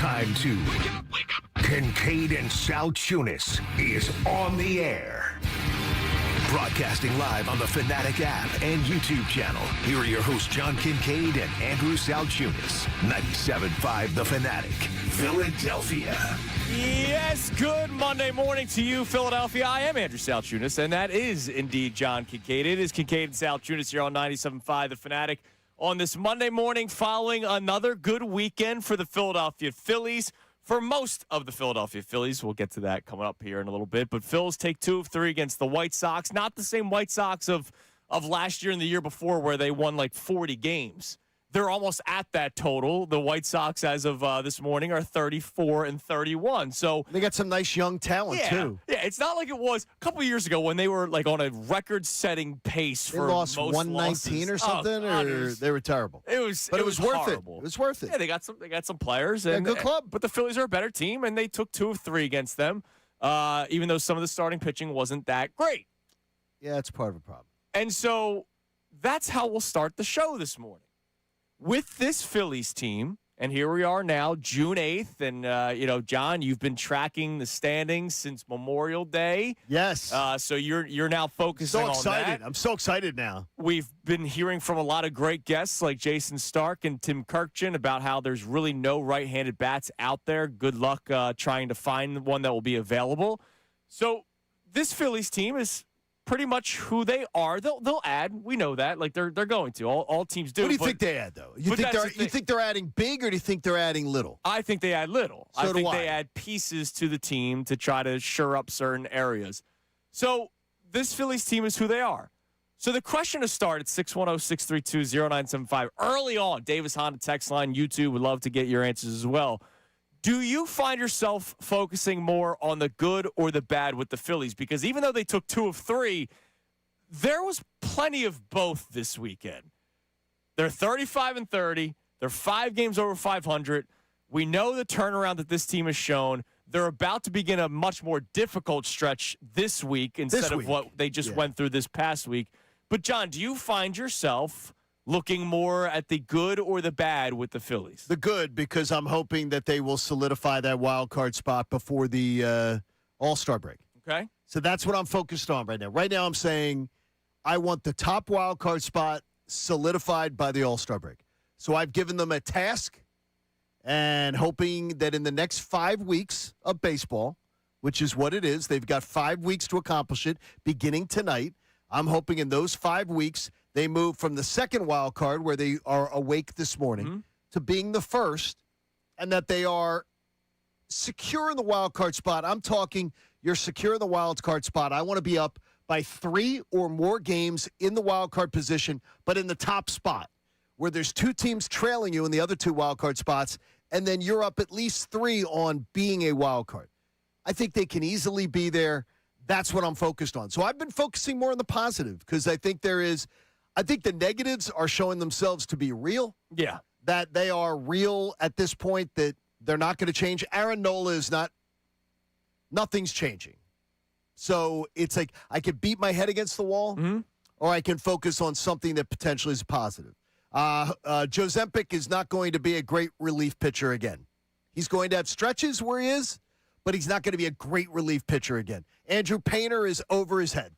time to Kincade and Salciunas is on the air. Broadcasting live on the Fanatic app and YouTube channel. Here are your hosts, John Kincade and Andrew Salciunas. 97.5 The Fanatic, Philadelphia. Yes, good Monday morning to you, Philadelphia. I am Andrew Salciunas, and that is indeed John Kincade. It is Kincade and Salciunas here on 97.5 The Fanatic on this Monday morning following another good weekend for the Philadelphia Phillies. For most of the Philadelphia Phillies, we'll get to that coming up here in a little bit, but Phils take 2 of 3 against the White Sox. Not the same White Sox of last year and the year before where they won like 40 games. They're almost at that total. The White Sox, as of this morning, are 34 and 31. So they got some nice young talent too. Yeah, it's not like it was a couple of years ago when they were like on a record-setting pace They for lost most 119 or something, or they were terrible. It was worth horrible. it. It was worth it. Yeah, they got some players and good club. But the Phillies are a better team, and they took 2 of 3 against them. Even though some of the starting pitching wasn't that great. Yeah, it's part of a problem. And so that's how we'll start the show this morning. With this Phillies team, and here we are now, June 8th, and, John, you've been tracking the standings since Memorial Day. Yes. So you're now focusing on that. So excited. I'm so excited now. We've been hearing from a lot of great guests like Jason Stark and Tim Kirkjian about how there's really no right-handed bats out there. Good luck trying to find one that will be available. So this Phillies team is pretty much who they are. They'll add. We know that. Like they're going to. All teams do. What do you think they add though? You think they're adding big, or do you think they're adding little? I think they add little. So I think they add pieces to the team to try to shore up certain areas. So this Phillies team is who they are. So the question to start at 610-632-0975. Early on, Davis Honda text line, YouTube would love to get your answers as well. Do you find yourself focusing more on the good or the bad with the Phillies? Because even though they took 2 of 3, there was plenty of both this weekend. They're 35 and 30. They're 5 games over 500. We know the turnaround that this team has shown. They're about to begin a much more difficult stretch this week instead of what they just went through this past week. But, John, do you find yourself looking more at the good or the bad with the Phillies? The good, because I'm hoping that they will solidify that wild card spot before the All-Star break. Okay. So that's what I'm focused on right now. Right now I'm saying I want the top wild card spot solidified by the All-Star break. So I've given them a task and hoping that in the next 5 weeks of baseball, which is what it is, they've got 5 weeks to accomplish it beginning tonight. I'm hoping in those 5 weeks they move from the second wild card, where they are awake this morning, to being the first, and that they are secure in the wild card spot. I'm talking you're secure in the wild card spot. I want to be up by 3 or more games in the wild card position, but in the top spot, where there's 2 teams trailing you in the other 2 wild card spots, and then you're up at least 3 on being a wild card. I think they can easily be there. That's what I'm focused on. So I've been focusing more on the positive, because I think the negatives are showing themselves to be real. Yeah. That they are real at this point, that they're not going to change. Aaron Nola is nothing's changing. So it's like I could beat my head against the wall, or I can focus on something that potentially is positive. Jozempic is not going to be a great relief pitcher again. He's going to have stretches where he is, but he's not going to be a great relief pitcher again. Andrew Painter is over his head.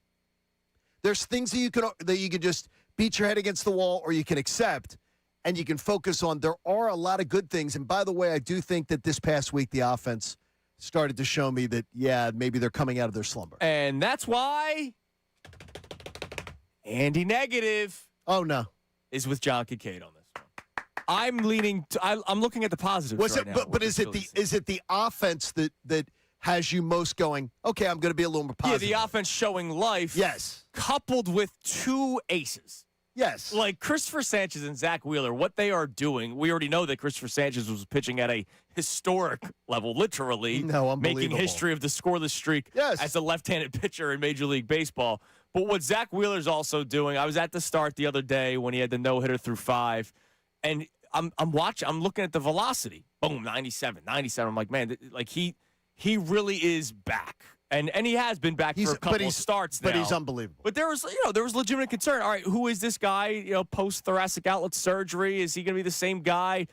There's things that you can just beat your head against the wall, or you can accept, and you can focus on. There are a lot of good things. And by the way, I do think that this past week the offense started to show me that, maybe they're coming out of their slumber. And that's why Andy Negative is with John Kincade on this one. I'm looking at the positives right now. But is it the offense that has you most going, okay, I'm going to be a little more positive? Yeah, the offense showing life. Yes. Coupled with 2 aces. Yes. Like Christopher Sanchez and Zach Wheeler, what they are doing, we already know that Christopher Sanchez was pitching at a historic level, literally, making history of the scoreless streak as a left-handed pitcher in Major League Baseball. But what Zach Wheeler's also doing, I was at the start the other day when he had the no-hitter through 5, and I'm looking at the velocity. Boom, 97. I'm like, man, he really is back. And he has been back for a couple of starts now. But he's unbelievable. But there was legitimate concern. All right, who is this guy? Post thoracic outlet surgery, is he going to be the same guy?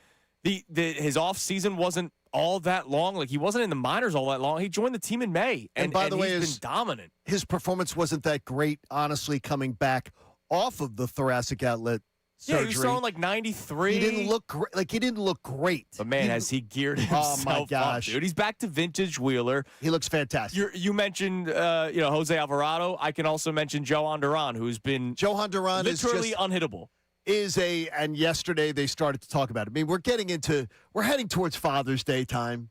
His off season wasn't all that long. Like, he wasn't in the minors all that long. He joined the team in May. And by the way, he's been dominant. His performance wasn't that great, honestly, coming back off of the thoracic outlet surgery. Yeah, he was throwing like 93. He didn't look great. Like, he didn't look great. But, man, has he geared himself Oh, my gosh. up, dude. He's back to vintage Wheeler. He looks fantastic. You mentioned, Jose Alvarado. I can also mention Johan Duran, who's been Johan Duran literally unhittable. And yesterday they started to talk about it. I mean, we're heading towards Father's Day time.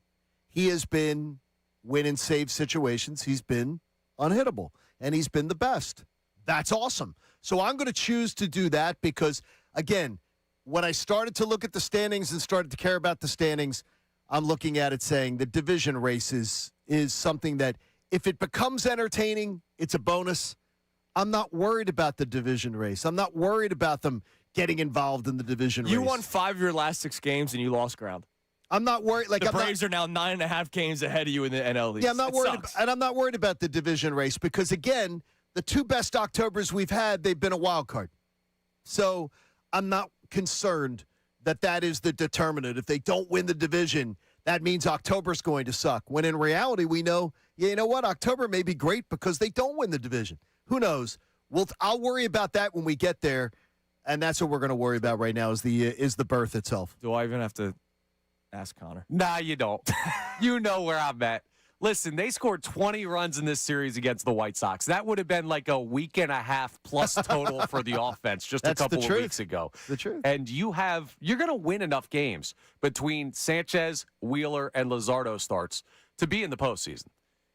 He has been win and save situations. He's been unhittable, and he's been the best. That's awesome. So I'm going to choose to do that because, again, when I started to look at the standings and started to care about the standings, I'm looking at it saying the division race is something that if it becomes entertaining, it's a bonus. I'm not worried about the division race. I'm not worried about them getting involved in the division race. You won 5 of your last 6 games, and you lost ground. I'm not worried. Like, the Braves are now 9.5 games ahead of you in the NL East. Yeah, I'm not worried. And I'm not worried about the division race because, again, the 2 best Octobers we've had, they've been a wild card. So I'm not concerned that is the determinant. If they don't win the division, that means October's going to suck. When in reality, we know, you know what, October may be great because they don't win the division. Who knows? I'll worry about that when we get there, and that's what we're going to worry about right now is the berth itself. Do I even have to ask Connor? Nah, you don't. You know where I'm at. Listen, they scored 20 runs in this series against the White Sox. That would have been like a week and a half plus total for the offense just a couple of weeks ago. The truth. And you're going to win enough games between Sanchez, Wheeler, and Luzardo starts to be in the postseason.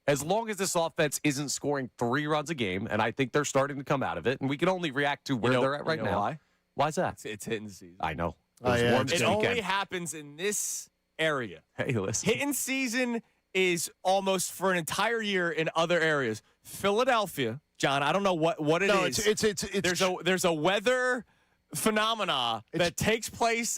As long as this offense isn't scoring 3 runs a game, and I think they're starting to come out of it, and we can only react to where they're at right now. Why? Why's that? It's hitting season. I know. It only happens in this area. Hey, listen. Hitting season is almost for an entire year in other areas. Philadelphia, John, I don't know what it is. There's a weather phenomena that takes place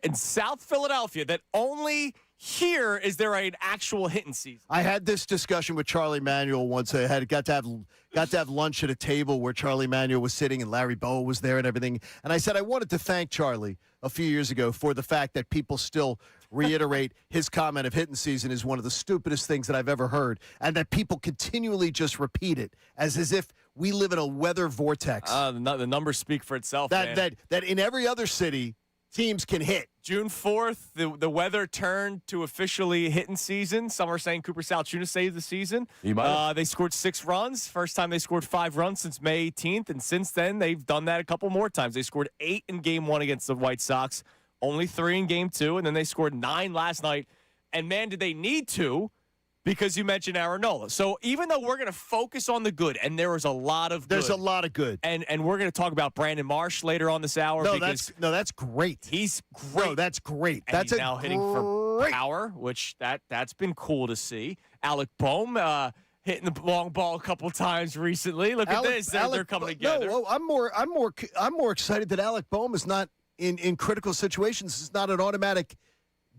in South Philadelphia that only here is there an actual hitting season. I had this discussion with Charlie Manuel once. I got to have lunch at a table where Charlie Manuel was sitting and Larry Bowa was there and everything. And I said I wanted to thank Charlie a few years ago for the fact that people still reiterate his comment of hitting season is one of the stupidest things that I've ever heard, and that people continually just repeat it as if we live in a weather vortex. The numbers speak for itself. That in every other city, teams can hit. June 4th, the weather turned to officially hitting season. Some are saying Cooper Salciunas saved the season. They scored 6 runs. First time they scored 5 runs since May 18th, and since then they've done that a couple more times. They scored 8 in Game 1 against the White Sox, only 3 in Game 2, and then they scored 9 last night. And, man, did they need to, because you mentioned Aaronola. So even though we're going to focus on the good, and there was a lot of good. There's a lot of good. And we're going to talk about Brandon Marsh later on this hour. That's great. He's great. No, that's great. And he's now hitting for power, which that's been cool to see. Alec Bohm hitting the long ball a couple times recently. Look at this. They're coming together. No, I'm more excited that Alec Bohm is not in critical situations. It's not an automatic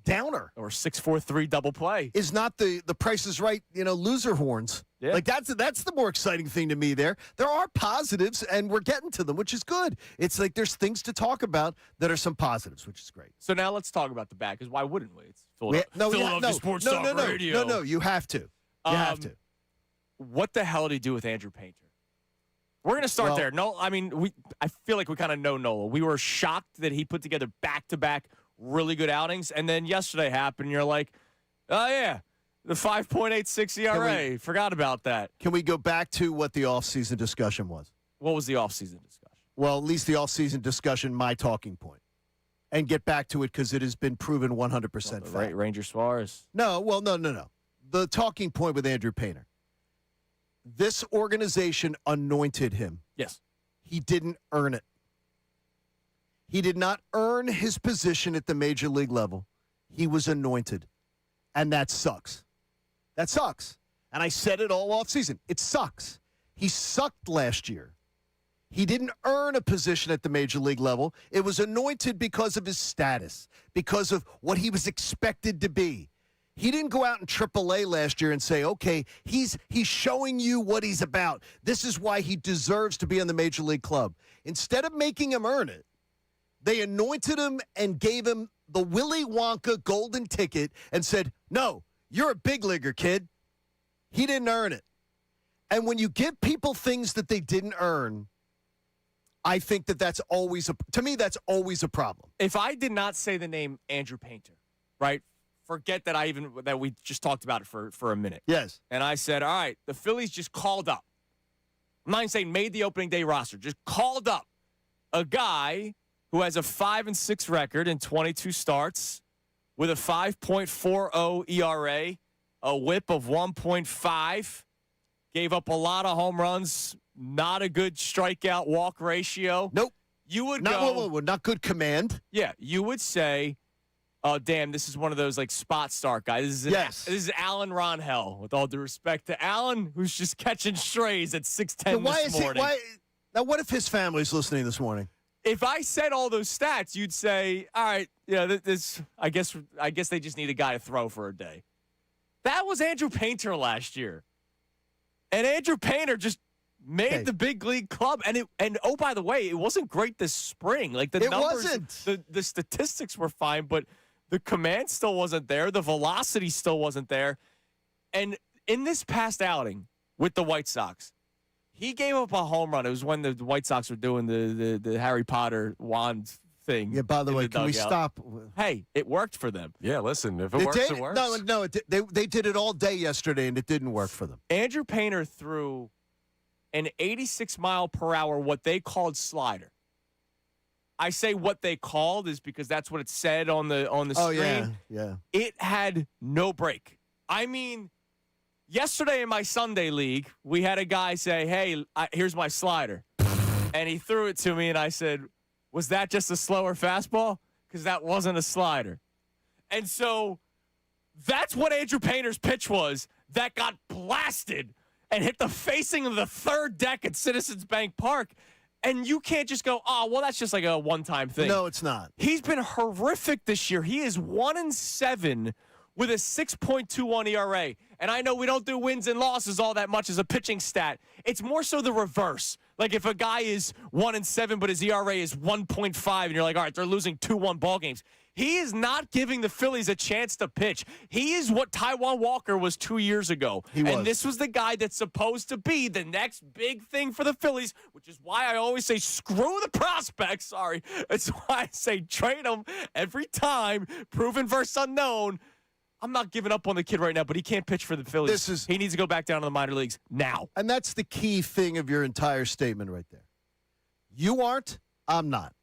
downer or 6-4-3 double play. Is not the Price is Right, loser horns. Yeah. Like that's the more exciting thing to me there. There are positives and we're getting to them, which is good. It's like there's things to talk about that are some positives, which is great. So now let's talk about the back, because why wouldn't we? It's Philadelphia Sports Talk Radio. No, you have to. You have to. What the hell did he do with Andrew Painter? We're going to start there. No, I mean, I feel like we kind of know Nola. We were shocked that he put together back-to-back really good outings, and then yesterday happened, and you're like, oh, yeah, the 5.86 ERA. Forgot about that. Can we go back to what the offseason discussion was? What was the offseason discussion? Well, at least the offseason discussion, my talking point. And get back to it because it has been proven 100% fact. Ranger Suarez. No. The talking point with Andrew Painter. This organization anointed him. Yes. He didn't earn it. He did not earn his position at the major league level. He was anointed. And that sucks. That sucks. And I said it all offseason. It sucks. He sucked last year. He didn't earn a position at the major league level. It was anointed because of his status, because of what he was expected to be. He didn't go out in AAA last year and say, okay, he's showing you what he's about. This is why he deserves to be on the major league club. Instead of making him earn it, they anointed him and gave him the Willy Wonka golden ticket and said, no, you're a big leaguer, kid. He didn't earn it. And when you give people things that they didn't earn, I think that's always to me, that's always a problem. If I did not say the name Andrew Painter, right? Forget that we just talked about it for a minute. Yes. And I said, all right, the Phillies just called up. I'm not even saying made the opening day roster, just called up a guy who has a 5-6 record in 22 starts with a 5.40 ERA, a whip of 1.5, gave up a lot of home runs, not a good strikeout walk ratio. Nope. You would not good command. Yeah, you would say, oh, damn, this is one of those, like, spot start guys. This is Alan Ronhell, with all due respect to Alan, who's just catching strays at 6:10 this morning. Now, what if his family's listening this morning? If I said all those stats, you'd say, all right, this. I guess they just need a guy to throw for a day. That was Andrew Painter last year. And Andrew Painter just made the big league club. And oh, by the way, it wasn't great this spring. Like, the numbers, wasn't. The statistics were fine, but the command still wasn't there. The velocity still wasn't there. And in this past outing with the White Sox, he gave up a home run. It was when the White Sox were doing the Harry Potter wand thing. Yeah, by the way, can we stop? Hey, it worked for them. Yeah, listen, if it works, it works. No, they did it all day yesterday, and it didn't work for them. Andrew Painter threw an 86-mile-per-hour, what they called slider. I say what they called is because that's what it said on the screen. Yeah. It had no break. I mean, yesterday in my Sunday league, we had a guy say, hey, here's my slider. And he threw it to me, and I said, was that just a slower fastball? Because that wasn't a slider. And so that's what Andrew Painter's pitch was that got blasted and hit the facing of the third deck at Citizens Bank Park. And you can't just go, oh, well, that's just like a one-time thing. No, it's not. He's been horrific this year. He is 1-7 with a 6.21 ERA. And I know we don't do wins and losses all that much as a pitching stat. It's more so the reverse. Like if a guy is 1-7, but his ERA is 1.5, and you're like, all right, they're losing 2-1 ball games. He is not giving the Phillies a chance to pitch. He is what Taijuan Walker was 2 years ago. And this was the guy that's supposed to be the next big thing for the Phillies, which is why I always say screw the prospects. Sorry. That's why I say trade them every time. Proven versus unknown. I'm not giving up on the kid right now, but he can't pitch for the Phillies. He needs to go back down to the minor leagues now. And that's the key thing of your entire statement right there. You aren't, I'm not.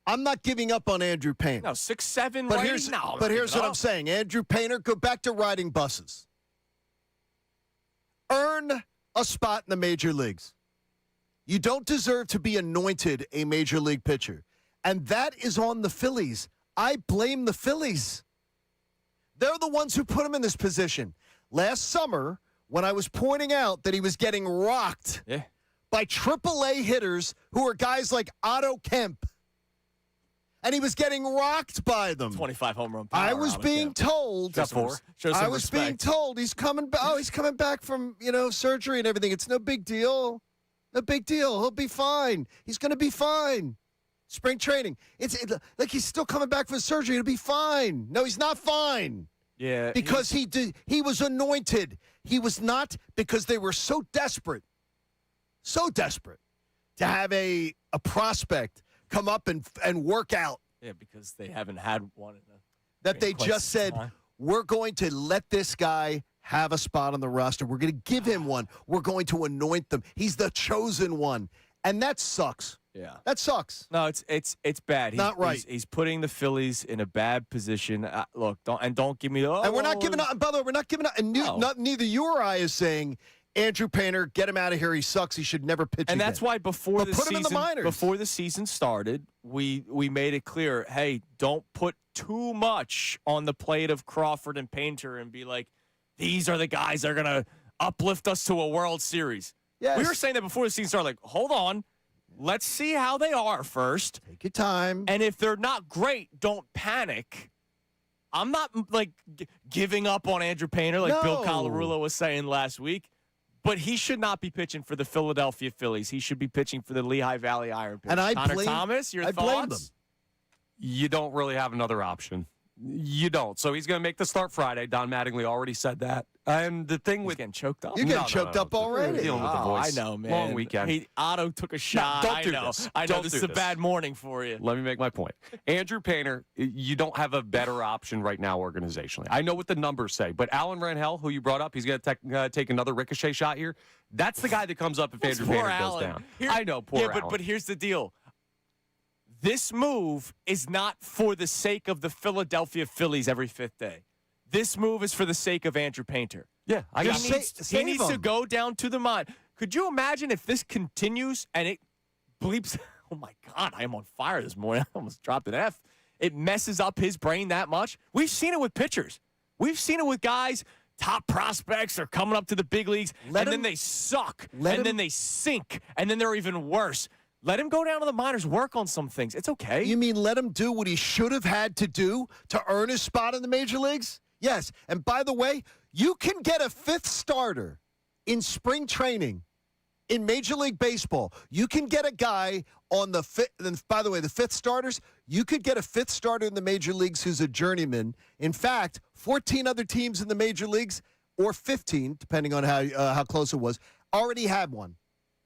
I'm not giving up on Andrew Painter. No, 6'7", but right? here's, No, but here's what I'm saying. Andrew Painter, go back to riding buses. Earn a spot in the major leagues. You don't deserve to be anointed a major league pitcher. And that is on the Phillies. I blame the Phillies. They're the ones who put him in this position. Last summer, when I was pointing out that he was getting rocked by AAA hitters who are guys like Otto Kemp, and he was getting rocked by them. 25 home run power. I was being told. I was being told he's coming back. Oh, he's coming back from, surgery and everything. It's no big deal. No big deal. He'll be fine. He's going to be fine. Spring training. It's like he's still coming back from surgery. He'll be fine. No, he's not fine. Yeah. Because he was anointed. He was not, because they were so desperate to have a prospect come up and work out. Yeah, because they haven't had one. That they just said, we're going to let this guy have a spot on the roster. We're going to give him one. We're going to anoint them. He's the chosen one. And that sucks. Yeah. That sucks. No, it's bad. Not right. He's putting the Phillies in a bad position. Look, don't give me. And we're not giving up. By the way, we're not giving up. And neither you or I is saying, Andrew Painter, get him out of here. He sucks. He should never pitch again. And that's why before him in the minors. Before the season started, we made it clear, hey, don't put too much on the plate of Crawford and Painter and be like, these are the guys that are going to uplift us to a World Series. Yes. We were saying that before the season started, like, hold on. Let's see how they are first. Take your time. And if they're not great, don't panic. I'm not, giving up on Andrew Painter like Bill Colarulo was saying last week. But he should not be pitching for the Philadelphia Phillies. He should be pitching for the Lehigh Valley Iron Pitch. And Connor Thomas, your thoughts? blame them. you don't really have another option. You don't. So he's going to make the start Friday. Don Mattingly already said that. And the thing with getting choked up. You're getting choked up already. Dealing with the voice. I know, man. Long weekend. Otto took a shot. don't do I know. this. I know Don't this do is a this. bad morning for you. Let me make my point. Andrew Painter, you don't have a better option right now organizationally. I know what the numbers say, but Alan Ranhel, who you brought up, he's going to take another ricochet shot here. That's the guy that comes up if Andrew Painter goes down. I know, poor Alan. But here's the deal. This move is not for the sake of the Philadelphia Phillies every fifth day. This move is for the sake of Andrew Painter. Yeah, He needs to go down to the mine. Could you imagine if this continues and it bleeps? Oh, my God, I am on fire this morning. I almost dropped an F. It messes up his brain that much. We've seen it with pitchers. We've seen it with guys, top prospects are coming up to the big leagues, then they suck, then they sink, and then they're even worse. Let him go down to the minors, work on some things. It's okay. You mean let him do what he should have had to do to earn his spot in the major leagues? Yes. And by the way, you can get a fifth starter in spring training in Major League Baseball. You can get a guy on the fifth. And by the way, the fifth starters, you could get a fifth starter in the major leagues who's a journeyman. In fact, 14 other teams in the major leagues, or 15, depending on how close it was, already had one.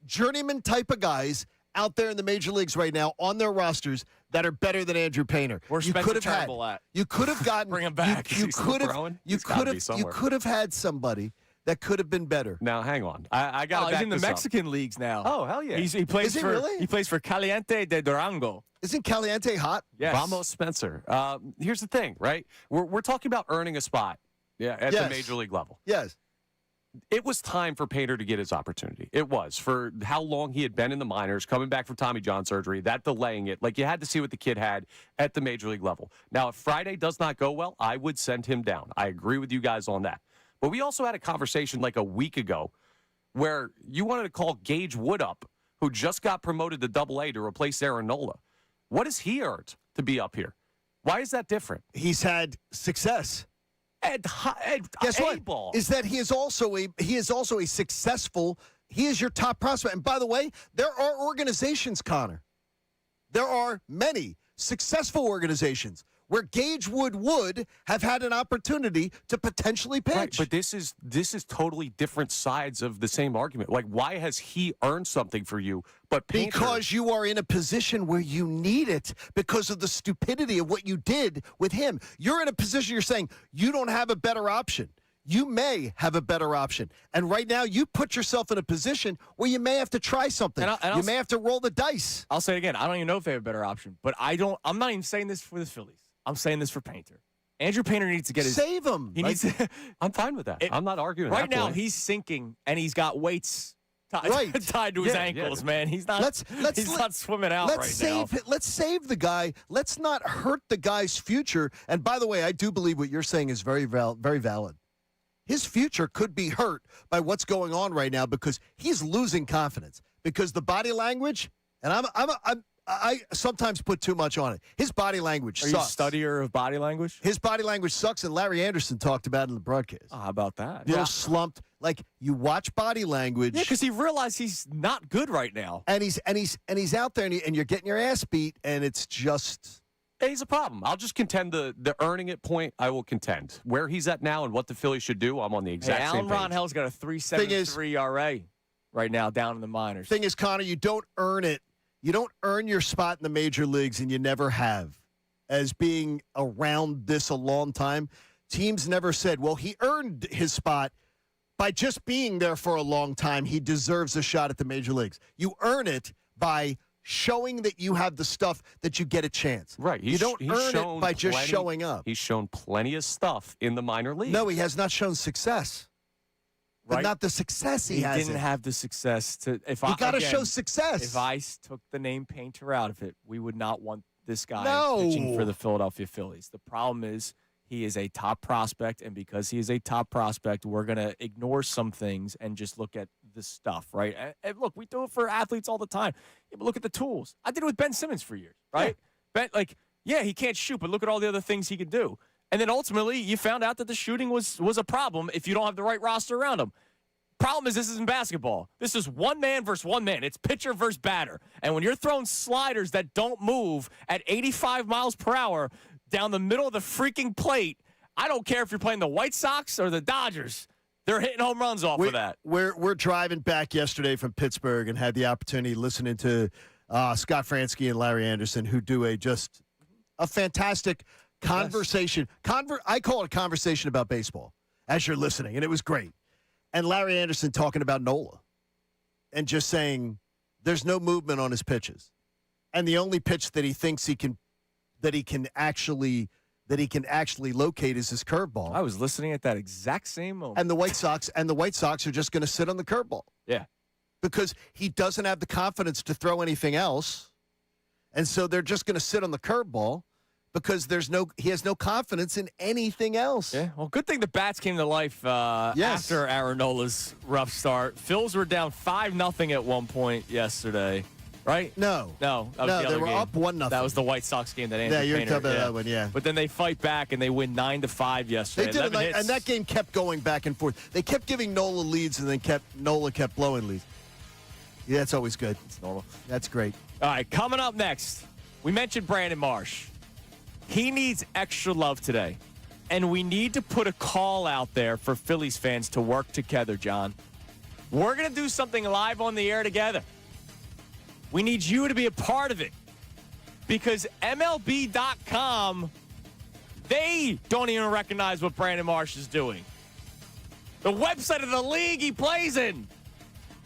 Journeyman type of guys out there in the major leagues right now on their rosters that are better than Andrew Painter. Where's Spencer Turnbull at? You could have gotten Bring him back. You could have had somebody that could have been better. Now, hang on. I got to back he's in the this up. Mexican leagues now. Oh, hell yeah. He plays Is he really? He plays for Caliente de Durango. Isn't Caliente hot? Yes. Vamos, Spencer. Here's the thing, right? We're talking about earning a spot at the major league level. Yes. It was time for Painter to get his opportunity. It was. For how long he had been in the minors, coming back from Tommy John surgery, that delaying it. Like, you had to see what the kid had at the major league level. Now, if Friday does not go well, I would send him down. I agree with you guys on that. But we also had a conversation like a week ago where you wanted to call Gage Wood up, who just got promoted to Double-A to replace Aaron Nola. What has he earned to be up here? Why is that different? He's had success. Guess what? A-ball. Is that he is also a successful. He is your top prospect. And by the way, there are organizations, Connor. There are many successful organizations where Gage Wood would have had an opportunity to potentially pitch. Right, but this is totally different sides of the same argument. Like, why has he earned something for you? But Painter, because you are in a position where you need it because of the stupidity of what you did with him. You're in a position you're saying you don't have a better option. You may have a better option. And right now you put yourself in a position where you may have to try something. You may have to roll the dice. I'll say it again. I don't even know if they have a better option. But I'm not even saying this for the Phillies. I'm saying this for Painter. Andrew Painter needs to get his... Save him. He needs to, I'm fine with that. I'm not arguing right that now, point. he's sinking, and he's got weights tied to his ankles, man. He's not not swimming out right now. Let's save the guy. Let's not hurt the guy's future. And by the way, I do believe what you're saying is very valid. His future could be hurt by what's going on right now because he's losing confidence. Because the body language, and I sometimes put too much on it. His body language sucks. Are you a studier of body language? His body language sucks, and Larry Anderson talked about it in the broadcast. Oh, how about that? Little slumped. Like, you watch body language. Yeah, because he realized he's not good right now. And he's out there, and you're getting your ass beat, and it's just... He's a problem. I'll just contend the earning it point. I will contend. Where he's at now and what the Phillies should do, I'm on the exact same page. Alan Ronhell's got a 3.73 ERA right now down in the minors. Thing is, Connor, you don't earn it. You don't earn your spot in the major leagues, and you never have. As being around this a long time, teams never said, well, he earned his spot by just being there for a long time. He deserves a shot at the major leagues. You earn it by showing that you have the stuff that you get a chance. Right. You don't earn it by just showing up. He's shown plenty of stuff in the minor leagues. No, he has not shown success. But not the success he has. He didn't have the success to. You got to show success. If I took the name Painter out of it, we would not want this guy pitching for the Philadelphia Phillies. The problem is he is a top prospect, and because he is a top prospect, we're going to ignore some things and just look at the stuff, right? And look, we do it for athletes all the time. Yeah, but look at the tools. I did it with Ben Simmons for years, right? Yeah. Ben, he can't shoot, but look at all the other things he could do. And then ultimately, you found out that the shooting was a problem if you don't have the right roster around him. Problem is, this isn't basketball. This is one man versus one man. It's pitcher versus batter. And when you're throwing sliders that don't move at 85 miles per hour down the middle of the freaking plate, I don't care if you're playing the White Sox or the Dodgers. They're hitting home runs off of that. We're driving back yesterday from Pittsburgh and had the opportunity listening to Scott Fransky and Larry Anderson, who do just a fantastic conversation. I call it a conversation about baseball as you're listening, and it was great. And Larry Anderson talking about Nola and just saying there's no movement on his pitches. And the only pitch that he thinks he can actually locate is his curveball. I was listening at that exact same moment. And the White Sox are just going to sit on the curveball. Yeah. Because he doesn't have the confidence to throw anything else. And so they're just going to sit on the curveball because he has no confidence in anything else. Yeah, well, good thing the bats came to life after Aaron Nola's rough start. Phils were down 5-0 at one point yesterday, right? No. That was the other they were game. up 1-0. That was the White Sox game that Anthony you're Painter, talking about that one, yeah. But then they fight back and they win 9-5 yesterday. They did, and that game kept going back and forth. They kept giving Nola leads, and then Nola kept blowing leads. Yeah, that's always good. It's normal. That's great. All right, coming up next, we mentioned Brandon Marsh. He needs extra love today, and we need to put a call out there for Phillies fans to work together, John. We're going to do something live on the air together. We need you to be a part of it because MLB.com, they don't even recognize what Brandon Marsh is doing. The website of the league he plays in.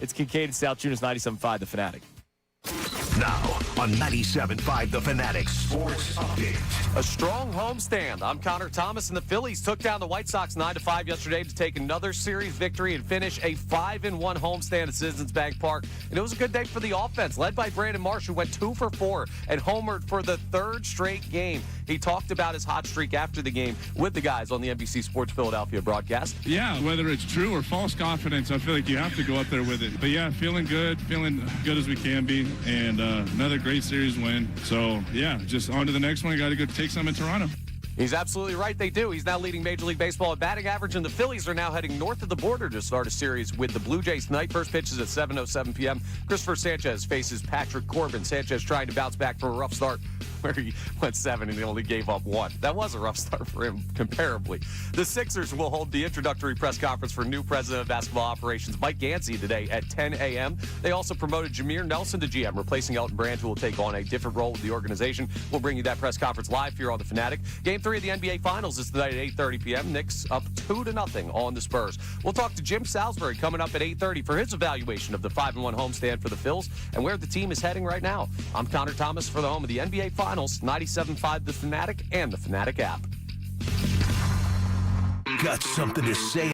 It's Kincade Salciunas, 97.5, The Fanatic. Now on 97.5 The Fanatic Sports Update. A strong homestand. I'm Connor Thomas, and the Phillies took down the White Sox 9-5 yesterday to take another series victory and finish a 5-1 homestand at Citizens Bank Park. And it was a good day for the offense, led by Brandon Marsh, who went 2 for 4 and homered for the third straight game. He talked about his hot streak after the game with the guys on the NBC Sports Philadelphia broadcast. Yeah, whether it's true or false confidence, I feel like you have to go up there with it. But yeah, feeling good as we can be, and another great series win. So yeah, just on to the next one. Got to go take some in Toronto. He's absolutely right. They do. He's now leading Major League Baseball in batting average, and the Phillies are now heading north of the border to start a series with the Blue Jays tonight. First pitch is at 7:07 p.m. Christopher Sanchez faces Patrick Corbin. Sanchez trying to bounce back from a rough start where he went 7 and he only gave up 1. That was a rough start for him, comparably. The Sixers will hold the introductory press conference for new president of basketball operations, Mike Gansey, today at 10 a.m. They also promoted Jameer Nelson to GM, replacing Elton Brand, who will take on a different role with the organization. We'll bring you that press conference live here on The Fanatic. Game 3 of the NBA Finals is tonight at 8:30 p.m. Knicks up 2-0 on the Spurs. We'll talk to Jim Salisbury coming up at 8:30 for his evaluation of the 5-1 homestand for the Phils and where the team is heading right now. I'm Connor Thomas for the home of the NBA Finals, 97.5 The Fanatic and the Fanatic app. Got something to say?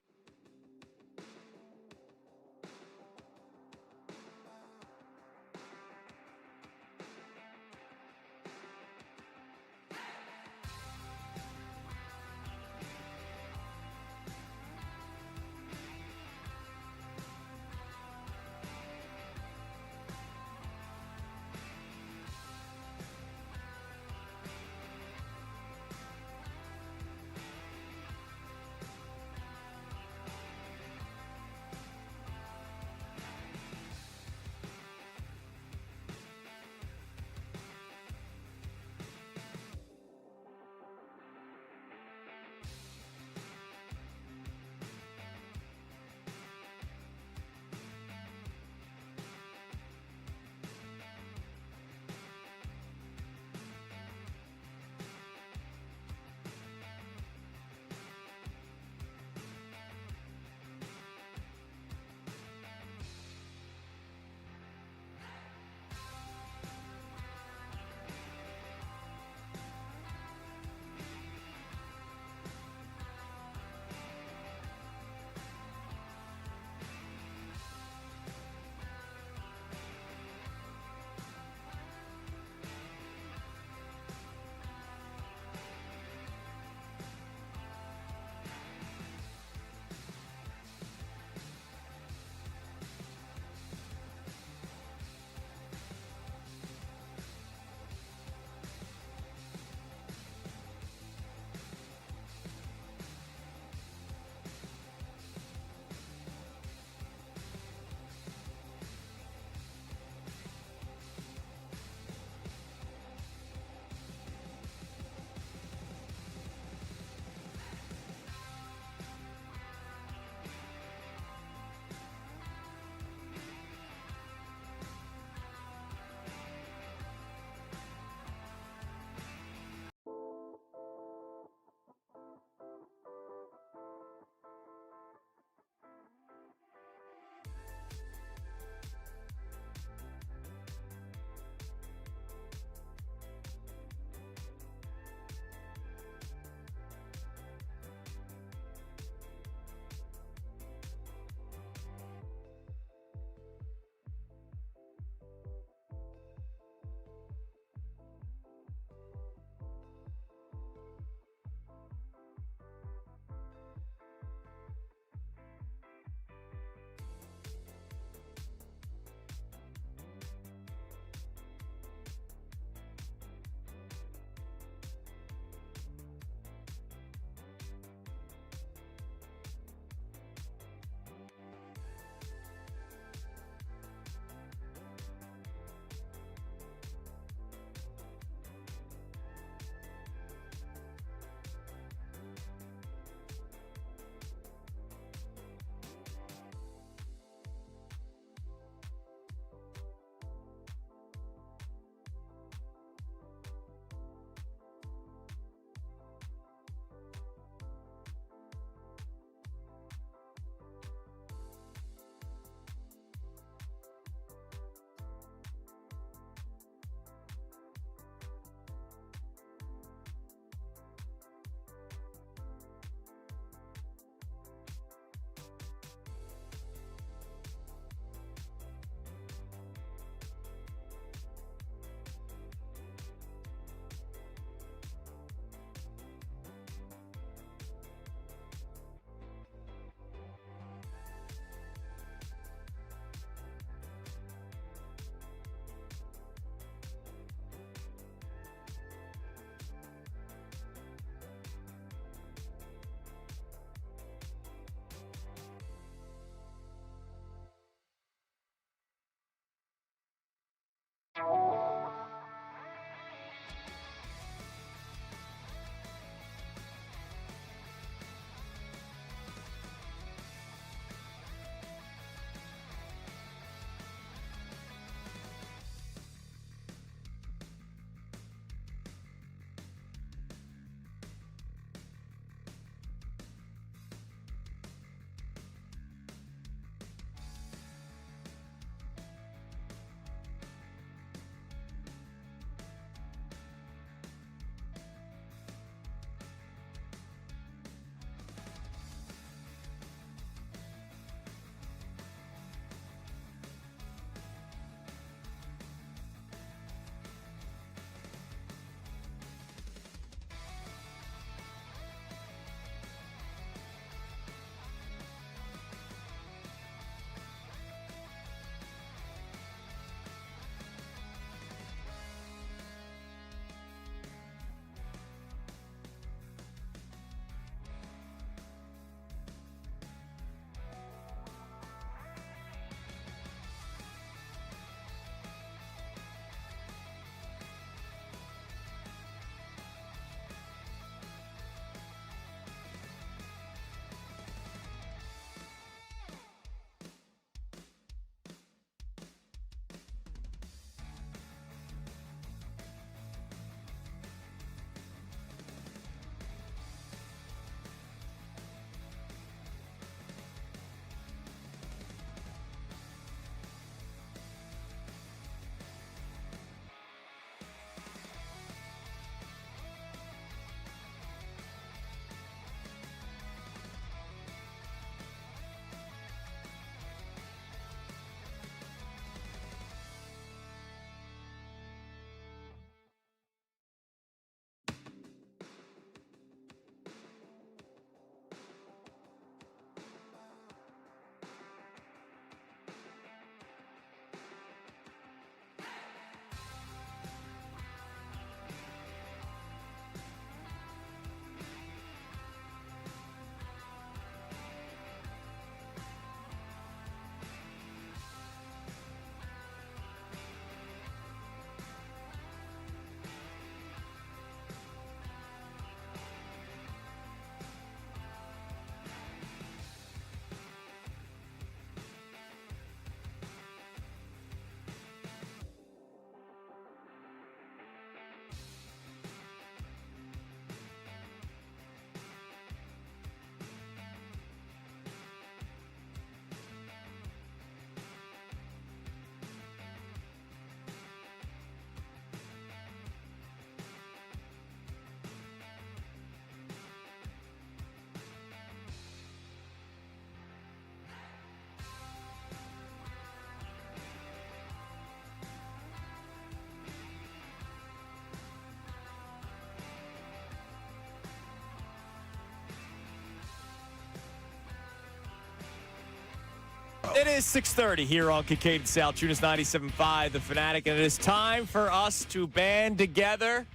It is 6:30 here on Kincade Salciunas 97.5, The Fanatic, and it is time for us to band together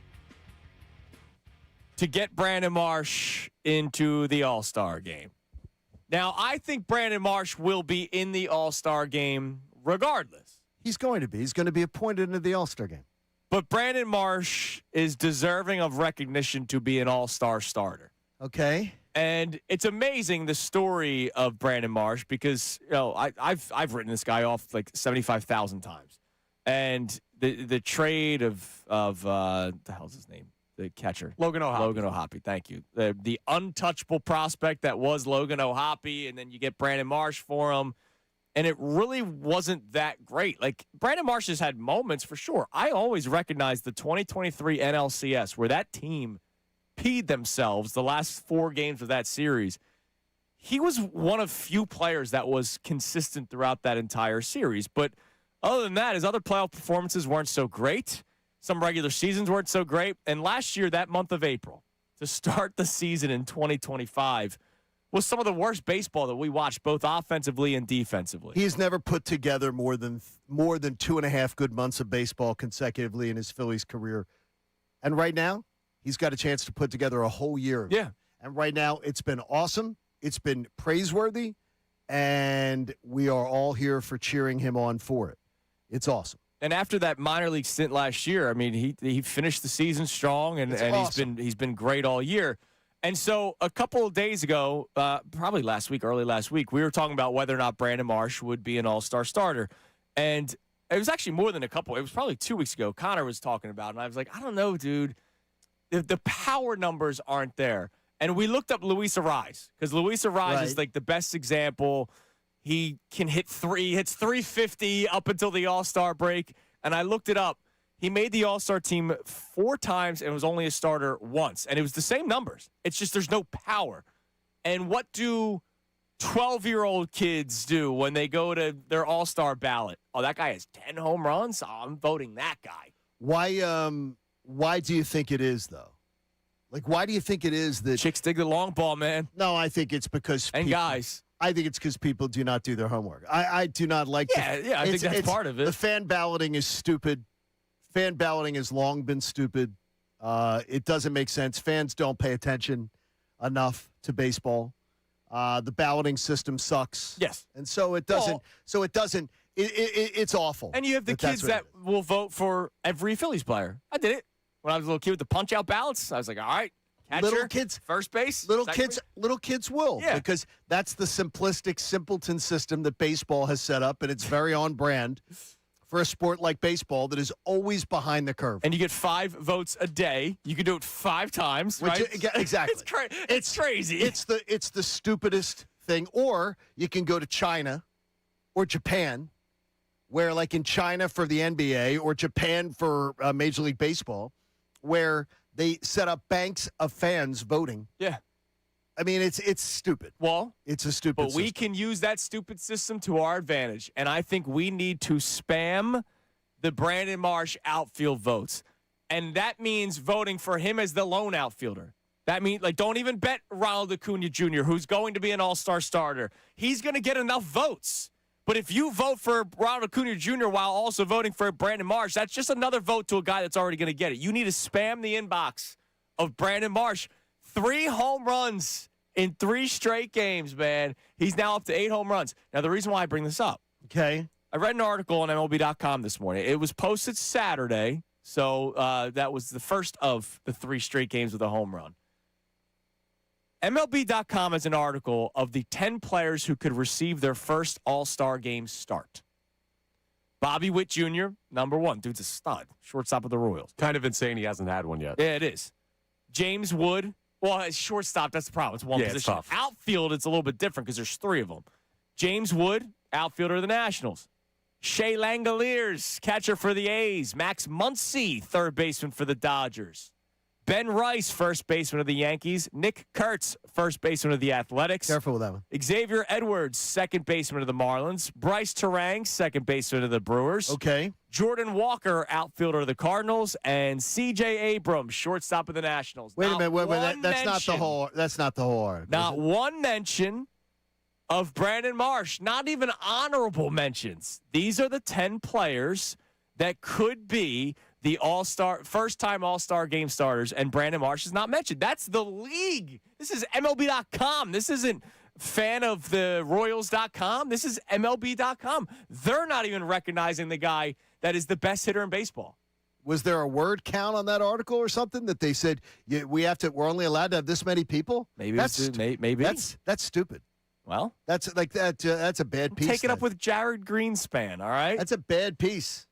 to get Brandon Marsh into the All-Star game. Now, I think Brandon Marsh will be in the All-Star game regardless. He's going to be. He's going to be appointed into the All-Star game. But Brandon Marsh is deserving of recognition to be an All-Star starter. Okay. And it's amazing the story of Brandon Marsh because I've written this guy off like 75,000 times, and the trade of the hell's his name, the catcher Logan O'Hoppe. Logan O'Hoppe, thank you. The untouchable prospect that was Logan O'Hoppe, and then you get Brandon Marsh for him, and it really wasn't that great. Like Brandon Marsh has had moments for sure. I always recognize the 2023 NLCS where that team peed themselves the last 4 games of that series. He was one of few players that was consistent throughout that entire series. But other than that, his other playoff performances weren't so great. Some regular seasons weren't so great. And last year, that month of April, to start the season in 2025, was some of the worst baseball that we watched, both offensively and defensively. He's never put together more than 2.5 good months of baseball consecutively in his Phillies career. And right now, he's got a chance to put together a whole year of it. Yeah. And right now, it's been awesome. It's been praiseworthy. And we are all here for cheering him on for it. It's awesome. And after that minor league stint last year, I mean, he finished the season strong, and awesome. he's been great all year. And so a couple of days ago, probably early last week, we were talking about whether or not Brandon Marsh would be an all-star starter. And it was actually more than a couple. It was probably 2 weeks ago. Connor was talking about it, and I was like, I don't know, dude. The power numbers aren't there. And we looked up Luis Arraez because Luis Arraez is like the best example. He can hits 350 up until the All-Star break. And I looked it up. He made the All-Star team 4 times and was only a starter once. And it was the same numbers. It's just there's no power. And what do 12-year-old kids do when they go to their All-Star ballot? Oh, that guy has 10 home runs? Oh, I'm voting that guy. Why do you think it is, though? Like, why do you think it is that Chicks dig the long ball, man. No, I think it's because Guys. I think it's because people do not do their homework. I do not like I think that's part of it. The fan balloting is stupid. Fan balloting has long been stupid. It doesn't make sense. Fans don't pay attention enough to baseball. The balloting system sucks. Yes. And so it doesn't it's awful. And you have the kids that will vote for every Phillies player. I did it. When I was a little kid with the punch-out ballots, I was like, all right, catcher, little kids, first base. Little kids will, Yeah. because that's the simplistic, simpleton system that baseball has set up, and it's very on brand for a sport like baseball that is always behind the curve. And you get 5 votes a day. You can do it 5 times, right? Exactly. It's crazy. It's the stupidest thing. Or you can go to China or Japan, where like in China for the NBA or Japan for Major League Baseball, where they set up banks of fans voting. Yeah. I mean, it's stupid. Well, it's a stupid system. But we system. can use that stupid system to our advantage. And I think we need to spam the Brandon Marsh outfield votes. And that means voting for him as the lone outfielder. That means, like, don't even bet Ronald Acuna Jr., who's going to be an all-star starter. He's going to get enough votes. But if you vote for Ronald Acuna Jr. while also voting for Brandon Marsh, that's just another vote to a guy that's already going to get it. You need to spam the inbox of Brandon Marsh. 3 home runs in 3 straight games, man. He's now up to 8 home runs. Now, the reason why I bring this up, okay, I read an article on MLB.com this morning. It was posted Saturday, so that was the first of the 3 straight games with a home run. MLB.com has an article of the 10 players who could receive their first All-Star game start. Bobby Witt Jr., number 1. Dude's a stud. Shortstop of the Royals. Kind of insane he hasn't had one yet. Yeah, it is. James Wood. Well, as shortstop, that's the problem. It's one position. It's tough. Outfield, it's a little bit different because there's 3 of them. James Wood, outfielder of the Nationals. Shea Langoliers, catcher for the A's. Max Muncy, third baseman for the Dodgers. Ben Rice, first baseman of the Yankees. Nick Kurtz, first baseman of the Athletics. Careful with that one. Xavier Edwards, second baseman of the Marlins. Bryce Terang, second baseman of the Brewers. Okay. Jordan Walker, outfielder of the Cardinals. And C.J. Abrams, shortstop of the Nationals. Wait a minute. That's not the whole article. Not one mention of Brandon Marsh. Not even honorable mentions. These are the 10 players that could be the first-time All-Star game starters, and Brandon Marsh is not mentioned. That's the league. This is MLB.com. This isn't fanoftheroyals.com. This is MLB.com. They're not even recognizing the guy that is the best hitter in baseball. Was there a word count on that article or something that they said we're only allowed to have this many people? Maybe maybe that's stupid. Well, that's like that. That's a bad piece. Take it up with Jared Greenspan. All right, that's a bad piece.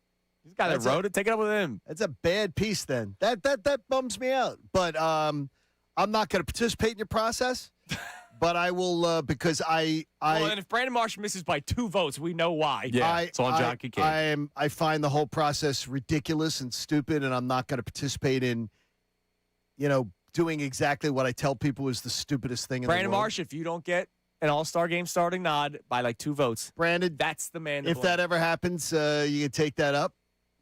He's the guy that wrote it. Take it up with him. That's a bad piece. Then that bums me out. But I'm not going to participate in your process. But I will because I. Well, and if Brandon Marsh misses by 2 votes, we know why. Yeah, it's on John Kincade. I find the whole process ridiculous and stupid, and I'm not going to participate in, doing exactly what I tell people is the stupidest thing in Brandon the world. Marsh, if you don't get an All-Star game starting nod by like 2 votes, Brandon, that's the man. If that ever happens, you can take that up.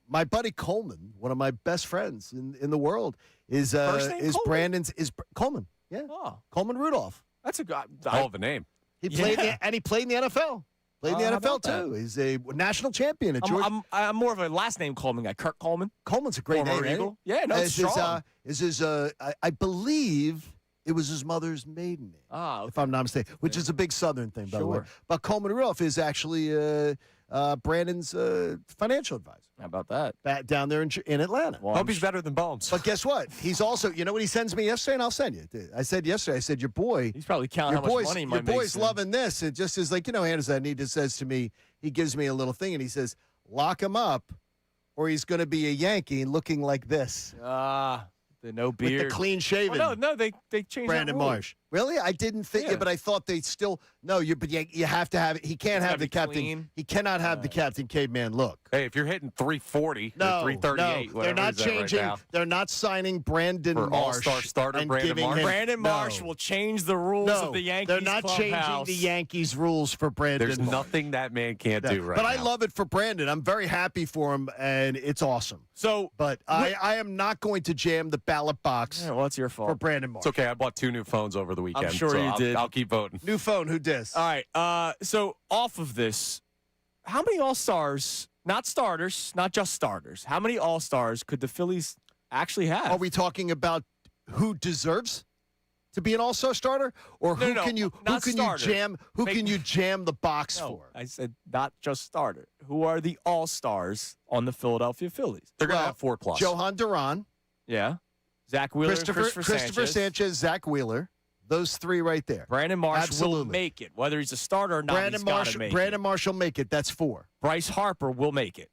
My buddy Coleman, one of my best friends in the world, is Coleman? Brandon's Coleman. Yeah, Coleman Rudolph. That's a good. Hell of a name. He played he played in the NFL. Played in the NFL too. He's a national champion at Georgia. I'm more of a last name Coleman guy. Kirk Coleman. Coleman's a great Former name. Eagle. Yeah, no, it's strong. I believe it was his mother's maiden name. Okay. If I'm not mistaken, which is a big Southern thing, by the way. Sure. But Coleman Rudolph is actually Brandon's financial advisor. How about that? Down there in Atlanta. Well, Hope he's better than Bones. But guess what? He's also, you know what he sends me yesterday, and I'll send you. I said yesterday, your boy. He's probably counting how much money he might make. Your boy's loving this. It just is like, Anders, and he just says to me, he gives me a little thing, and he says, lock him up, or he's going to be a Yankee looking like this. The no beard. With the clean shaven. Well, no, they changed Brandon that rule. Marsh. Really? I didn't think it, but I thought they still but you have to have it. He can't have the captain. Clean. He cannot have the Captain Caveman look. Hey, if you're hitting 340 or 338, they're not changing. Right now, they're not signing Brandon for Marsh All-Star starter and Brandon giving Marsh. him- Brandon Marsh will change the rules of the Yankees they're not changing clubhouse. the Yankees rules for Brandon. There's Marsh. nothing that man can't do right But now. I love it for Brandon. I'm very happy for him, and it's awesome. So, But I am not going to jam the ballot box well, it's your fault. for Brandon Marsh. It's okay. I bought 2 new phones over the weekend. sure so you did. I'll keep voting. New phone, who dis? All right. So off of this, how many All-Stars, not starters, not just starters, how many All-Stars could the Phillies actually have? Are we talking about who deserves to be an All-Star starter, or who No, can you not starter. jam the box No, for? I said not just starter. Who are the All-Stars on the Philadelphia Phillies? They're going to Well, have 4+. Johan Duran, Yeah. Zach Wheeler, Christopher Sanchez, Zach Wheeler. Those 3 right there. Brandon Marsh Absolutely. will make it. Whether he's a starter or not, he's got to make Brandon it. Marsh will make it. That's 4. Bryce Harper will make it.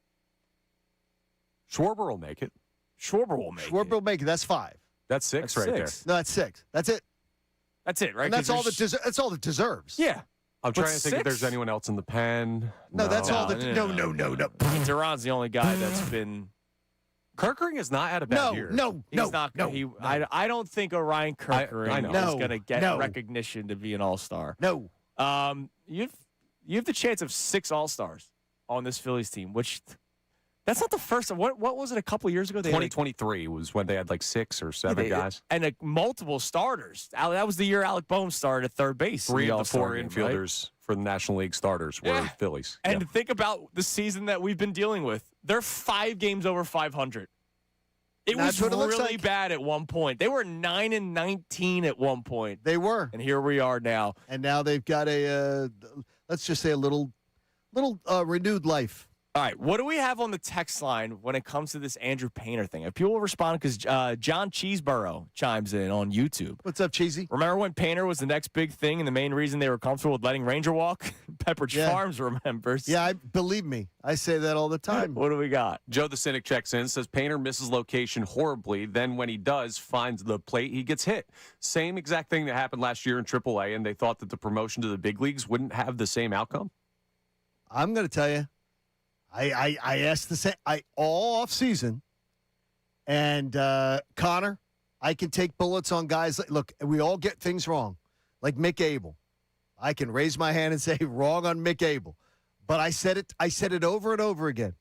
Schwarber will make it. Schwarber will make Schwarber it. will make it. That's 5. That's 6 That's right 6. there. No, that's 6. That's it. That's it, right? And that's 'Cause all that's all that deserves. Yeah. I'm trying But to think if there's 6? anyone else in the pen. No, that's all that. No. No. Duran's the only guy that's been. Kirkering has not had a bad year. He's not. I don't think Orion I Kirkering know. is going to get No. recognition to be an All-Star. No. You have the chance of 6 All-Stars on this Phillies team, which that's not the first. What was it a couple years ago? They had 2023 was when they had like 6 or 7 guys. and multiple starters. That was the year Alec Boehm started at third base. 3 in of the All-Star 4 game, infielders for the National League starters were Yeah. Phillies. And Yeah. think about the season that we've been dealing with. They're 5 games over 500. It That's was what it looks really like. bad at one point. They were 9-19 at one point, They were. and here we are now. And now they've got a, let's just say a little renewed life. All right, what do we have on the text line when it comes to this Andrew Painter thing? If people respond, because John Cheeseborough chimes in on YouTube. What's up, Cheesy? Remember when Painter was the next big thing and the main reason they were comfortable with letting Ranger walk? Pepperidge Yeah. Farms remembers. Yeah, believe me. I say that all the time. What do we got? Joe the Cynic checks in, says Painter misses location horribly. Then when he does, finds the plate, he gets hit. Same exact thing that happened last year in AAA, and they thought that the promotion to the big leagues wouldn't have the same outcome. I'm going to tell you. I asked the same all off season, and Connor, I can take bullets on guys. Look, we all get things wrong, like Mick Abel. I can raise my hand and say wrong on Mick Abel, but I said it over and over again,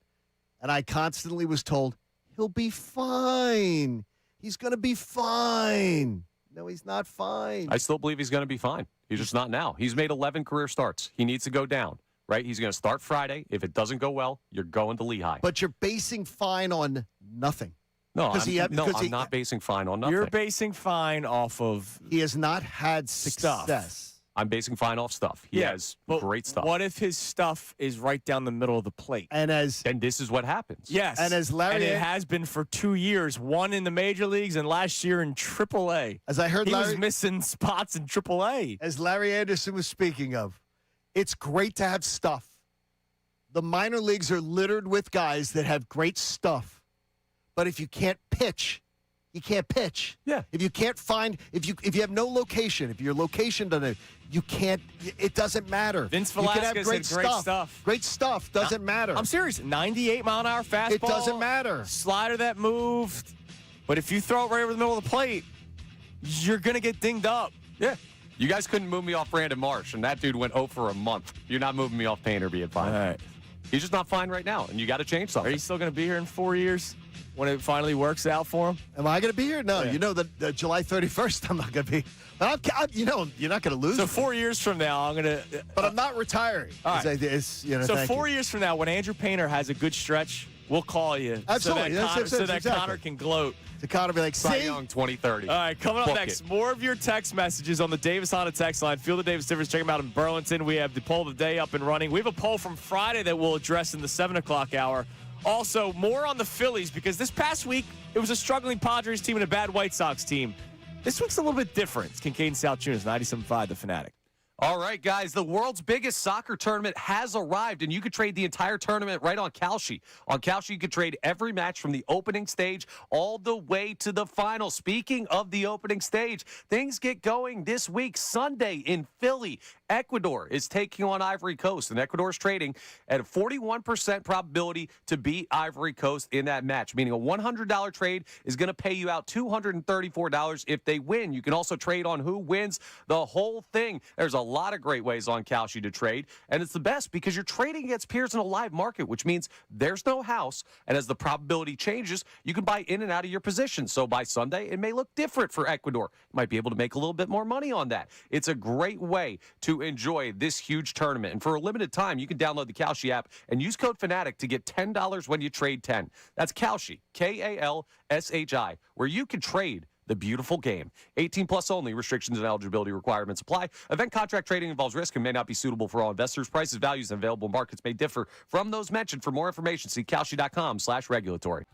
and I constantly was told he'll be fine. He's going to be fine. No, he's not fine. I still believe he's going to be fine. He's just not now. He's made 11 career starts. He needs to go down, right? He's going to start Friday. If it doesn't go well, you're going to Lehigh. But you're basing fine on nothing. No, Because I'm not basing fine on nothing. You're basing fine off of He has not had Stuff. success. I'm basing fine off stuff. He has but great stuff. What if his stuff is right down the middle of the plate? And as Then this is what happens. Yes. And as Larry- And it has been for 2 years, one in the major leagues and last year in AAA. as I heard He Larry was missing spots in AAA. as Larry Anderson was speaking of, it's great to have stuff. The minor leagues are littered with guys that have great stuff. But if you can't pitch, you can't pitch. Yeah. If you can't find, if you have no location, if your location doesn't, you can't. It doesn't matter. Vince You can have Velasquez had great stuff. Great stuff doesn't matter. I'm serious. 98-mile-an-hour fastball. It doesn't matter. Slider that moved. But if you throw it right over the middle of the plate, you're going to get dinged up. Yeah. You guys couldn't move me off Brandon Marsh, and that dude went 0 for a month. You're not moving me off Painter being fine. All right. He's just not fine right now, and you got to change Are something. you still going to be here in 4 years when it finally works out for him? Am I going to be here? No. Yeah. You know that July 31st, I'm not going to be. But you're not going to lose. So me. 4 years from now, I'm going to. But I'm not retiring. All right. So So 4 years from now, when Andrew Painter has a good stretch, we'll call you. Absolutely. Yes, So that exactly. Connor can gloat. To Connor be like, Cy see, Young 2030. All right, coming up Book next, it. more of your text messages on the Davis Honda text line. Feel the Davis difference. Check them out in Burlington. We have the poll of the day up and running. We have a poll from Friday that we'll address in the 7 o'clock hour. Also, more on the Phillies because this past week, it was a struggling Padres team and a bad White Sox team. This week's a little bit different. It's Kincade Salciunas, 97.5, The Fanatic. All right, guys, the world's biggest soccer tournament has arrived, and you could trade the entire tournament right on Kalshi. On Kalshi, you could trade every match from the opening stage all the way to the final. Speaking of the opening stage, things get going this week, Sunday in Philly. Ecuador is taking on Ivory Coast, and Ecuador is trading at a 41% probability to beat Ivory Coast in that match, meaning a $100 trade is going to pay you out $234 if they win. You can also trade on who wins the whole thing. There's a lot of great ways on Kalshi to trade, and it's the best because you're trading against peers in a live market, which means there's no house, and as the probability changes, you can buy in and out of your position. So by Sunday, it may look different for Ecuador. You might be able to make a little bit more money on that. It's a great way to enjoy this huge tournament, and for a limited time, you can download the Kalshi app and use code FANATIC to get $10 when you trade 10. That's Kalshi, Kalshi, where you can trade the beautiful game. 18 plus only. Restrictions and eligibility requirements apply. Event contract trading involves risk and may not be suitable for all investors. Prices, values, and available markets may differ from those mentioned. For more information, see Kalshi.com/regulatory.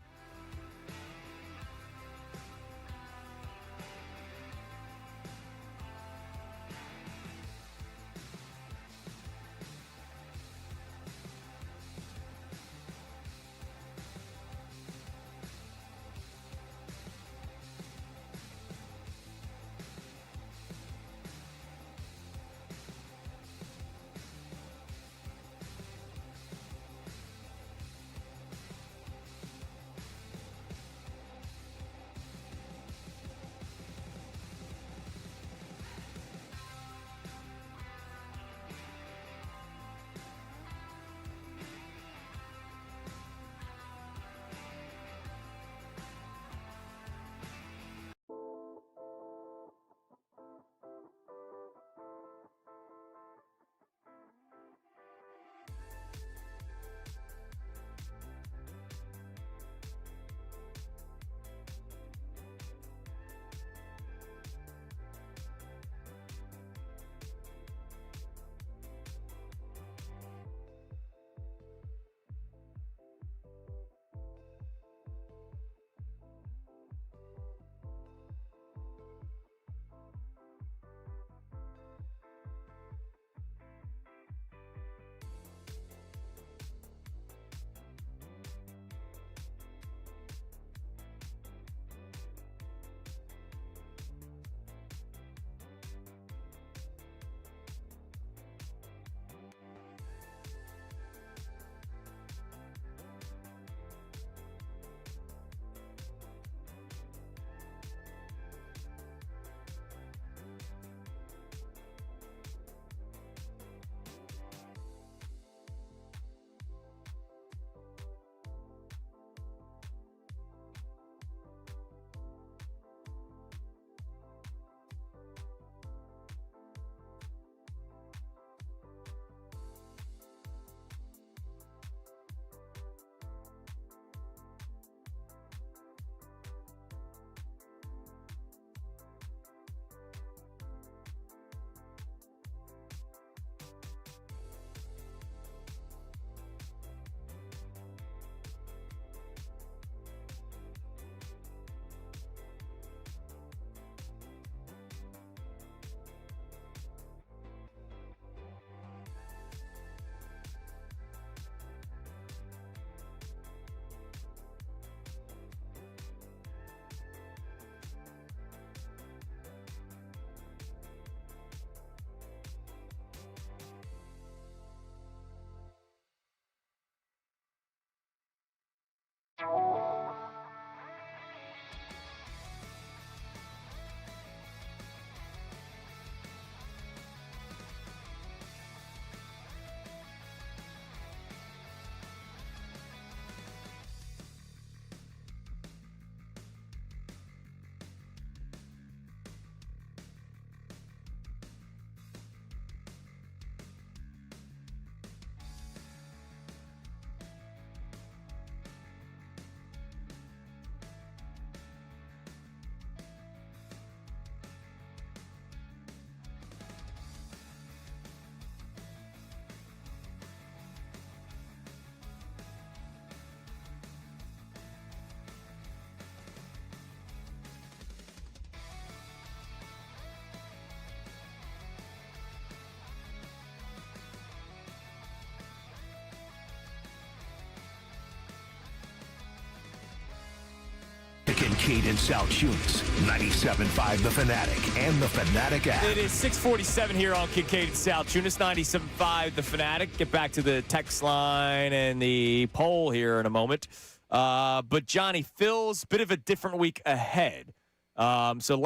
Kincade Salciunas, 97.5 The Fanatic and the Fanatic app. It is 6:47 here on Kincade Salciunas, 97.5 The Fanatic. Get back to the text line and the poll here in a moment. But Johnny, Phil's bit of a different week ahead. So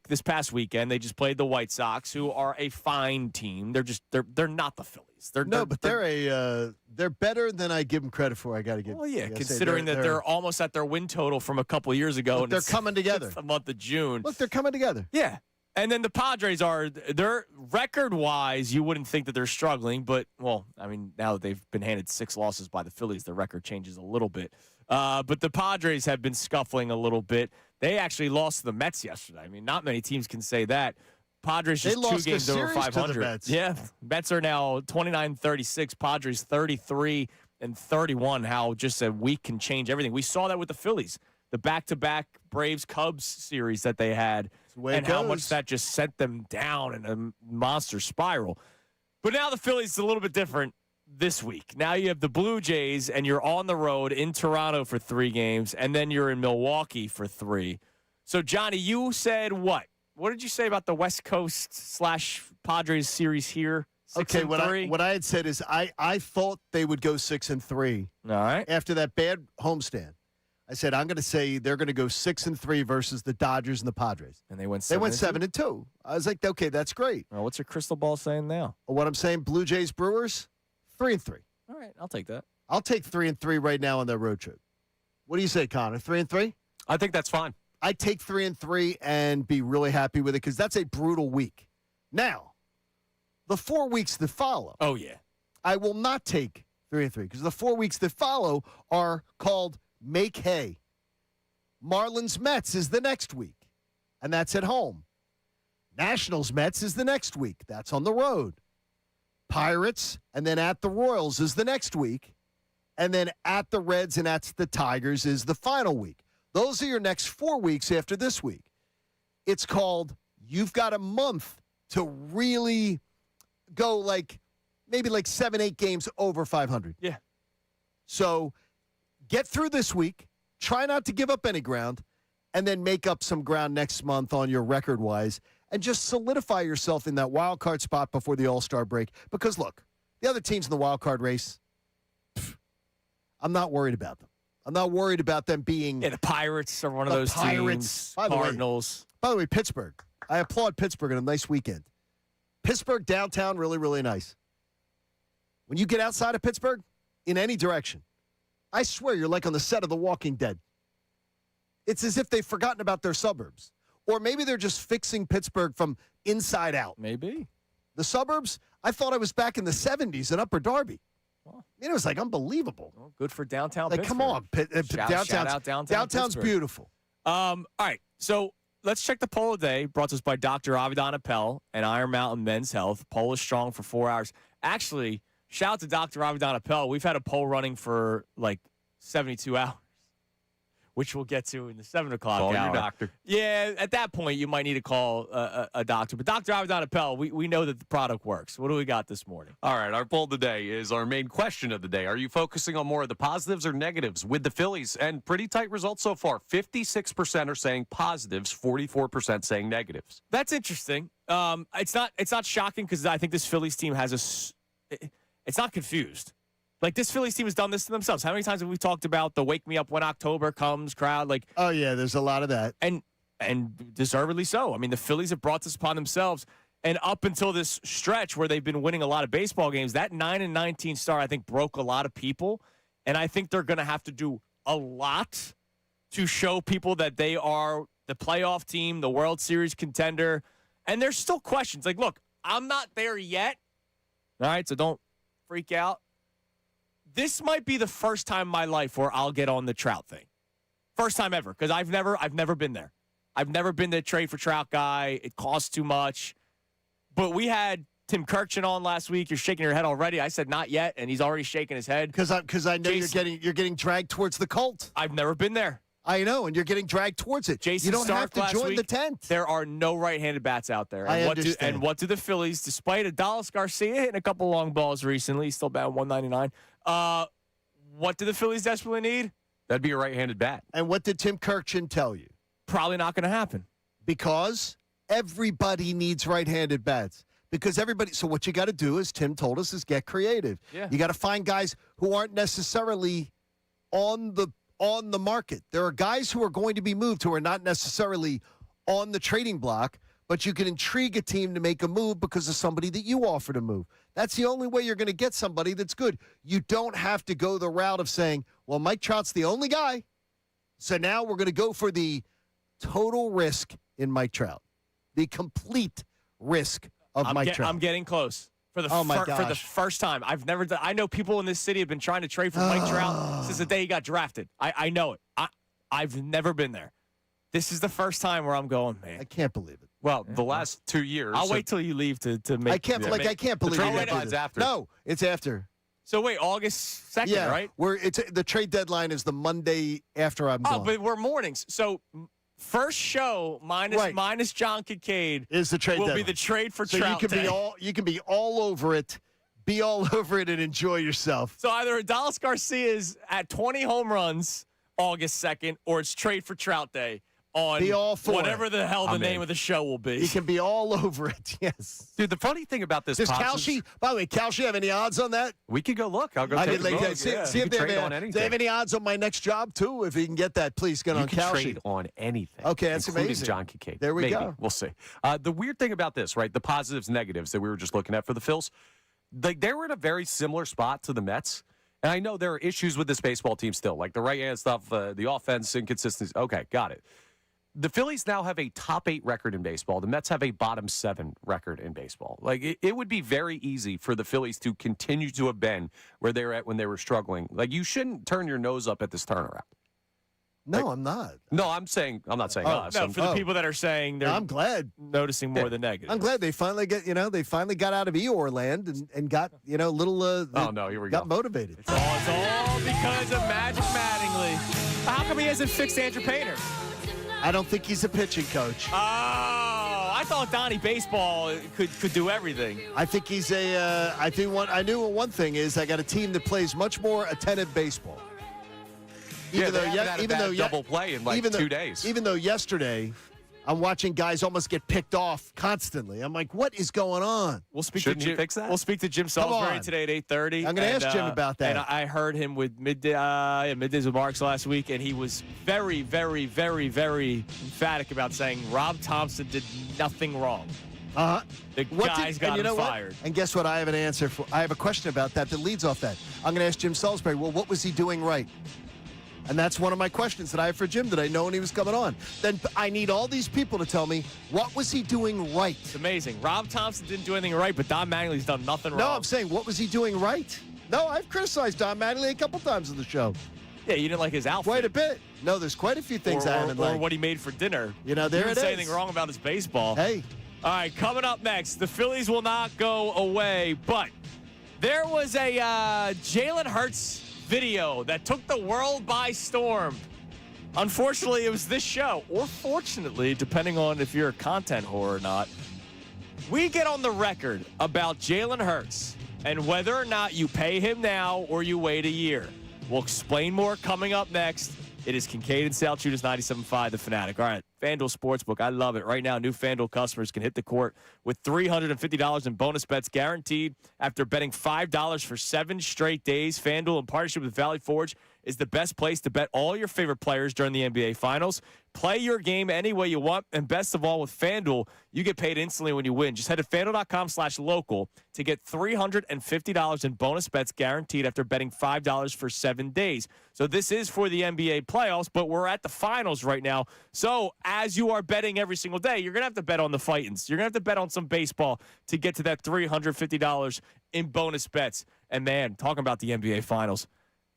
this past weekend, they just played the White Sox, who are a fine team. They're not the Phillies. They're better than I give them credit for. I got to give. Well, yeah, considering that they're almost at their win total from a couple years ago. Look, and they're coming together. It's the month of June. Look, they're coming together. Yeah. And then the Padres they're record-wise, you wouldn't think that they're struggling, but, well, I mean, now that they've been handed 6 losses by the Phillies, the record changes a little bit. But the Padres have been scuffling a little bit. They actually lost to the Mets yesterday. I mean, not many teams can say that. Padres just 2 games over 500. Mets. Yeah, Mets are now 29-36. Padres 33-31. How just a week can change everything. We saw that with the Phillies, the back-to-back Braves-Cubs series that they had, and how much that just sent them down in a monster spiral. But now the Phillies is a little bit different this week. Now you have the Blue Jays, and you're on the road in Toronto for 3 games, and then you're in Milwaukee for 3. So, Johnny, you said what? What did you say about the West Coast / Padres series here? 6-3? What I had said is I thought they would go 6-3. All right. After that bad homestand, I said I'm going to say they're going to go 6-3 versus the Dodgers and the Padres. And they went 7-2? They went 7-2. I was like, okay, that's great. Well, what's your crystal ball saying now? What I'm saying, Blue Jays, Brewers, 3-3. All right, I'll take that. I'll take 3-3 right now on their road trip. What do you say, Connor? 3-3? I think that's fine. I'd take 3-3 and be really happy with it because that's a brutal week. Now, the 4 weeks that follow. Oh, yeah. I will not take 3-3 because the 4 weeks that follow are called Make Hay. Marlins Mets is the next week, and that's at home. Nationals Mets is the next week. That's on the road. Pirates and then at the Royals is the next week. And then at the Reds and at the Tigers is the final week. Those are your next 4 weeks after this week. It's called you've got a month to really go maybe 7-8 games over 500. Yeah. So get through this week. Try not to give up any ground. And then make up some ground next month on your record-wise. And just solidify yourself in that wild card spot before the All-Star break. Because, look, the other teams in the wild card race, I'm not worried about them. I'm not worried about them being... Yeah, the Pirates are one of those teams. Cardinals. By the way, Pittsburgh. I applaud Pittsburgh on a nice weekend. Pittsburgh downtown, really, really nice. When you get outside of Pittsburgh, in any direction, I swear you're like on the set of The Walking Dead. It's as if they've forgotten about their suburbs. Or maybe they're just fixing Pittsburgh from inside out. Maybe. The suburbs, I thought I was back in the 70s in Upper Darby. Well, it was unbelievable. Well, good for downtown Like, Pittsburgh. come on. Shout out downtown Downtown's Pittsburgh. beautiful. All right, so let's check the poll today, brought to us by Dr. Avidan Appel and Iron Mountain Men's Health. Poll is strong for 4 hours. Actually, shout out to Dr. Avidan Appel. We've had a poll running for 72 hours, which we'll get to in the 7 o'clock hour. Call your doctor. Yeah, at that point, you might need to call a doctor. But Dr. Avidan Appel, we know that the product works. What do we got this morning? All right, our poll today is our main question of the day. Are you focusing on more of the positives or negatives with the Phillies? And pretty tight results so far. 56% are saying positives, 44% saying negatives. That's interesting. It's not shocking because I think this Phillies team it's not confused. This Phillies team has done this to themselves. How many times have we talked about the wake me up when October comes crowd? Oh, yeah, there's a lot of that. And deservedly so. I mean, the Phillies have brought this upon themselves. And up until this stretch where they've been winning a lot of baseball games, that 9-19 start, I think, broke a lot of people. And I think they're going to have to do a lot to show people that they are the playoff team, the World Series contender. And there's still questions. Look, I'm not there yet. All right, so don't freak out. This might be the first time in my life where I'll get on the Trout thing. First time ever, because I've never been there. I've never been the trade for Trout guy. It costs too much. But we had Tim Kirchin on last week. You're shaking your head already. I said not yet, and he's already shaking his head. Because I know Jason, you're getting dragged towards the cult. I've never been there. I know, and you're getting dragged towards it. Jason you don't Stark have to join week, the tent. There are no right-handed bats out there. I understand. And what do the Phillies, despite Adalis Garcia hitting a couple long balls recently, he's still batting 199. What do the Phillies desperately need? That'd be a right-handed bat. And what did Tim Kirchin tell you? probably not going to happen. Because everybody needs right-handed bats. Because everybody. So what you got to do, as Tim told us, is get creative. Yeah. You got to find guys who aren't necessarily on the market. There are guys who are going to be moved who are not necessarily on the trading block, but you can intrigue a team to make a move because of somebody that you offer to move. That's the only way you're going to get somebody that's good. You don't have to go the route of saying, well, Mike Trout's the only guy, so now we're going to go for the total risk in Mike Trout, the complete risk of Mike Trout. I'm getting close. For the first time. I've never done. I know people in this city have been trying to trade for Mike Trout since the day he got drafted. I know it. I've never been there. This is the first time where I'm going, man. I can't believe it. Well, the last 2 years. I'll wait till you leave to make. I can't believe trade it. deadline's after. No, it's after. So wait, August 2nd, Yeah, right? The trade deadline is the Monday after I'm gone. Oh, but we're mornings. So first show minus John Kincade is the trade will deadline. be the trade for so Trout you can Day. you can be all over it. Be all over it and enjoy yourself. So either Adolis Garcia's at 20 home runs August 2nd, or it's trade for Trout Day on Be all for whatever it. the hell the name of the show will be. You can be all over it. Yes. Dude, the funny thing about this Does Parsons- Calci, by the way, Calci have any odds on that? We could go look. I'll go I take did a like look. that. See You if can they trade have, on do anything. they have any odds on my next job, too? If you can get that, please get You on can Calci. trade on anything. Okay, that's including amazing. John Kincade. There we Maybe. go. We'll see. The weird thing about this, right? The positives, negatives that we were just looking at for the Phils, they were in a very similar spot to the Mets. And I know there are issues with this baseball team still, like the right-hand stuff, the offense inconsistency. Okay, got it. The Phillies now have a top 8 record in baseball. The Mets have a bottom 7 record in baseball. Like, it would be very easy for the Phillies to continue to have been where they were at when they were struggling. Like, you shouldn't turn your nose up at this turnaround. No, I'm not. No, I'm not saying us. No, for the people that are saying they're I'm glad. noticing more than negative. I'm glad they finally got out of Eeyore land and got, little Oh, no, here we got go. motivated. It's all because of Magic Mattingly. How come he hasn't fixed Andrew Painter? I don't think he's a pitching coach. Oh, I thought Donnie Baseball could do everything. I think he's I knew one thing is I got a team that plays much more attentive baseball. Even though double play in like 2 days. Even though yesterday I'm watching guys almost get picked off constantly. I'm like, what is going on? Shouldn't you fix that? We'll speak to Jim Salisbury today at 8:30. I'm going to ask Jim about that. And I heard him with Middays with Marks last week, and he was very, very, very, very emphatic about saying Rob Thompson did nothing wrong. The guys got him fired. And guess what? I have an answer for. I have a question about that leads off that. I'm going to ask Jim Salisbury. Well, what was he doing right? And that's one of my questions that I have for Jim that I know when he was coming on. Then I need all these people to tell me, what was he doing right? It's amazing. Rob Thompson didn't do anything right, but Don Mattingly's done nothing wrong. No, I'm saying, what was he doing right? No, I've criticized Don Mattingly a couple times on the show. Yeah, you didn't like his outfit. Quite a bit. No, there's quite a few things I haven't liked. Or what he made for dinner. There you didn't it say is. anything wrong about his baseball. Hey. All right, coming up next, the Phillies will not go away, but there was a Jalen Hurts video that took the world by storm. Unfortunately, it was this show, or fortunately, depending on if you're a content whore or not. We get on the record about Jalen Hurts and whether or not you pay him now or you wait a year. We'll explain more coming up next. It is Kincade and Salciunas 97.5, The Fanatic. All right, FanDuel Sportsbook, I love it. Right now, new FanDuel customers can hit the court with $350 in bonus bets guaranteed after betting $5 for 7 straight days. FanDuel, in partnership with Valley Forge, is the best place to bet all your favorite players during the NBA Finals. Play your game any way you want, and best of all, with FanDuel, you get paid instantly when you win. Just head to FanDuel.com/local to get $350 in bonus bets guaranteed after betting $5 for 7 days. So this is for the NBA playoffs, but we're at the finals right now. So as you are betting every single day, you're going to have to bet on the Fightins. You're going to have to bet on some baseball to get to that $350 in bonus bets. And man, talking about the NBA Finals,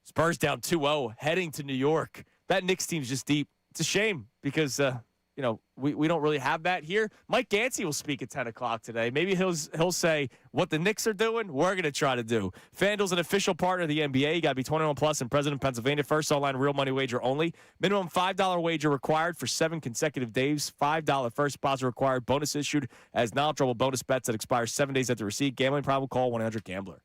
Spurs down 2-0, heading to New York. That Knicks team's just deep. It's a shame because, we don't really have that here. Mike Gansey will speak at 10 o'clock today. Maybe he'll say what the Knicks are doing, we're going to try to do. FanDuel's an official partner of the NBA. You got to be 21 plus and present in Pennsylvania. First online real money wager only. Minimum $5 wager required for 7 consecutive days. $5 first deposit required. Bonus issued as non-trouble bonus bets that expire 7 days after receipt. Gambling problem? Call 1-800-GAMBLER.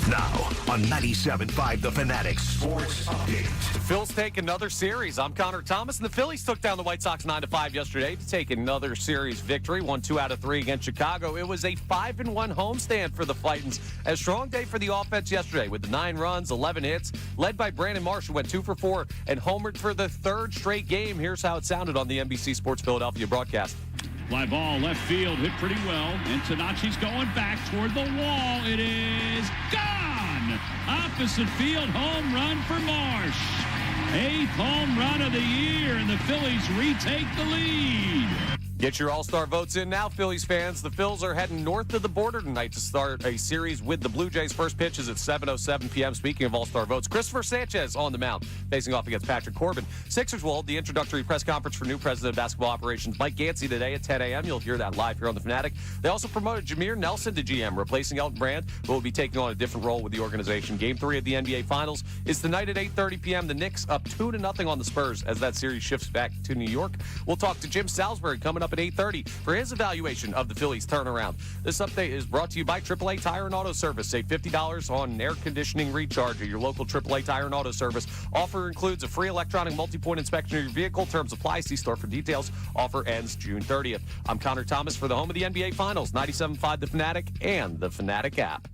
Now on 97.5 The Fanatic Sports Update. The Phils take another series. I'm Connor Thomas, and the Phillies took down the White Sox 9-5 yesterday to take another series victory. Won 2 out of 3 against Chicago. It was a 5-1 homestand for the Fightins. A strong day for the offense yesterday with 9 runs, 11 hits, led by Brandon Marsh, who went 2 for 4 and homered for the 3rd straight game. Here's how it sounded on the NBC Sports Philadelphia broadcast. Fly ball, left field, hit pretty well. And Tanachi's going back toward the wall. It is gone! Opposite field, home run for Marsh. 8th home run of the year, and the Phillies retake the lead. Get your all-star votes in now, Phillies fans. The Phils are heading north of the border tonight to start a series with the Blue Jays. First pitch is at 7:07 p.m. Speaking of all-star votes, Christopher Sanchez on the mound, facing off against Patrick Corbin. Sixers will hold the introductory press conference for new president of basketball operations Mike Gansey today at 10 a.m. You'll hear that live here on The Fanatic. They also promoted Jameer Nelson to GM, replacing Elton Brand, who will be taking on a different role with the organization. Game 3 of the NBA Finals is tonight at 8:30 p.m. The Knicks up 2-0 on the Spurs as that series shifts back to New York. We'll talk to Jim Salisbury coming up at 8:30 for his evaluation of the Phillies turnaround. This update is brought to you by AAA Tire and Auto Service. Save $50 on air conditioning recharge at your local AAA Tire and Auto Service. Offer includes a free electronic multi-point inspection of your vehicle. Terms apply. See store for details. Offer ends June 30th. I'm Connor Thomas for the home of the NBA Finals, 97.5 The Fanatic and the Fanatic app.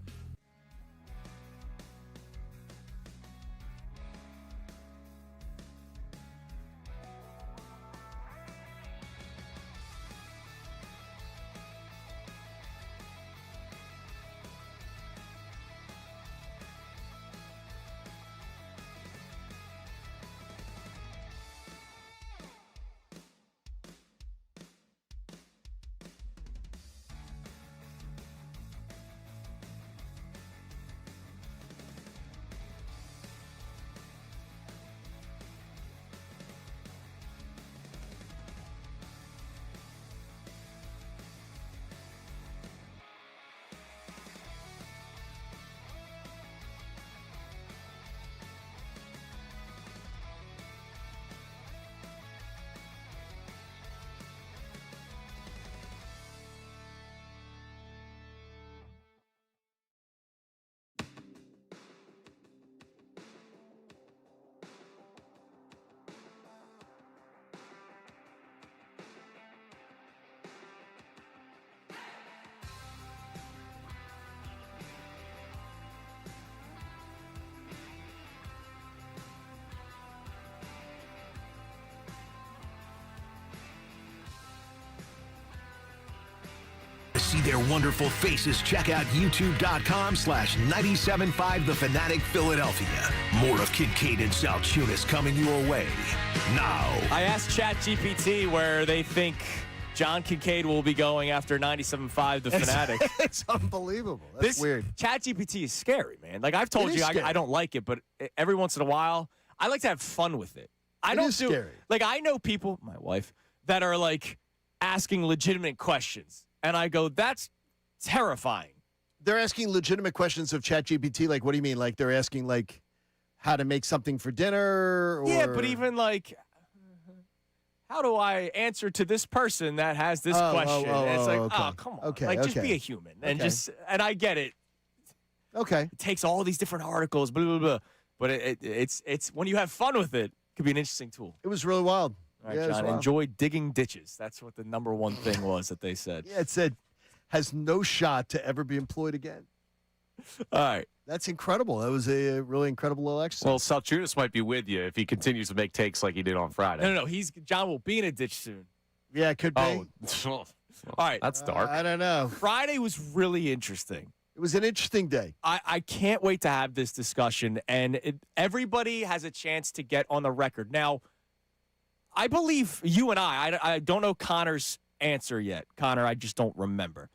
To see their wonderful faces, check out youtube.com/975 The Fanatic Philadelphia. More of Kincade and Salciunas coming your way. Now. I asked ChatGPT where they think John Kincade will be going after 97.5 The Fanatic. It's unbelievable. That's weird. ChatGPT is scary, man. Like I've told you, I don't like it, but every once in a while, I like to have fun with it. I don't do scary. Like I know people, my wife, that are like asking legitimate questions. And I go, that's terrifying. They're asking legitimate questions of ChatGPT. Like, what do you mean? Like, they're asking, like, how to make something for dinner? Or... Yeah, but even, like, how do I answer to this person that has this question? And it's like, okay. oh, come on. Okay, like, just okay. be a human. And and I get it. Okay. It takes all these different articles, blah, blah, blah. But it's when you have fun with it, it could be an interesting tool. It was really wild. All right, John, enjoy digging ditches. That's what the number one thing was that they said. Yeah, it said, has no shot to ever be employed again. All right. That's incredible. That was a really incredible little exercise. Well, Salciunas might be with you if he continues to make takes like he did on Friday. No. John will be in a ditch soon. Yeah, it could be. Oh, all right. That's dark. I don't know. Friday was really interesting. It was an interesting day. I can't wait to have this discussion, and everybody has a chance to get on the record. Now, I believe you and I don't know Connor's answer yet. Connor, I just don't remember.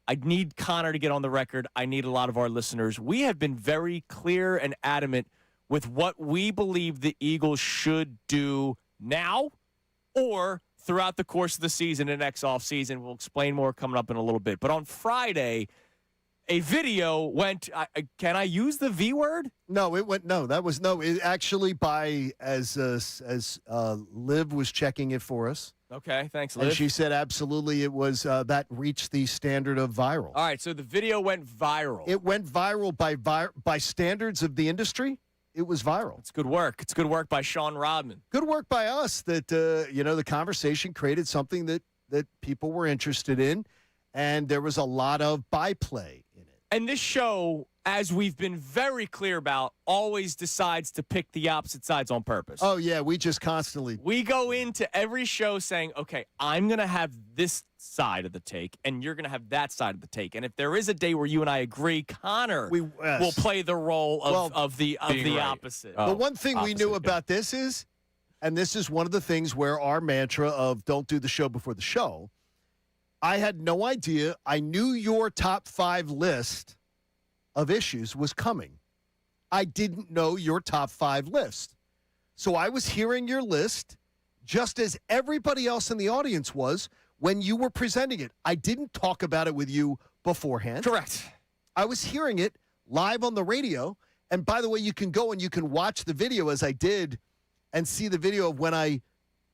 I need Connor to get on the record. I need a lot of our listeners. We have been very clear and adamant with what we believe the Eagles should do now or throughout the course of the season and next offseason. We'll explain more coming up in a little bit. But on Friday, a video went, can I use the V word? No, it went, no, it actually as Liv was checking it for us. Okay, thanks, And Liv. she said absolutely it was that reached the standard of viral. All right, so the video went viral. It went viral by standards of the industry. It was viral. It's good work. It's good work by Sean Rodman. Good work by us that, the conversation created something that people were interested in, and there was a lot of byplay in it. And this show, as we've been very clear about, always decides to pick the opposite sides on purpose. Oh, yeah, we just constantly. We go into every show saying, okay, I'm going to have this side of the take, and you're going to have that side of the take. And if there is a day where you and I agree, Connor will play the role of the right. opposite. The one thing we knew opposite, about this is, and this is one of the things where our mantra of don't do the show before the show, I had no idea. I knew your top 5 list of issues was coming. I didn't know your top 5 list. So I was hearing your list just as everybody else in the audience was when you were presenting it. I didn't talk about it with you beforehand. Correct. I was hearing it live on the radio. And by the way, you can go and you can watch the video as I did and see the video of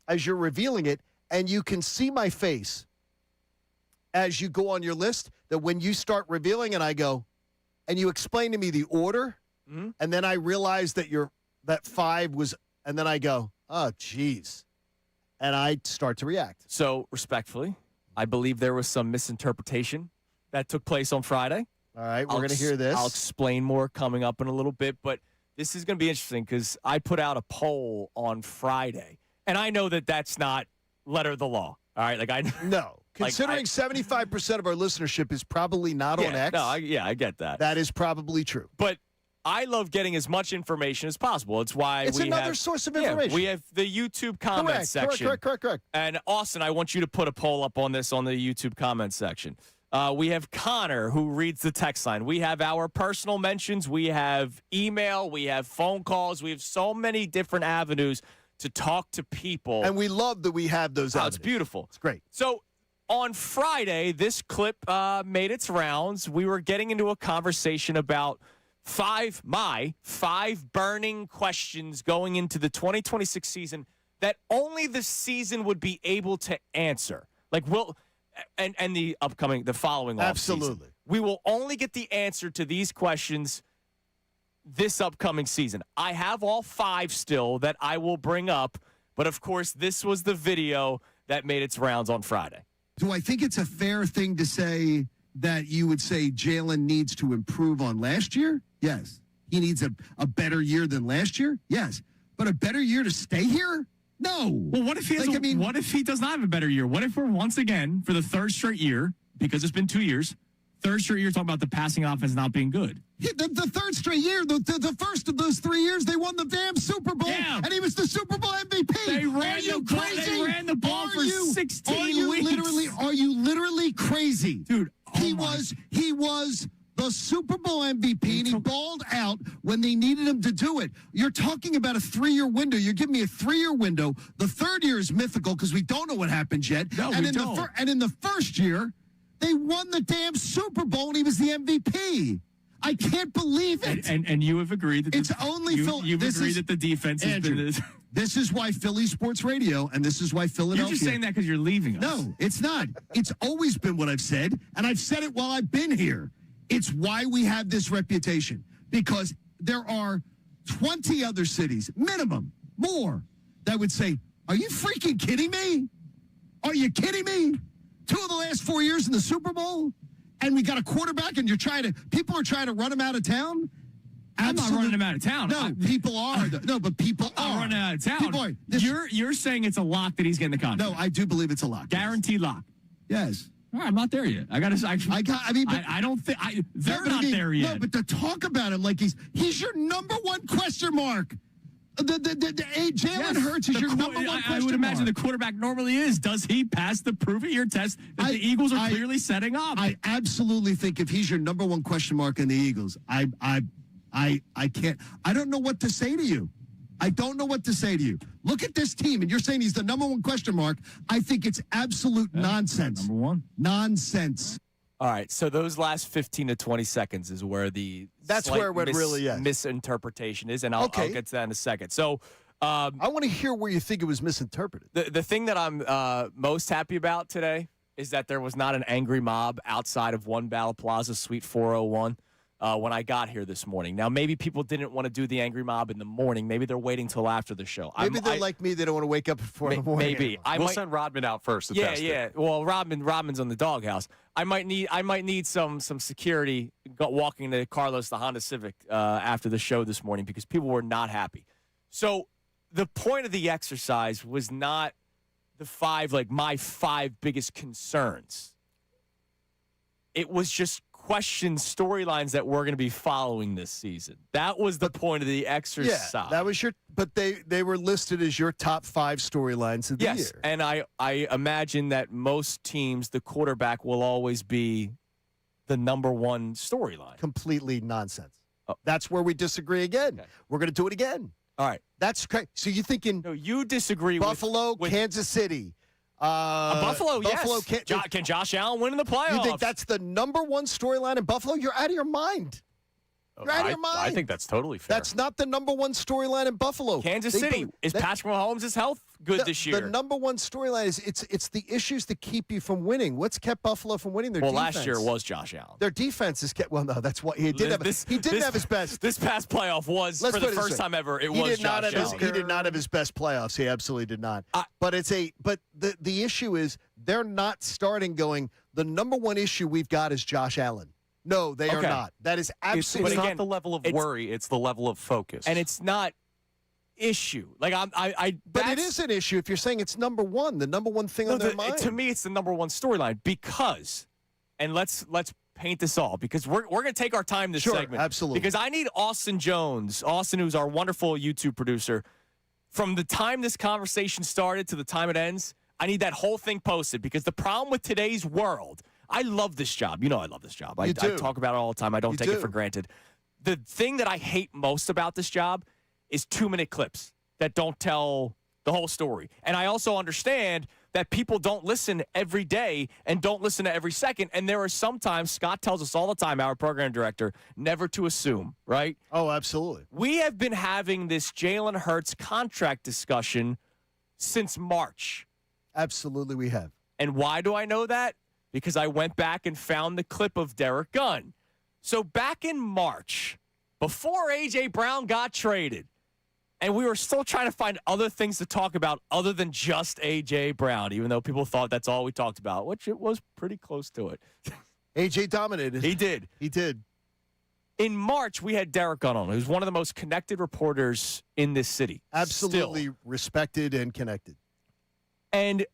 as you're revealing it, and you can see my face as you go on your list, that when you start revealing and I go, and you explain to me the order, and then I realize that that 5 was, and then I go, oh, geez. And I start to react. So, respectfully, I believe there was some misinterpretation that took place on Friday. All right, we're going to hear this. I'll explain more coming up in a little bit, but this is going to be interesting because I put out a poll on Friday, and I know that that's not letter of the law. All right, No. Considering 75% of our listenership is probably not on X. No, I get that. That is probably true. But I love getting as much information as possible. It's why it's another source of information. We have the YouTube comment section. Correct. And Austin, I want you to put a poll up on this on the YouTube comment section. We have Connor, who reads the text line. We have our personal mentions. We have email. We have phone calls. We have so many different avenues to talk to people. And we love that we have those avenues. It's beautiful. It's great. So on Friday, this clip made its rounds. We were getting into a conversation about my five burning questions going into the 2026 season that only the season would be able to answer. And the following Absolutely. offseason. We will only get the answer to these questions this upcoming season. I have all 5 still that I will bring up, but of course, this was the video that made its rounds on Friday. Do I think it's a fair thing to say that you would say Jalen needs to improve on last year? Yes. He needs a better year than last year? Yes. But a better year to stay here? No. Well, what if what if he does not have a better year? What if we're once again, for the third straight year, because it's been 2 years, third straight year talking about the passing offense not being good? The third straight year, the first of those 3 years, they won the damn Super Bowl, and he was the Super Bowl MVP. They ran the ball for 16 weeks. Are you literally crazy? Dude, he was the Super Bowl MVP, and he balled out when they needed him to do it. You're talking about a 3-year window. You're giving me a 3-year window. The third year is mythical because we don't know what happened yet. No, and we in don't. And in the first year, they won the damn Super Bowl, and he was the MVP. I can't believe it. And you have agreed that it's only you've agreed that the defense has Andrew, been this. This is why Philly Sports Radio, and this is why Philadelphia. You're just saying that because you're leaving us. No, it's not. It's always been what I've said, and I've said it while I've been here. It's why we have this reputation, because there are 20 other cities, minimum, more, that would say, are you freaking kidding me? Are you kidding me? 2 of the last 4 years in the Super Bowl, and we got a quarterback, and people are trying to run him out of town? I'm not running him out of town. No, people are. No, but people are. I'm running out of town. People are. You're saying it's a lock that he's getting the contract. No, I do believe it's a lock. Guaranteed lock. Yes. All right, I'm not there yet. I don't think they're not there yet. No, but to talk about him like he's your number one question mark. Jalen Hurts is your number one question mark. I would imagine the quarterback normally is. Does he pass the prove-it-year test that the Eagles are clearly setting up? I absolutely think if he's your number one question mark in the Eagles, I can't. I don't know what to say to you. I don't know what to say to you. Look at this team, and you're saying he's the number one question mark. I think it's absolute nonsense. Number one. Nonsense. All right, so those last 15 to 20 seconds is where the That's where it really is. misinterpretation is, and I'll get to that in a second. So I want to hear where you think it was misinterpreted. The thing that I'm most happy about today is that there was not an angry mob outside of One Ballot Plaza Suite 401 when I got here this morning. Now, maybe people didn't want to do the angry mob in the morning. Maybe they're waiting till after the show. Maybe they're like me. They don't want to wake up at 4 in the morning. Maybe. Anymore. We'll send Rodman out first to test it. Well, Rodman's on the doghouse. I might need some security walking to Carlos, the Honda Civic, after the show this morning because people were not happy. So the point of the exercise was not my five biggest concerns. It was just questions, storylines that we're going to be following this season. That was the point of the exercise. Yeah, that was but they were listed as your top 5 storylines of the year. Yes, and I imagine that most teams, the quarterback will always be the number one storyline. Completely nonsense. Oh. That's where we disagree again. Okay. We're going to do it again. All right. That's crazy. So you're thinking no, you disagree Buffalo, with Kansas City. Buffalo, yes. Can Josh Allen win in the playoffs? You think that's the number one storyline in Buffalo? You're out of your mind. You're out of your mind. I think that's totally fair. That's not the number one storyline in Buffalo. Kansas City. Is Patrick Mahomes' health good this year? The number one storyline is it's the issues that keep you from winning. What's kept Buffalo from winning? Their defense. Last year was Josh Allen. Their defense is kept. Well, no, that's what he didn't have his best. This past playoff was for the first time ever. He did not have his best playoffs. He absolutely did not. But the issue is they're not starting going. The number one issue we've got is Josh Allen. No, they are not. That is absolutely it's not the level of worry. It's the level of focus, and it's not issue. Like but it is an issue if you're saying it's number one, the number one thing on their mind. To me, it's the number one storyline because, and let's paint this all because we're going to take our time this segment. Absolutely. Because I need Austin Jones, who's our wonderful YouTube producer, from the time this conversation started to the time it ends. I need that whole thing posted because the problem with today's world. I love this job. You know I love this job. I talk about it all the time. I don't take it for granted. The thing that I hate most about this job is 2-minute clips that don't tell the whole story. And I also understand that people don't listen every day and don't listen to every second. And there are sometimes, Scott tells us all the time, our program director, never to assume, right? Oh, absolutely. We have been having this Jalen Hurts contract discussion since March. Absolutely we have. And why do I know that? Because I went back and found the clip of Derek Gunn. So back in March, before A.J. Brown got traded, and we were still trying to find other things to talk about other than just A.J. Brown, even though people thought that's all we talked about, which it was pretty close to it. A.J. dominated. He did. In March, we had Derek Gunn on, who's one of the most connected reporters in this city. Absolutely respected and connected. And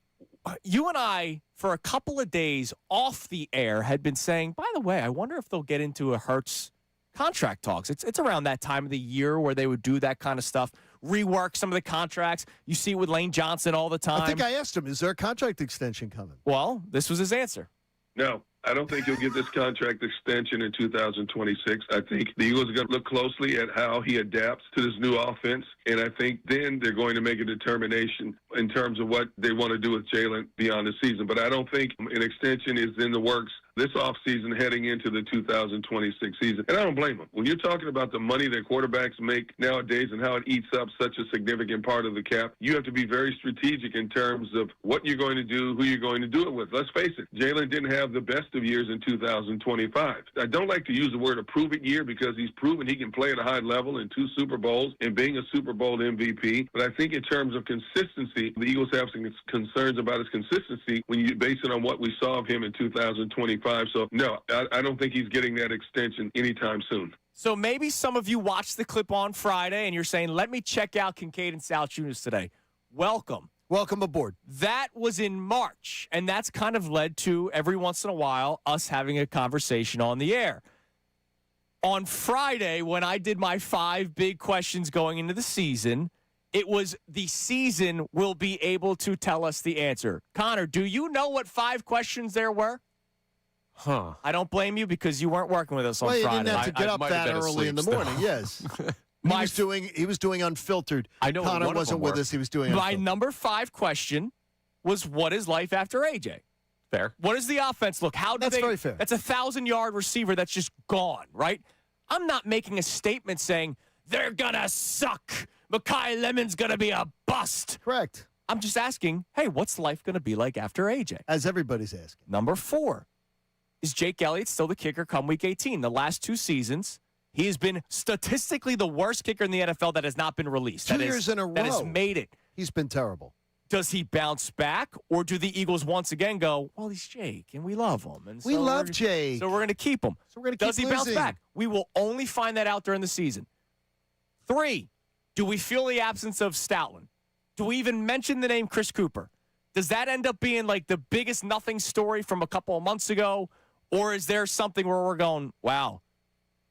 you and I, for a couple of days off the air, had been saying, by the way, I wonder if they'll get into a Hurts contract talks. It's around that time of the year where they would do that kind of stuff, rework some of the contracts. You see it with Lane Johnson all the time. I think I asked him, is there a contract extension coming? Well, this was his answer. No. I don't think you'll get this contract extension in 2026. I think the Eagles are going to look closely at how he adapts to this new offense, and I think then they're going to make a determination in terms of what they want to do with Jalen beyond the season. But I don't think an extension is in the works this offseason heading into the 2026 season. And I don't blame them. When you're talking about the money that quarterbacks make nowadays and how it eats up such a significant part of the cap, you have to be very strategic in terms of what you're going to do, who you're going to do it with. Let's face it, Jalen didn't have the best of years in 2025. I don't like to use the word a prove-it year because he's proven he can play at a high level in 2 Super Bowls and being a Super Bowl MVP. But I think in terms of consistency, the Eagles have some concerns about his consistency when you base it on what we saw of him in 2025. So, no, I don't think he's getting that extension anytime soon. So maybe some of you watched the clip on Friday and you're saying, let me check out Kincade and Salciunas today. Welcome. Welcome aboard. That was in March, and that's kind of led to, every once in a while, us having a conversation on the air. On Friday, when I did my 5 big questions going into the season, it was the season will be able to tell us the answer. Connor, do you know what 5 questions there were? Huh. I don't blame you because you weren't working with us on Friday. You didn't have to get up might that have been early in the asleep morning. Yes. He was doing unfiltered. I know Connor one of wasn't them with were. us. He was doing My unfiltered. number 5 question was, what is life after AJ? Fair. What does the offense look? How do That's they? very fair. That's a 1,000-yard receiver that's just gone, right? I'm not making a statement saying they're going to suck. Mekhi Lemon's going to be a bust. Correct. I'm just asking, hey, what's life going to be like after AJ? As everybody's asking. Number 4, is Jake Elliott still the kicker come week 18? The last 2 seasons, he has been statistically the worst kicker in the NFL that has not been released. 2 years in a row. That has made it. He's been terrible. Does he bounce back, or do the Eagles once again go, well, he's Jake, and we love him. And We love Jake. So we're going to keep him. So we're going to keep Does he bounce losing. back? We will only find that out during the season. 3, do we feel the absence of Stoutland? Do we even mention the name Chris Cooper? Does that end up being like the biggest nothing story from a couple of months ago? Or is there something where we're going, wow,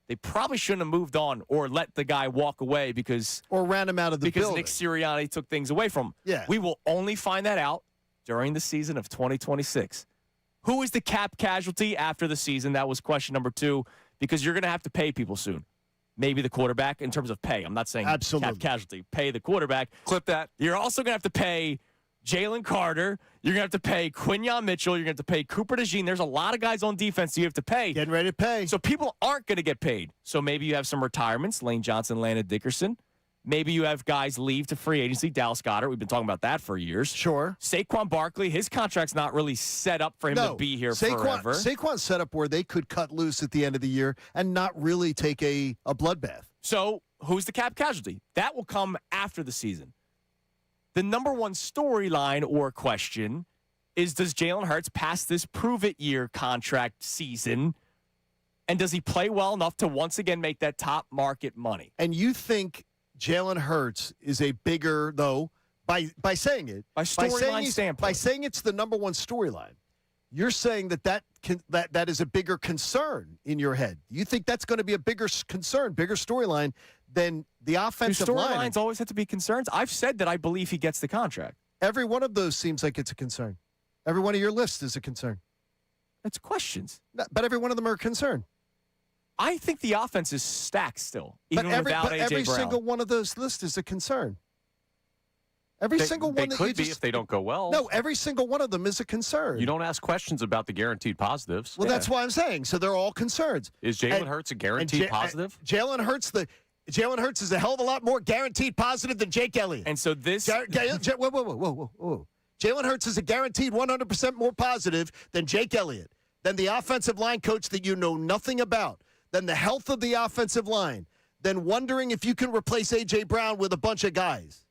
they probably shouldn't have moved on or let the guy walk away because ran him out of the building. Nick Sirianni took things away from him. Yeah. We will only find that out during the season of 2026. Who is the cap casualty after the season? That was question number 2, because you're going to have to pay people soon. Maybe the quarterback in terms of pay. I'm not saying Absolutely. cap casualty. Pay the quarterback. Clip that. You're also going to have to pay Jalen Carter. You're going to have to pay Quinyon Mitchell. You're going to have to pay Cooper DeJean. There's a lot of guys on defense you have to pay. Getting ready to pay. So people aren't going to get paid. So maybe you have some retirements, Lane Johnson, Landon Dickerson. Maybe you have guys leave to free agency, Dallas Goedert. We've been talking about that for years. Sure. Saquon Barkley, his contract's not really set up for him to be here forever. Saquon's set up where they could cut loose at the end of the year and not really take a bloodbath. So who's the cap casualty? That will come after the season. The number 1 storyline or question is, does Jalen Hurts pass this prove-it-year contract season, and does he play well enough to once again make that top market money? And you think Jalen Hurts is a bigger, though, by saying it, By storyline standpoint. by saying it's the number 1 storyline, you're saying that is a bigger concern in your head. You think that's going to be a bigger concern, bigger storyline than the offensive line? Storylines always have to be concerns. I've said that I believe he gets the contract. Every one of those seems like it's a concern. Every one of your lists is a concern. It's questions. But every one of them are a concern. I think the offense is stacked still, even without A.J. every Brown. single one of those lists is a concern. Every single one They that you could be just, if they don't go well. No, every single one of them is a concern. You don't ask questions about the guaranteed positives. Well, that's why I'm saying. So they're all concerns. Is Jalen Hurts a guaranteed positive? Jalen Hurts is a hell of a lot more guaranteed positive than Jake Elliott. And so this... Whoa. Jalen Hurts is a guaranteed 100% more positive than Jake Elliott, than the offensive line coach that you know nothing about, than the health of the offensive line, than wondering if you can replace A.J. Brown with a bunch of guys.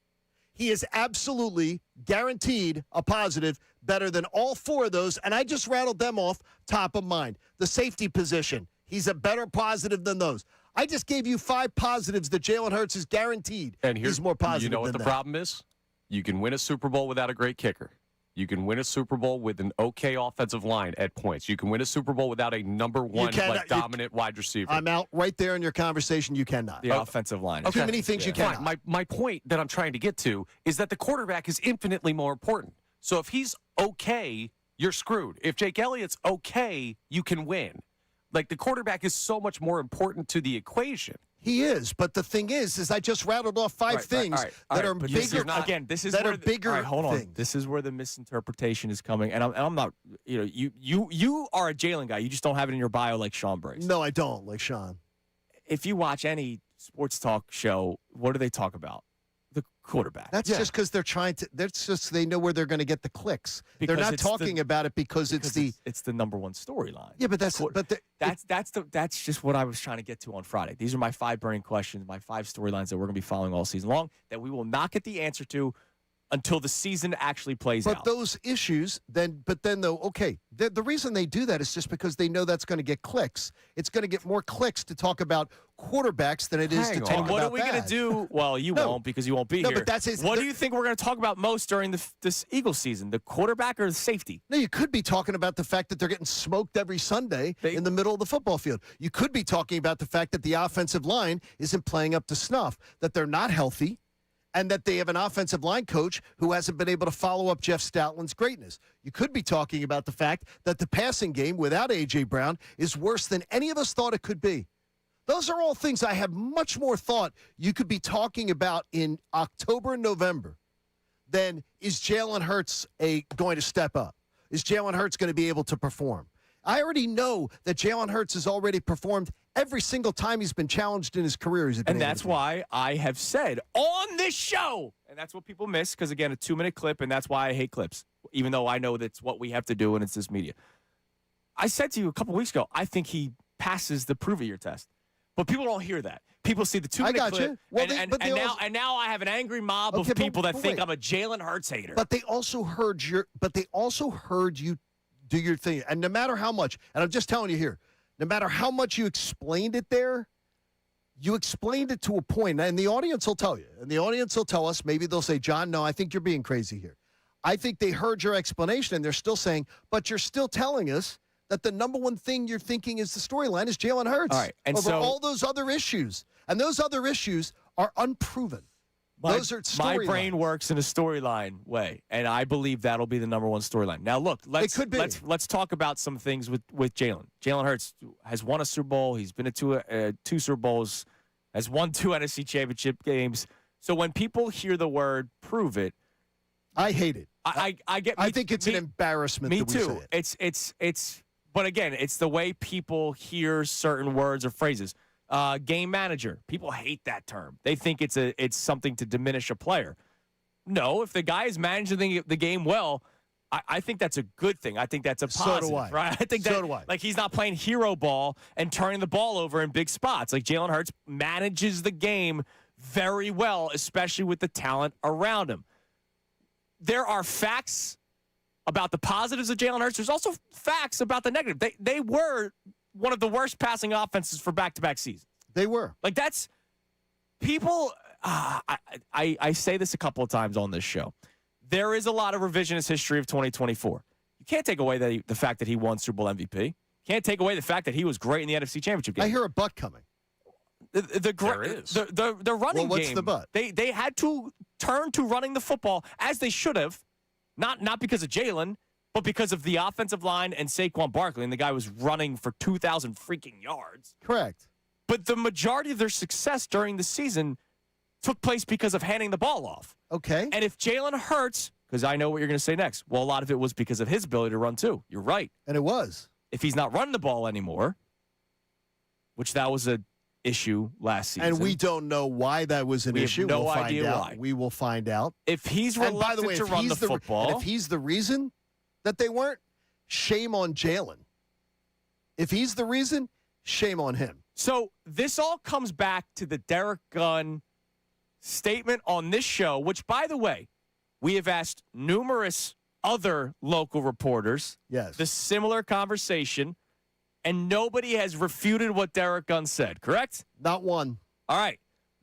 He is absolutely guaranteed a positive better than all 4 of those, and I just rattled them off top of mind. The safety position, he's a better positive than those. I just gave you 5 positives that Jalen Hurts is guaranteed. And he's more positive. You know what than the that. problem is? You can win a Super Bowl without a great kicker. You can win a Super Bowl with an okay offensive line at points. You can win a Super Bowl without a number 1 dominant wide receiver. I'm out right there in your conversation. You cannot. The offensive line. Too many things you cannot. Fine. My point that I'm trying to get to is that the quarterback is infinitely more important. So if he's okay, you're screwed. If Jake Elliott's okay, you can win. Like, the quarterback is so much more important to the equation. He is, but the thing is I just rattled off 5 things that are bigger. Again, this is that where are bigger. All right, hold on. things. This is where the misinterpretation is coming, and I'm not. You are a Jalen guy. You just don't have it in your bio like Sean Brace. No, I don't, like Sean. If you watch any sports talk show, what do they talk about? The quarterback. That's just because they're trying to. That's just they know where they're going to get the clicks. Because they're not it's talking about it because it's the. It's the number 1 storyline. Yeah, but that's just what I was trying to get to on Friday. These are my 5 burning questions, my 5 storylines that we're going to be following all season long that we will not get the answer to until the season actually plays out. But those issues, then though, okay, the reason they do that is just because they know that's going to get clicks. It's going to get more clicks to talk about quarterbacks than it is to talk about And what are we going to do? Well, you won't because you won't be here. But that's what do you think we're going to talk about most during this Eagles season? The quarterback or the safety? No, you could be talking about the fact that they're getting smoked every Sunday in the middle of the football field. You could be talking about the fact that the offensive line isn't playing up to snuff, that they're not healthy, and that they have an offensive line coach who hasn't been able to follow up Jeff Stoutland's greatness. You could be talking about the fact that the passing game without A.J. Brown is worse than any of us thought it could be. Those are all things I have much more thought you could be talking about in October and November than is Jalen Hurts going to step up? Is Jalen Hurts going to be able to perform? I already know that Jalen Hurts has already performed every single time he's been challenged in his career. And that's why I have said on this show, and that's what people miss, because, again, a 2-minute clip, and that's why I hate clips, even though I know that's what we have to do and it's this media. I said to you a couple weeks ago, I think he passes the prove-it-year test. But people don't hear that. People see the 2-minute clip, you. Well, and now I have an angry mob of people that think I'm a Jalen Hurts hater. But they also heard you do your thing. And no matter how much, and I'm just telling you here, no matter how much you explained it there, you explained it to a point, and the audience will tell you. And the audience will tell us, maybe they'll say, John, no, I think you're being crazy here. I think they heard your explanation, and they're still saying, but you're still telling us that the number one thing you're thinking is the storyline is Jalen Hurts. All right, and over so all those other issues. And those other issues are unproven. Those are storylines. My brain works in a storyline way, and I believe that'll be the number one storyline. Now, look, let's talk about some things with Jalen. Jalen Hurts has won a Super Bowl. He's been to two Super Bowls, has won 2 NFC Championship games. So when people hear the word "prove it," I hate it. I think it's an embarrassment. Me that we too. say it. It's. But again, it's the way people hear certain words or phrases. Game manager. People hate that term. They think it's something to diminish a player. No, if the guy is managing the game well, I think that's a good thing. I think that's a positive. So do I. Right? I think so do I. Like, he's not playing hero ball and turning the ball over in big spots. Like, Jalen Hurts manages the game very well, especially with the talent around him. There are facts about the positives of Jalen Hurts. There's also facts about the negative. They were one of the worst passing offenses for back-to-back seasons. They were. Like, that's people. I say this a couple of times on this show. There is a lot of revisionist history of 2024. You can't take away the fact that he won Super Bowl MVP. Can't take away the fact that he was great in the NFC Championship game. I hear a butt coming. There is. The running game. What's the butt? They had to turn to running the football as they should have. Not because of Jalen, but because of the offensive line and Saquon Barkley, and the guy was running for 2,000 freaking yards. Correct. But the majority of their success during the season took place because of handing the ball off. Okay. And if Jalen Hurts, because I know what you're going to say next, well, a lot of it was because of his ability to run too. You're right. And it was. If he's not running the ball anymore, which that was an issue last season. And we don't know why that was an issue. Have no we'll idea find out. why. We will find out. If he's reluctant to run the football. And if he's the reason that they weren't, shame on Jalen. If he's the reason, shame on him. So this all comes back to the Derek Gunn statement on this show, which, by the way, we have asked numerous other local reporters the similar conversation, and nobody has refuted what Derek Gunn said, correct? Not one. All right.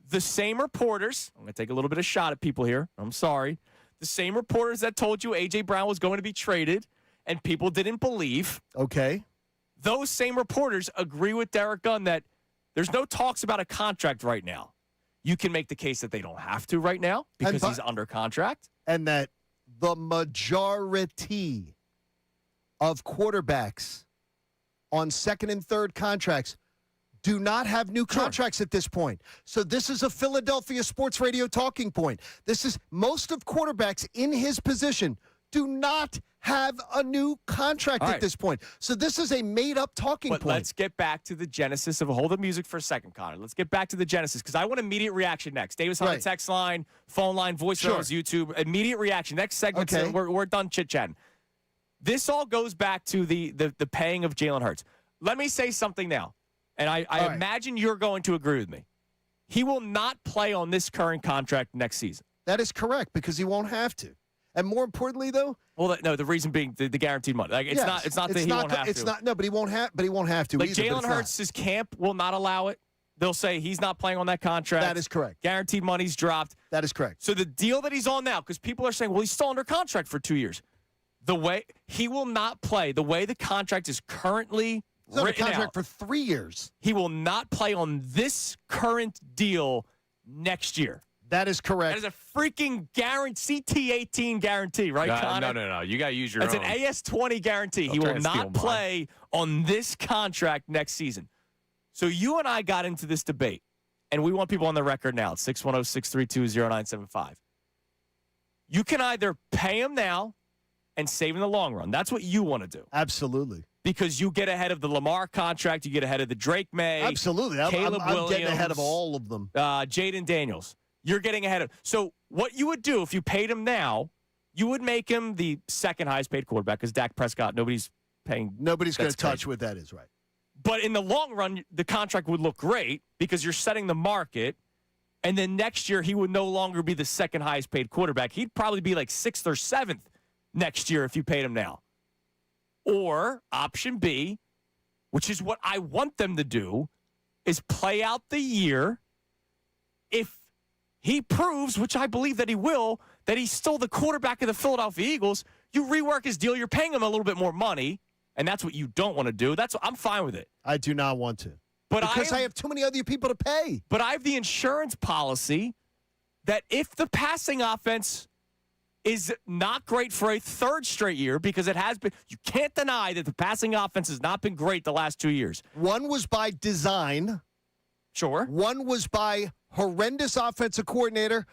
The same reporters, I'm going to take a little bit of shot at people here. I'm sorry. The same reporters that told you A.J. Brown was going to be traded and people didn't believe. Okay. Those same reporters agree with Derek Gunn that there's no talks about a contract right now. You can make the case that they don't have to right now because he's under contract. And that the majority of quarterbacks on second and third contracts do not have new contracts at this point. So this is a Philadelphia sports radio talking point. This is most of quarterbacks in his position do not have a new contract at this point. So this is a made-up talking point. Let's get back to the genesis of hold the music for a second, Connor. Let's get back to the genesis because I want immediate reaction next. Davis on the text line, phone line, voice notes, YouTube. Immediate reaction. Next segment, we're done chit-chatting. This all goes back to the paying of Jalen Hurts. Let me say something now, and I imagine you're going to agree with me. He will not play on this current contract next season. That is correct because he won't have to. And more importantly, though, the reason being the guaranteed money. Like it's not that he won't have to. It's not. No, but he won't have. But he won't have to. Like either, Jalen Hurts' camp will not allow it. They'll say he's not playing on that contract. That is correct. Guaranteed money's dropped. That is correct. So the deal that he's on now, because people are saying, well, he's still under contract for 2 years. The way he will not play, the way the contract is currently written contract out, for 3 years. He will not play on this current deal next year. That is correct. That is a freaking guarantee, CT18 guarantee, right, Connor? No. You got to use your That's own. an AS20 guarantee. He will not play on this contract next season. So you and I got into this debate, and we want people on the record now. It's 610-632-0975. You can either pay him now and save in the long run. That's what you want to do. Absolutely. because you get ahead of the Lamar contract, you get ahead of the Drake May. Absolutely. I'm Caleb Williams, getting ahead of all of them. Jaden Daniels. You're getting ahead of. So what you would do if you paid him now, you would make him the second highest paid quarterback because Dak Prescott, nobody's paying. Nobody's going to touch crazy. what that is, right? But in the long run, the contract would look great because you're setting the market. And then next year, he would no longer be the second highest paid quarterback. He'd probably be like 6th or 7th next year if you paid him now. Or option B, which is what I want them to do, is play out the year. If he proves, which I believe that he will, that he's still the quarterback of the Philadelphia Eagles, you rework his deal. You're paying him a little bit more money, and that's what you don't want to do. I'm fine with it. I do not want to. But because I have too many other people to pay. But I have the insurance policy that if the passing offense is not great for a third straight year, because it has been, you can't deny that the passing offense has not been great the last 2 years. One was by design. Sure. One was by horrendous offensive coordinator,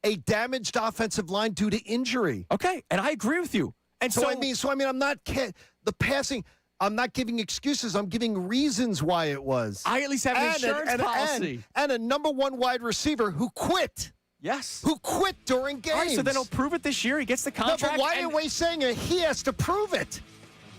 a damaged offensive line due to injury. Okay, and I agree with you. And so I mean, I'm not the passing. I'm not giving excuses. I'm giving reasons why it was. I at least have an insurance policy. And a number one wide receiver who quit. Yes. Who quit during games. All right, so then he'll prove it this year. He gets the contract. No, but why are we saying it? He has to prove it.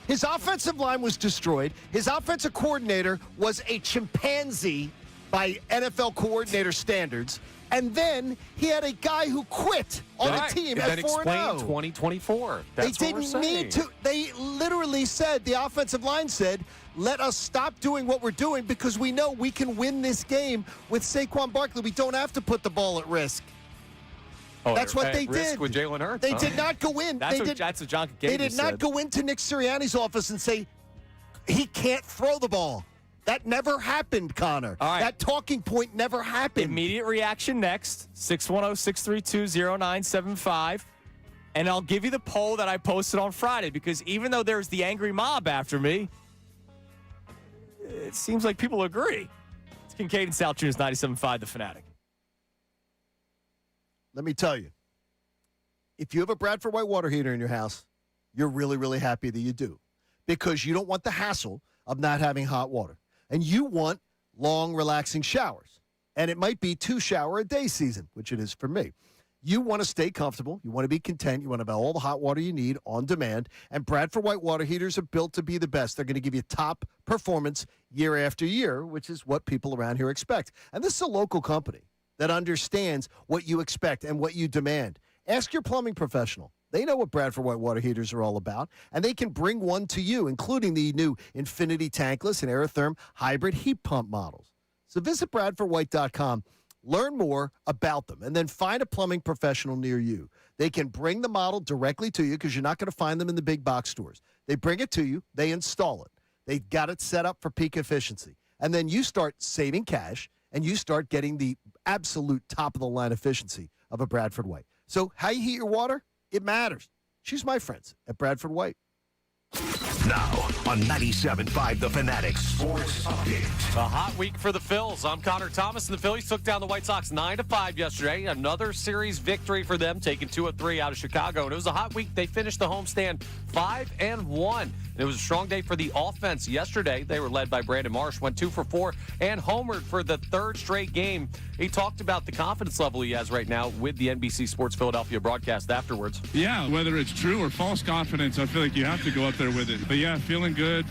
His offensive line was destroyed. His offensive coordinator was a chimpanzee by NFL coordinator standards. And then he had a guy who quit on a team at 4-0. Explain 2024. That's they didn't need to. They literally said, the offensive line said, let us stop doing what we're doing because we know we can win this game with Saquon Barkley. We don't have to put the ball at risk. That's what they did. With Jalen Hurts. They did not go in. That's what John Kincade They did not go into Nick Sirianni's office and say, he can't throw the ball. That never happened, Connor. All right. That talking point never happened. Immediate reaction next, 610-632-0975. And I'll give you the poll that I posted on Friday because even though there's the angry mob after me, it seems like people agree. It's Kincade Salciunas, 97.5, The Fanatic. Let me tell you, if you have a Bradford White water heater in your house, you're really, really happy that you do because you don't want the hassle of not having hot water. And you want long, relaxing showers. And it might be 2-shower-a-day season, which it is for me. You want to stay comfortable. You want to be content. You want to have all the hot water you need on demand. And Bradford White water heaters are built to be the best. They're going to give you top performance year after year, which is what people around here expect. And this is a local company that understands what you expect and what you demand. Ask your plumbing professional. They know what Bradford White water heaters are all about, and they can bring one to you, including the new Infinity Tankless and Aerotherm hybrid heat pump models. So visit BradfordWhite.com, learn more about them, and then find a plumbing professional near you. They can bring the model directly to you because you're not going to find them in the big box stores. They bring it to you. They install it. They've got it set up for peak efficiency. And then you start saving cash, and you start getting the absolute top-of-the-line efficiency of a Bradford White. So how you heat your water, it matters. Choose my friends at Bradford White. Now on 97.5 The Fanatic Sports Update. A hot week for the Phils. I'm Connor Thomas, and the Phillies took down the White Sox 9-5 yesterday. Another series victory for them, taking 2 of 3 out of Chicago. And it was a hot week. They finished the homestand 5-1. And it was a strong day for the offense yesterday. They were led by Brandon Marsh, went 2 for 4, and homered for the third straight game. He talked about the confidence level he has right now with the NBC Sports Philadelphia broadcast afterwards. Yeah, whether it's true or false confidence, I feel like you have to go up there with it. But yeah, feeling good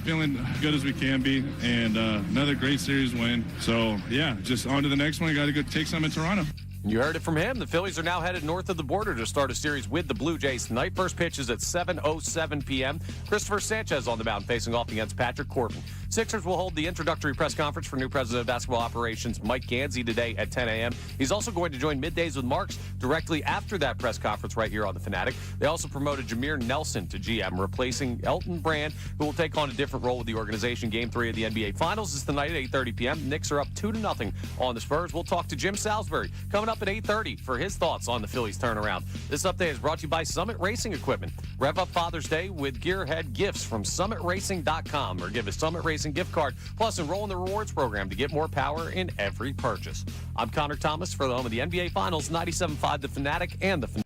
as we can be, and another great series win. So yeah, just on to the next one. Got to go take some in Toronto. You heard it from him. The Phillies are now headed north of the border to start a series with the Blue Jays tonight. First pitch is at 7:07 p.m. Christopher Sanchez on the mound facing off against Patrick Corbin. Sixers will hold the introductory press conference for new president of basketball operations Mike Gansey today at 10 a.m. He's also going to join Middays with Marks directly after that press conference right here on The Fanatic. They also promoted Jameer Nelson to GM, replacing Elton Brand, who will take on a different role with the organization. Game 3 of the NBA Finals is tonight at 8:30 p.m. Knicks are up 2-0 on the Spurs. We'll talk to Jim Salisbury coming up at 8:30 for his thoughts on the Phillies turnaround. This update is brought to you by Summit Racing Equipment. Rev up Father's Day with Gearhead gifts from SummitRacing.com, or give a Summit Racing gift card. Plus, enroll in the rewards program to get more power in every purchase. I'm Connor Thomas for the home of the NBA Finals, 97.5 The Fanatic and the Fanatic.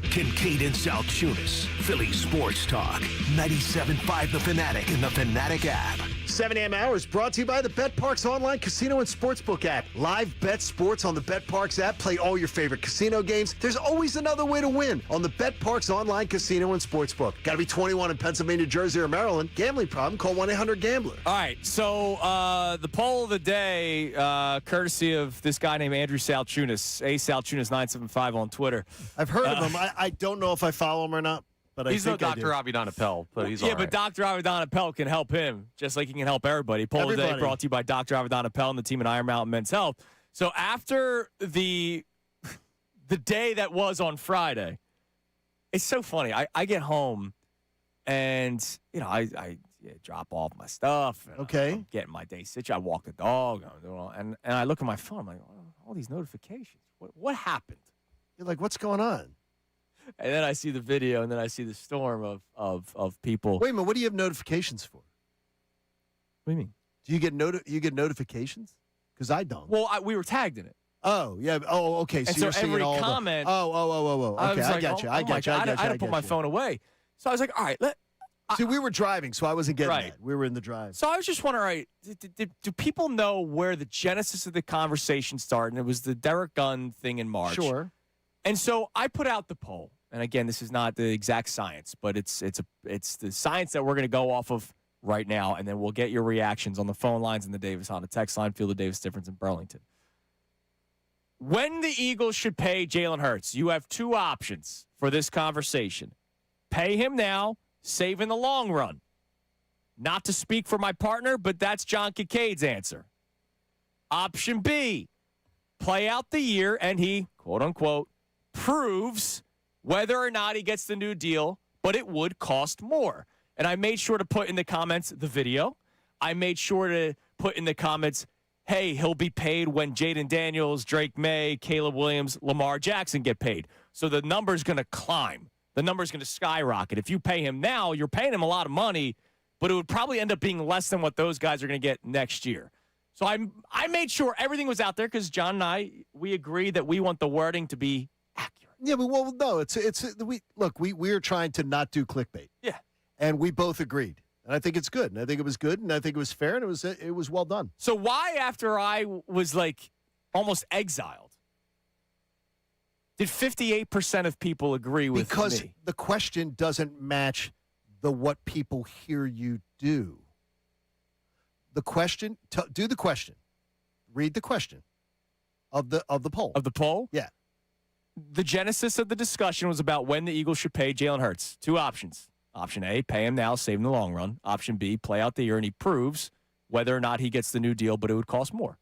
Kincade and Salciunas, Philly Sports Talk, 97.5 The Fanatic and the Fanatic app. 7 a.m. hours brought to you by the BetParks online casino and sportsbook app. Live bet sports on the BetParks app. Play all your favorite casino games. There's always another way to win on the BetParks online casino and sportsbook. Got to be 21 in Pennsylvania, Jersey, or Maryland. Gambling problem? Call 1-800-GAMBLER. All right, so the poll of the day, courtesy of this guy named Andrew Salciunas, Salciunas975 on Twitter. I've heard of him. I don't know if I follow him or not. But he's no Dr. Avidan Appel, but he's all right. But Dr. Avidan Appel can help him, just like he can help everybody. Poll of the day brought to you by Dr. Avidan Appel and the team at Iron Mountain Men's Health. So after the day that was on Friday, it's so funny. I get home, and I drop off my stuff. And I'm getting my day situated. I walk the dog, and I look at my phone. I'm like, all these notifications. What happened? You're like, what's going on? And then I see the video, and then I see the storm of people. Wait a minute, what do you have notifications for? What do you mean? Do you get notifications? Because I don't. Well, we were tagged in it. Oh, yeah. Oh, okay. So you're seeing every all comment. Oh. Okay, I got you. I got you. I had to put my phone away. So I was like, all right. See, we were driving, so I wasn't getting that. We were in the drive. So I was just wondering, do people know where the genesis of the conversation started? And it was the Derek Gunn thing in March. Sure. And so I put out the poll. And again, this is not the exact science, but it's the science that we're going to go off of right now, and then we'll get your reactions on the phone lines in the Davis Honda text line. Feel the Davis difference in Burlington. When the Eagles should pay Jalen Hurts, you have two options for this conversation. Pay him now, save in the long run. Not to speak for my partner, but that's John Kincaid's answer. Option B, play out the year, and he, quote unquote, proves whether or not he gets the new deal, but it would cost more. And I made sure to put in the comments the video. I made sure to put in the comments, hey, he'll be paid when Jaden Daniels, Drake May, Caleb Williams, Lamar Jackson get paid. So the number's going to climb. The number's going to skyrocket. If you pay him now, you're paying him a lot of money, but it would probably end up being less than what those guys are going to get next year. So I made sure everything was out there because John and I, we agreed that we want the wording to be accurate. Yeah, but no, we're trying to not do clickbait. Yeah. And we both agreed. And I think it's good. And I think it was good. And I think it was fair. And it was well done. So why, after I was like almost exiled, did 58% of people agree with me? Because the question doesn't match what people hear you do. The question, do the question. Read the question of the poll. Of the poll? Yeah. The genesis of the discussion was about when the Eagles should pay Jalen Hurts. Two options. Option A, pay him now, save him in the long run. Option B, play out the year, and he proves whether or not he gets the new deal, but it would cost more.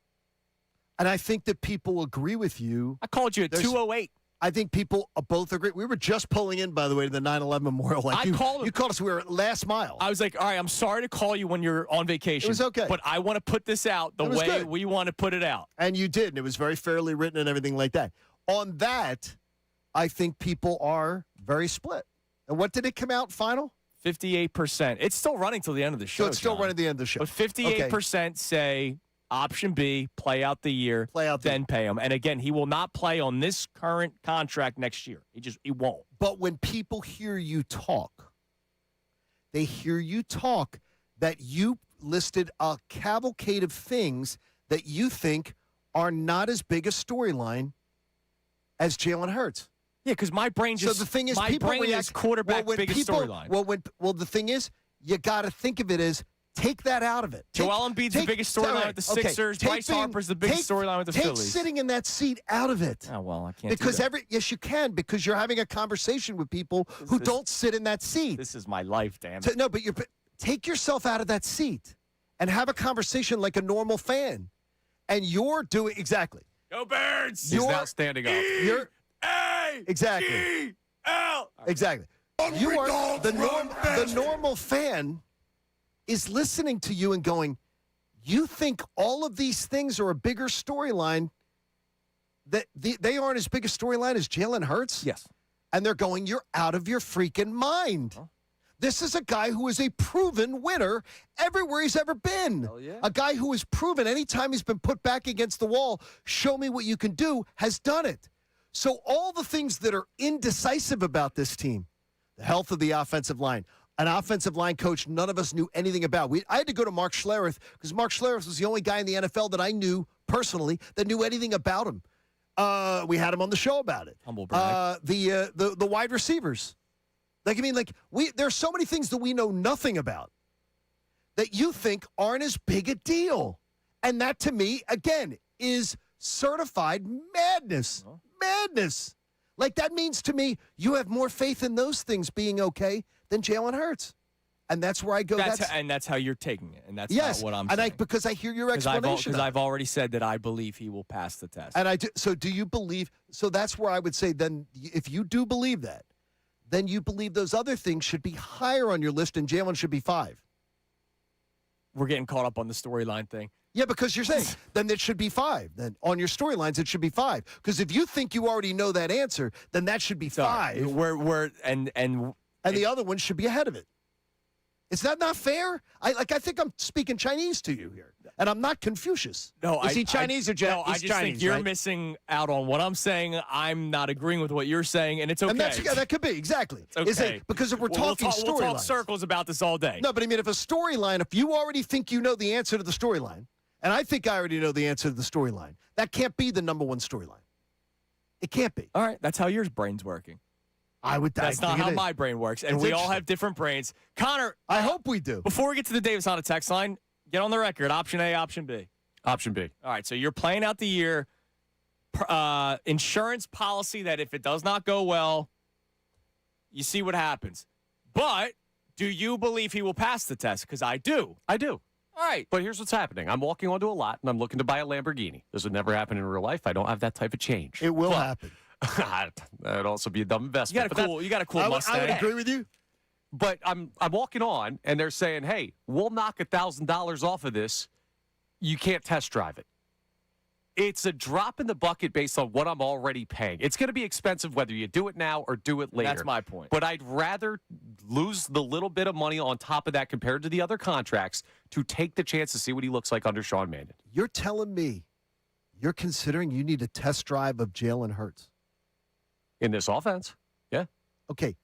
And I think that people agree with you. I called you at 2:08. I think people both agree. We were just pulling in, by the way, to the 9/11 memorial. You called us. We were last mile. I was like, all right, I'm sorry to call you when you're on vacation. It was okay. But I want to put this out the way we want to put it out. And you did, and it was very fairly written and everything like that. On that, I think people are very split. And what did it come out final? 58%. It's still running till the end of the show. So it's still running to the end of the show. But 58% say option B, play out the year, then pay him. And again, he will not play on this current contract next year. He won't. But when people hear you talk, they hear you talk that you listed a cavalcade of things that you think are not as big a storyline as Jalen Hurts. Yeah, because my brain just. So the thing is, my people brain react. is quarterback biggest storyline. Well, the thing is, you got to think of it as take that out of it. Joel Embiid's the biggest storyline with the Sixers. Bryce Harper's the biggest storyline with the Phillies. Take sitting in that seat out of it. Oh well, I can't. Because yes, you can. Because you're having a conversation with people who don't sit in that seat. This is my life, damn it. So, no, but take yourself out of that seat and have a conversation like a normal fan. And you're doing exactly. Go Birds! He's now standing up. You're A exactly. L. Exactly. You are the normal fan is listening to you and going, you think all of these things are a bigger storyline, that they aren't as big a storyline as Jalen Hurts? Yes. And they're going, you're out of your freaking mind. Huh? This is a guy who is a proven winner everywhere he's ever been. Hell yeah. A guy who has proven anytime he's been put back against the wall, show me what you can do, has done it. So all the things that are indecisive about this team, the health of the offensive line, an offensive line coach none of us knew anything about. I had to go to Mark Schlereth because Mark Schlereth was the only guy in the NFL that I knew personally that knew anything about him. We had him on the show about it. Humble brag. The wide receivers. There's so many things that we know nothing about that you think aren't as big a deal. And that, to me, again, is certified madness. Madness. Like, that means to me you have more faith in those things being okay than Jalen Hurts. And that's where I go. That's how you're taking it. And that's not what I'm saying. Because I hear your explanation. Because I've already said that I believe he will pass the test. And I do. So do you believe? So that's where I would say then if you do believe that, then you believe those other things should be higher on your list and Jalen should be 5. We're getting caught up on the storyline thing. Yeah, because you're saying then it should be 5. Then on your storylines it should be 5. Because if you think you already know that answer, then that should be 5. And the other one should be ahead of it. Is that not fair? I think I'm speaking Chinese to you here, and I'm not Confucius. No, is he Chinese or Japanese? No, I just think you're missing out on what I'm saying. I'm not agreeing with what you're saying, and it's okay. And that could be exactly. It's okay. Because if we're talking storylines, we'll talk circles about this all day. No, but I mean, if you already think you know the answer to the storyline, and I think I already know the answer to the storyline, that can't be the number one storyline. It can't be. All right, that's how your brain's working. That's not how my brain works, and we all have different brains. Connor, I hope we do. Before we get to the Davis on a text line, get on the record. Option A, option B. Option B. All right, so you're playing out the year. Insurance policy that if it does not go well, you see what happens. But do you believe he will pass the test? Because I do. I do. All right. But here's what's happening. I'm walking onto a lot, and I'm looking to buy a Lamborghini. This would never happen in real life. I don't have that type of change. It will happen. That'd also be a dumb investment. You got a cool Mustang. I would agree with you. But I'm walking on, and they're saying, hey, we'll knock $1,000 off of this. You can't test drive it. It's a drop in the bucket based on what I'm already paying. It's going to be expensive whether you do it now or do it later. That's my point. But I'd rather lose the little bit of money on top of that compared to the other contracts to take the chance to see what he looks like under Sean Mannion. You're telling me you're considering you need a test drive of Jalen Hurts? In this offense, yeah. Okay,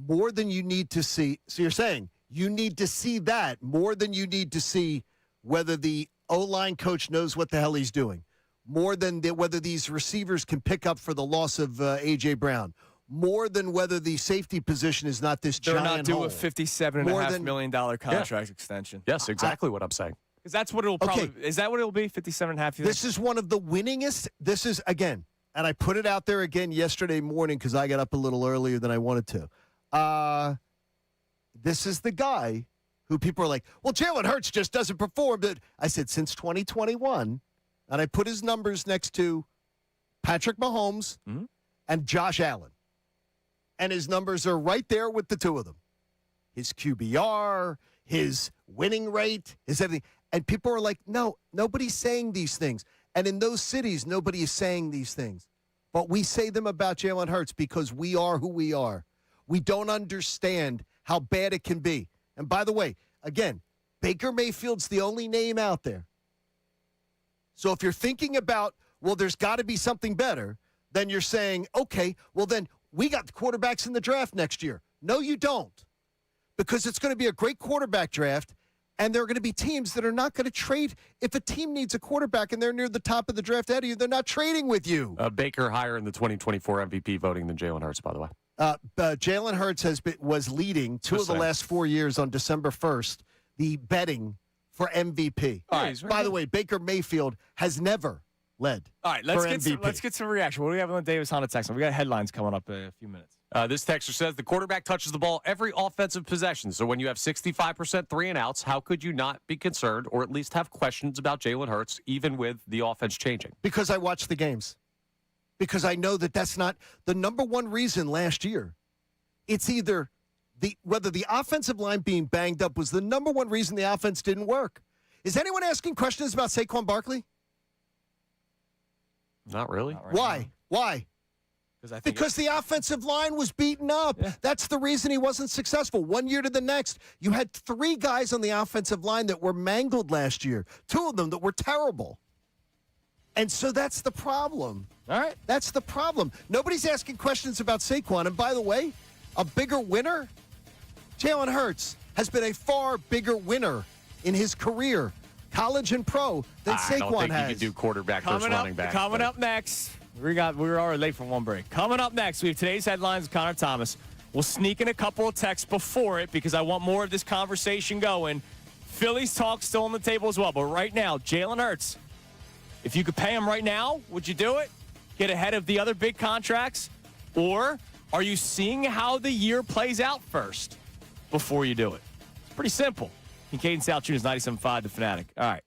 more than you need to see. So you're saying you need to see that more than you need to see whether the O-line coach knows what the hell he's doing, more than whether these receivers can pick up for the loss of A.J. Brown, more than whether the safety position is not this giant hole. They're not due a $57.5 million contract extension. Yes, exactly what I'm saying. Because that's what it'll probably is that what it'll be? 57.5. This is one of the winningest. This is, again, and I put it out there again yesterday morning because I got up a little earlier than I wanted to. This is the guy who people are like, well, Jalen Hurts just doesn't perform. I said, since 2021, and I put his numbers next to Patrick Mahomes and Josh Allen. And his numbers are right there with the two of them. His QBR, his winning rate, his everything. And people are like, no, nobody's saying these things. And in those cities, nobody is saying these things. But we say them about Jalen Hurts because we are who we are. We don't understand how bad it can be. And by the way, again, Baker Mayfield's the only name out there. So if you're thinking about, well, there's got to be something better, then you're saying, okay, well, then we got the quarterbacks in the draft next year. No, you don't. Because it's going to be a great quarterback draft, and there are going to be teams that are not going to trade. If a team needs a quarterback and they're near the top of the draft ahead of you, they're not trading with you. Baker higher in the 2024 MVP voting than Jalen Hurts, by the way. Jalen Hurts was leading two of the last 4 years on December 1st, the betting for MVP. All right, by the way, Baker Mayfield has never led. All right, let's get some reaction. What do we have on the Davis Honda text? We got headlines coming up in a few minutes. This texter says the quarterback touches the ball every offensive possession. So when you have 65% 3 and outs, how could you not be concerned or at least have questions about Jalen Hurts, even with the offense changing? Because I watch the games. Because I know that that's not the number one reason last year. It's either whether the offensive line being banged up was the number one reason the offense didn't work. Is anyone asking questions about Saquon Barkley? Not really. Not right Why? now. Why? Because the offensive line was beaten up. Yeah. That's the reason he wasn't successful. 1 year to the next, you had 3 guys on the offensive line that were mangled last year. 2 of them that were terrible. And so that's the problem. All right. That's the problem. Nobody's asking questions about Saquon. And by the way, a bigger winner, Jalen Hurts has been a far bigger winner in his career, college and pro, than Saquon I don't think has. you can do quarterback versus running back. Coming up next, we're already late for one break. Coming up next, we have today's headlines with Connor Thomas. We'll sneak in a couple of texts before it because I want more of this conversation going. Phillies talk still on the table as well. But right now, Jalen Hurts, if you could pay him right now, would you do it? Get ahead of the other big contracts? Or are you seeing how the year plays out first before you do it? It's pretty simple. Kincade Salciunas, 97.5, The Fanatic. All right.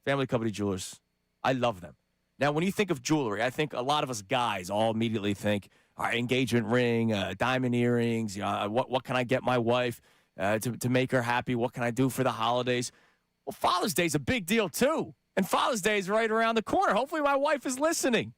Family Company Jewelers. I love them. Now, when you think of jewelry, I think a lot of us guys all immediately think, all right, engagement ring, diamond earrings, what can I get my wife to make her happy? What can I do for the holidays? Well, Father's Day is a big deal, too. And Father's Day is right around the corner. Hopefully my wife is listening.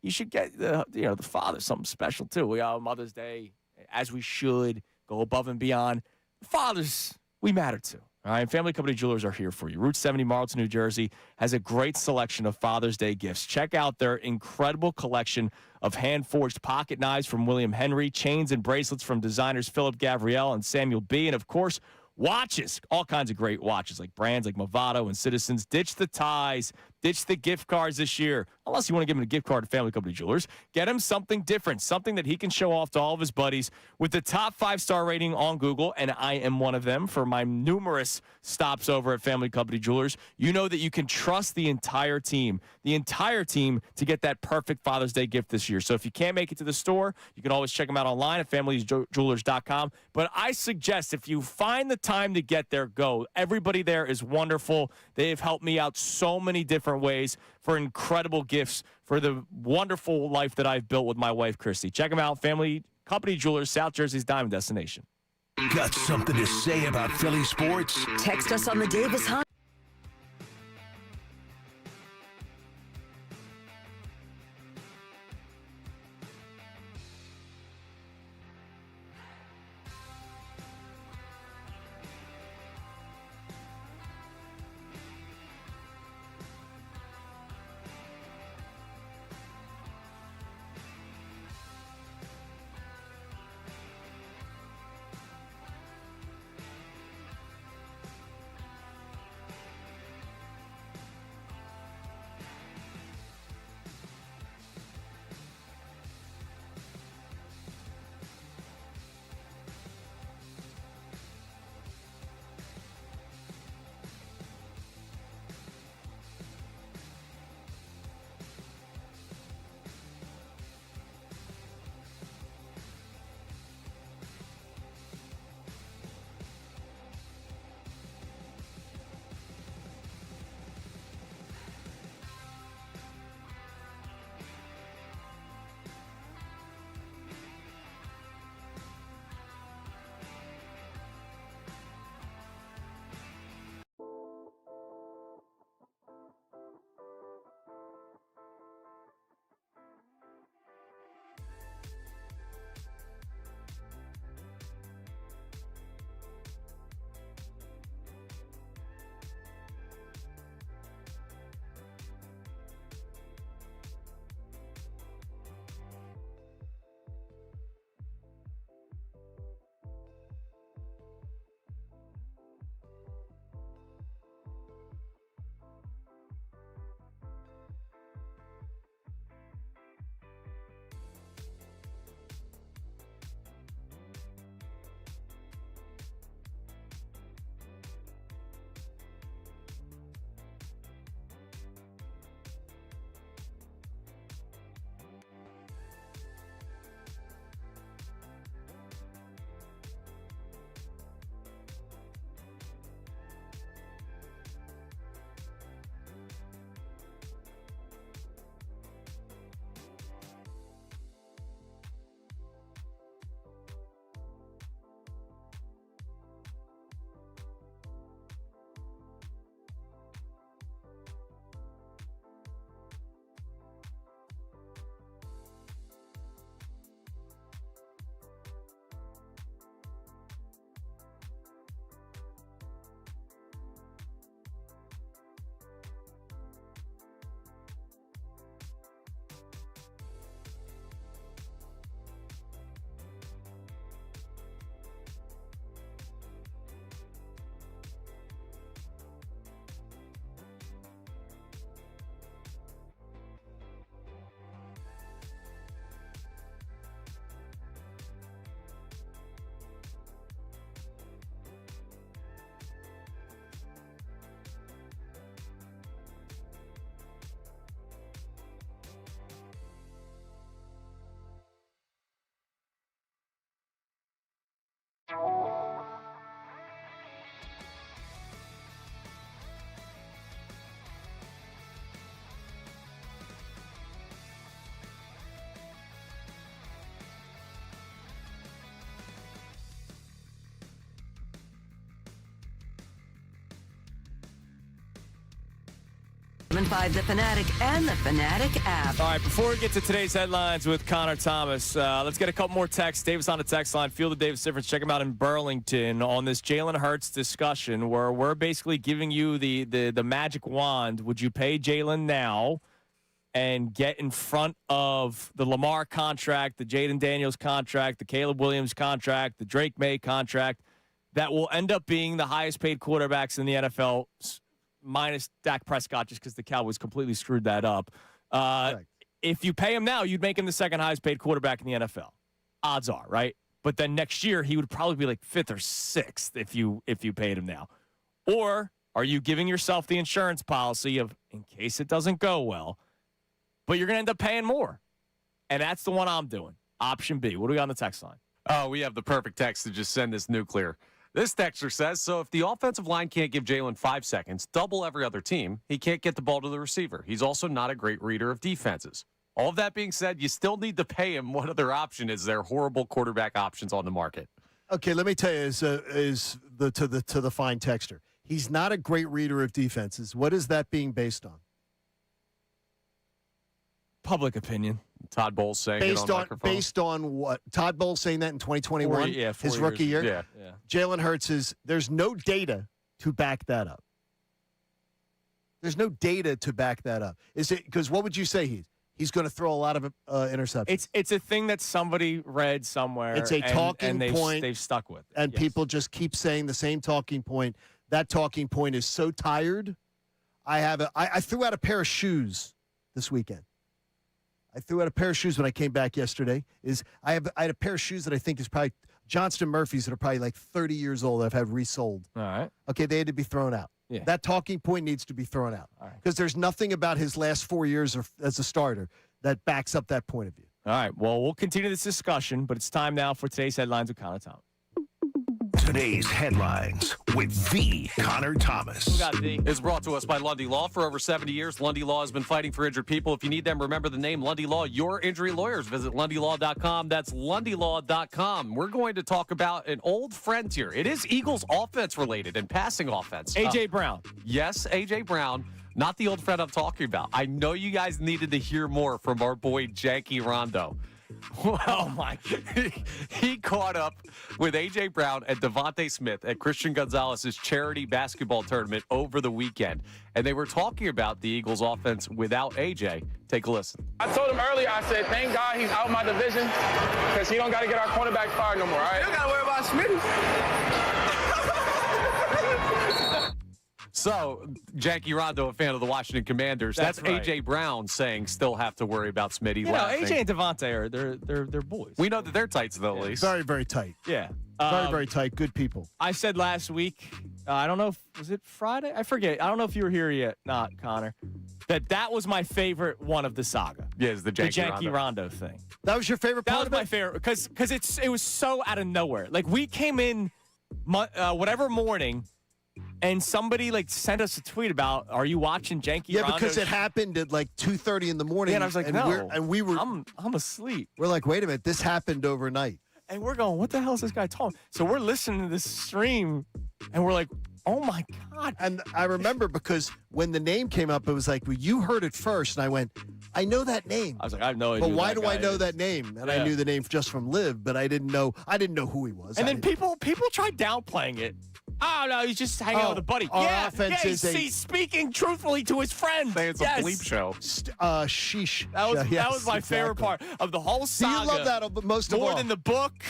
You should get the father something special, too. We have Mother's Day, as we should, go above and beyond. Fathers, we matter, too. All right, Family Company Jewelers are here for you. Route 70, Marlton, New Jersey, has a great selection of Father's Day gifts. Check out their incredible collection of hand-forged pocket knives from William Henry, chains and bracelets from designers Philip Gabrielle and Samuel B., and, of course, watches, all kinds of great watches, like brands like Movado and Citizens. Ditch the ties. Ditch the gift cards this year. Unless you want to give him a gift card to Family Company Jewelers. Get him something different, something that he can show off to all of his buddies with the top 5-star rating on Google, and I am one of them for my numerous stops over at Family Company Jewelers. You know that you can trust the entire team to get that perfect Father's Day gift this year. So if you can't make it to the store, you can always check them out online at FamilyJewelers.com. But I suggest if you find the time to get there, go. Everybody there is wonderful. They have helped me out so many different ways for incredible gifts for the wonderful life that I've built with my wife, Christy. Check them out, Family Company Jewelers, South Jersey's diamond destination. Got something to say about Philly sports? Text us on the Davis Hunt. 97.5 The Fanatic and the Fanatic app. All right, before we get to today's headlines with Connor Thomas, let's get a couple more texts. Davis on the text line. Feel the Davis difference. Check him out in Burlington on this Jalen Hurts discussion where we're basically giving you the magic wand. Would you pay Jalen now and get in front of the Lamar contract, the Jaden Daniels contract, the Caleb Williams contract, the Drake May contract that will end up being the highest paid quarterbacks in the NFL, minus Dak Prescott, just because the Cowboys completely screwed that up. If you pay him now, you'd make him the second highest paid quarterback in the NFL. Odds are, right? But then next year, he would probably be like 5th or 6th if you paid him now. Or are you giving yourself the insurance policy of, in case it doesn't go well, but you're going to end up paying more? And that's the one I'm doing. Option B. What do we got on the text line? Oh, we have the perfect text to just send this nuclear. This texter says, so if the offensive line can't give Jalen 5 seconds, double every other team, he can't get the ball to the receiver. He's also not a great reader of defenses. All of that being said, you still need to pay him. What other option is there? Horrible quarterback options on the market. Okay, let me tell you, to the fine texter, he's not a great reader of defenses. What is that being based on? Public opinion. Todd Bowles saying it on microphone. Based on what? Todd Bowles saying that in 2021? His rookie year? Yeah. Jalen Hurts there's no data to back that up. There's no data to back that up. Is it because what would you say he's going to throw a lot of interceptions? It's a thing that somebody read somewhere. It's a talking point. They've stuck with it. And people just keep saying the same talking point. That talking point is so tired. I threw out a pair of shoes this weekend. I threw out a pair of shoes when I came back yesterday. I had a pair of shoes that I think is probably Johnston Murphy's that are probably like 30 years old that I've had resold. All right. Okay, they had to be thrown out. Yeah. That talking point needs to be thrown out. Because there's nothing about his last 4 years as a starter that backs up that point of view. All right. Well, we'll continue this discussion, but it's time now for today's headlines with Connor Thomas. Today's headlines with the Connor Thomas. Who got the? It's brought to us by Lundy Law. For over 70 years, Lundy Law has been fighting for injured people. If you need them, remember the name Lundy Law, your injury lawyers. Visit LundyLaw.com. That's LundyLaw.com. We're going to talk about an old friend here. It is Eagles offense related and passing offense. A.J. Brown. Yes, A.J. Brown. Not the old friend I'm talking about. I know you guys needed to hear more from our boy, Janky Rondo. Well, Oh, my God. he caught up with A.J. Brown and Devontae Smith at Christian Gonzalez's charity basketball tournament over the weekend. And they were talking about the Eagles' offense without A.J. Take a listen. I told him earlier, I said, thank God he's out of my division because he don't got to get our cornerback fired no more, all right? You don't got to worry about Smitty. So, Janky Rondo, a fan of the Washington Commanders. That's right. A.J. Brown saying still have to worry about Smitty. You know, laughing. A.J. and Devontae they're boys. We know that they're tights, though, at least. Very, very tight. Yeah. Very, very tight. Good people. I said last week, I don't know, was it Friday? I forget. I don't know if you were here yet. Not, Connor. That was my favorite one of the Yeah, it's the Janky Rondo thing. That was your favorite part That was my favorite because it was so out of nowhere. Like, we came in whatever morning, and somebody sent us a tweet about, are you watching Janky Rondo? Yeah, because it happened at like 2:30 in the morning. Yeah, and I was like, no. We were. I'm asleep. We're like, wait a minute, this happened overnight. And we're going, what the hell is this guy talking? So we're listening to this stream, and we're like, oh, my God. And I remember because when the name came up, it was like, well, you heard it first. And I went, I know that name. I was like, I have no idea. But why do I know that name? And I knew the name just from Liv, but I didn't know who he was. And then people tried downplaying it. Oh, no, he's just hanging out with a buddy. Our offense is he's speaking truthfully to his friend. Saying it's a bleep show. Sheesh. That was my favorite part of the whole saga. Do you love that most of all? More than the book,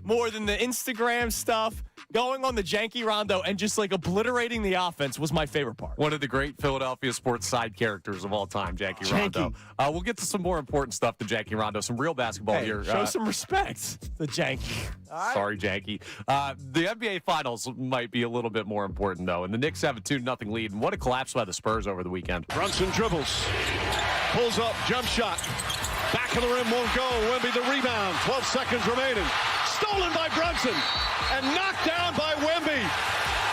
more than the Instagram stuff. Going on the Janky Rondo and just obliterating the offense was my favorite part. One of the great Philadelphia sports side characters of all time, Janky Rondo. We'll get to some more important stuff to Janky Rondo, some real basketball here. Show some respect to Janky. Sorry, Janky. The NBA Finals might be a little bit more important, though, and the Knicks have a 2-0 lead. And what a collapse by the Spurs over the weekend. Brunson dribbles, pulls up, jump shot. Back of the rim won't go. Wemby the rebound. 12 seconds remaining. Stolen by Brunson and knocked down by Wemby.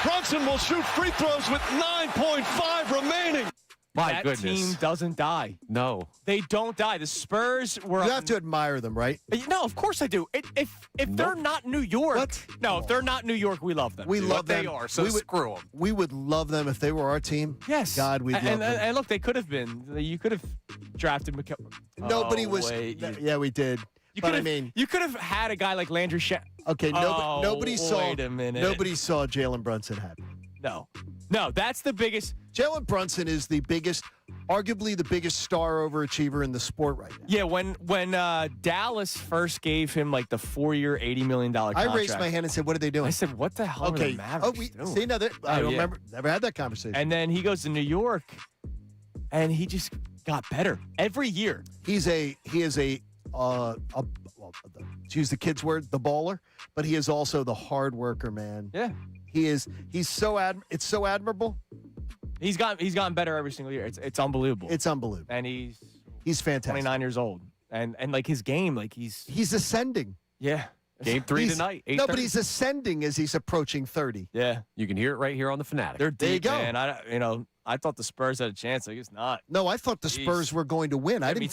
Brunson will shoot free throws with 9.5 remaining. that goodness. team doesn't die. No. They don't die. The Spurs were. You have to admire them, right? No, of course I do. If they're not New York, What? no, if they're not New York, we love them. We love What them. they are, so we would, screw them. We would love them if they were our team. Yes. God, we'd love them. And look, they could have been. You could have drafted McKell. Nobody was. Yeah, we did. But I mean, you could have had a guy like Landry okay, nobody saw. Wait a minute. Nobody saw Jalen Brunson happen. No, that's the biggest. Jalen Brunson is the biggest, arguably the biggest star overachiever in the sport right now. Yeah, when Dallas first gave him like the 4-year, $80 million contract. I raised my hand and said, "What are they doing?" I said, "What the hell are the Mavericks doing?" See, now I remember, never had that conversation. And then he goes to New York, and he just got better every year. He is a well, to use the kids' word, the baller, but he is also the hard worker, man. Yeah, he's so it's so admirable. He's gotten better every single year. It's unbelievable. It's unbelievable. And he's fantastic. 29 years old, and like his game, like he's ascending. Yeah. Game 3 tonight. No, but he's ascending as he's approaching 30. Yeah, you can hear it right here on the Fanatic. They're deep, there you go. Man. I thought the Spurs had a chance. I guess not. No, I thought the Spurs were going to win. I didn't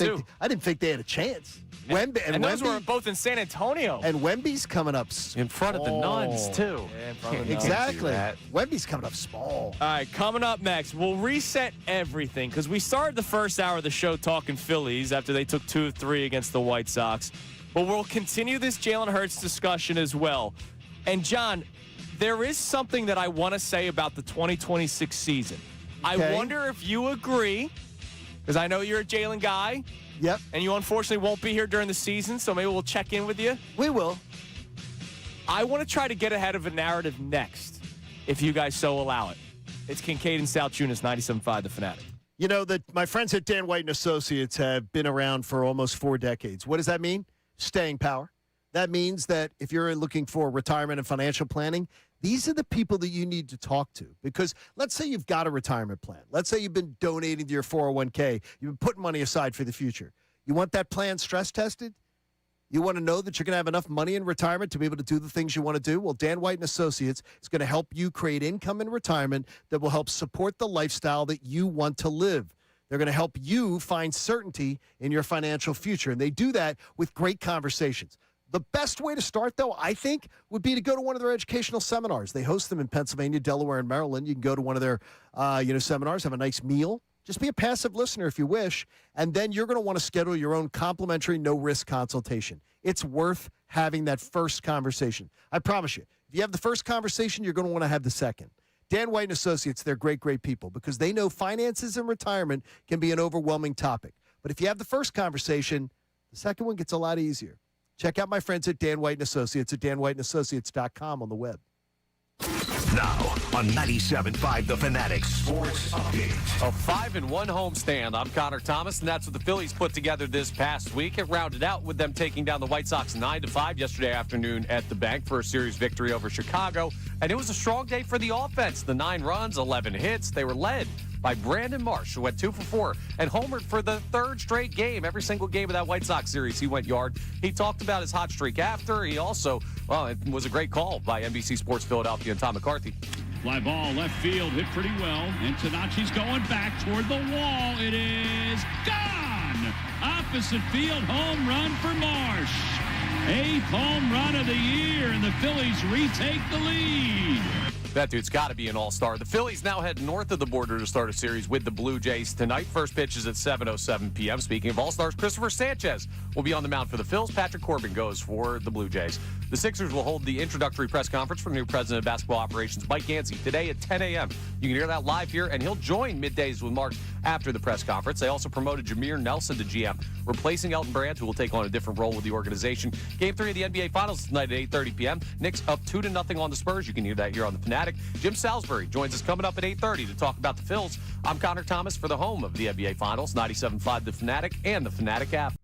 think they had a chance. And those were both in San Antonio. And Wemby's coming up in front of the Nuns too. Yeah, in front of the Nuns. Exactly. Wemby's coming up small. All right, coming up next, we'll reset everything because we started the first hour of the show talking Phillies after they took 2 of 3 against the White Sox. But we'll continue this Jalen Hurts discussion as well. And John, there is something that I want to say about the 2026 season. Okay. I wonder if you agree, because I know you're a Jalen guy. Yep. And you unfortunately won't be here during the season, so maybe we'll check in with you. We will. I want to try to get ahead of a narrative next, if you guys so allow it. It's Kincade and Salciunas, 97.5 The Fanatic. You know that my friends at Dan White & Associates have been around for almost 4 decades. What does that mean? Staying power. That means that if you're looking for retirement and financial planning, these are the people that you need to talk to. Because let's say you've got a retirement plan. Let's say you've been donating to your 401k. You've been putting money aside for the future. You want that plan stress tested? You want to know that you're going to have enough money in retirement to be able to do the things you want to do? Well, Dan White & Associates is going to help you create income in retirement that will help support the lifestyle that you want to live. They're going to help you find certainty in your financial future. And they do that with great conversations. The best way to start, though, I think, would be to go to one of their educational seminars. They host them in Pennsylvania, Delaware, and Maryland. You can go to one of their seminars, have a nice meal. Just be a passive listener if you wish, and then you're going to want to schedule your own complimentary, no-risk consultation. It's worth having that first conversation. I promise you. If you have the first conversation, you're going to want to have the second. Dan White & Associates, they're great, great people because they know finances and retirement can be an overwhelming topic. But if you have the first conversation, the second one gets a lot easier. Check out my friends at Dan White & Associates at danwhiteandassociates.com on the web. Now on 97.5 The Fanatic Sports Update. A 5-1 homestand. I'm Connor Thomas, and that's what the Phillies put together this past week. It rounded out with them taking down the White Sox 9-5 yesterday afternoon at the bank for a series victory over Chicago. And it was a strong day for the offense. The 9 runs, 11 hits. They were led by Brandon Marsh, who went 2 for 4 and homered for the 3rd straight game. Every single game of that White Sox series, he went yard. He talked about his hot streak after. He also, it was a great call by NBC Sports Philadelphia and Tom McCarthy. Fly ball left field, hit pretty well. And Tanachi's going back toward the wall. It is gone. Opposite field, home run for Marsh. 8th home run of the year, and the Phillies retake the lead. That dude's got to be an all-star. The Phillies now head north of the border to start a series with the Blue Jays tonight. First pitch is at 7:07 p.m. Speaking of all-stars, Christopher Sanchez will be on the mound for the Phils. Patrick Corbin goes for the Blue Jays. The Sixers will hold the introductory press conference from new president of basketball operations, Mike Yancey, today at 10 a.m. You can hear that live here, and he'll join Middays with Mark after the press conference. They also promoted Jameer Nelson to GM, replacing Elton Brand, who will take on a different role with the organization. Game 3 of the NBA Finals tonight at 8:30 p.m. Knicks up 2-0 on the Spurs. You can hear that here on the Fanatic. Jim Salisbury joins us coming up at 8:30 to talk about the Phils. I'm Connor Thomas for the home of the NBA Finals, 97.5 The Fanatic and the Fanatic app.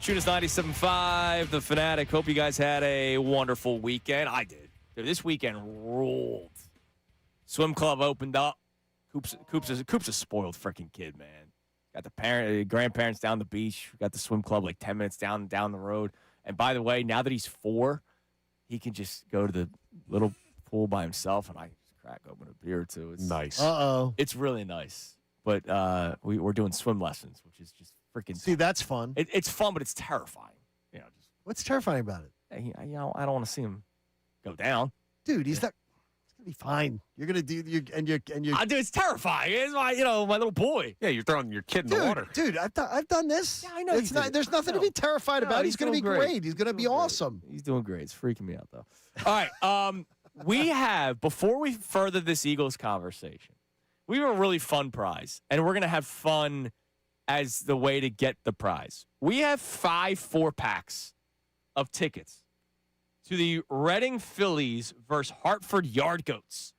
Salciunas 97.5, The Fanatic. Hope you guys had a wonderful weekend. I did. Dude, this weekend ruled. Swim club opened up. Coop's a spoiled freaking kid, man. Got the grandparents down the beach. Got the swim club like 10 minutes down the road. And by the way, now that he's 4, he can just go to the little pool by himself, and I just crack open a beer or two. It's nice. It's really nice. But we're doing swim lessons, which is just freaking. See, that's fun. It's fun, but it's terrifying. What's terrifying about it? I don't want to see him go down. Dude, he's not. It's gonna be fine. You're gonna do dude, it's terrifying. It's my little boy. Yeah, you're throwing your kid in the water. Dude, I've done this. Yeah, I know. It's not. There's nothing to be terrified about. He's gonna be great. He's gonna be awesome. He's doing great. It's freaking me out though. All right. We have, before we further this Eagles conversation, we have a really fun prize, and we're gonna have fun as the way to get the prize. We have 5 4-packs of tickets to the Reading Phillies versus Hartford Yard Goats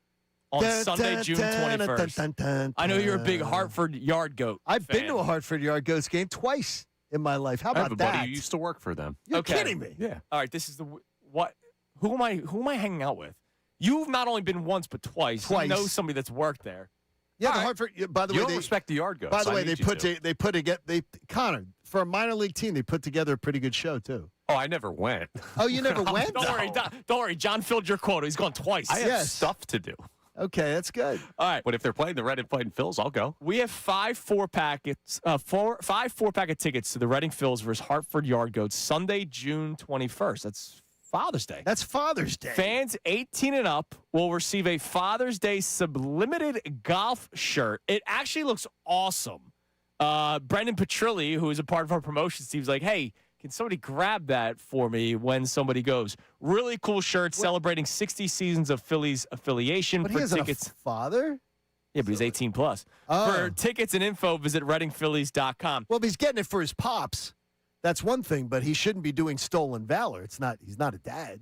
on Sunday, June 21st. I know you're a big Hartford Yard Goat I've fan. been to a Hartford Yard Goats game twice in my life. How I have about a buddy that? who used to work for them. You're kidding me. Yeah. All right, this is who am I hanging out with? You've not only been once but twice. You know somebody that's worked there. Yeah, All the right. Hartford. By the You way, don't they respect the Yard Goats. By the I way, need they you put together Connor, for a minor league team. They put together a pretty good show too. Oh, I never went. Oh, you never went? Don't worry. John filled your quote. He's gone twice. I have stuff to do. Okay, that's good. All right. But if they're playing the Reading fighting Phils, I'll go. We have 5 4-packets, 5 4-packet tickets to the Reading Phils versus Hartford Yard Goats Sunday, June 21st. That's Father's Day. That's Father's Day. Fans 18 and up will receive a Father's Day sublimited golf shirt. It actually looks awesome. Brendan Petrilli, who is a part of our promotions team, is like, hey, can somebody grab that for me when somebody goes? Really cool shirt celebrating 60 seasons of Phillies affiliation. But for he isn't tickets. a father? Yeah, but he's 18 plus. Oh. For tickets and info, visit readingphillies.com. Well, if he's getting it for his pops, that's one thing, but he shouldn't be doing stolen valor. He's not a dad.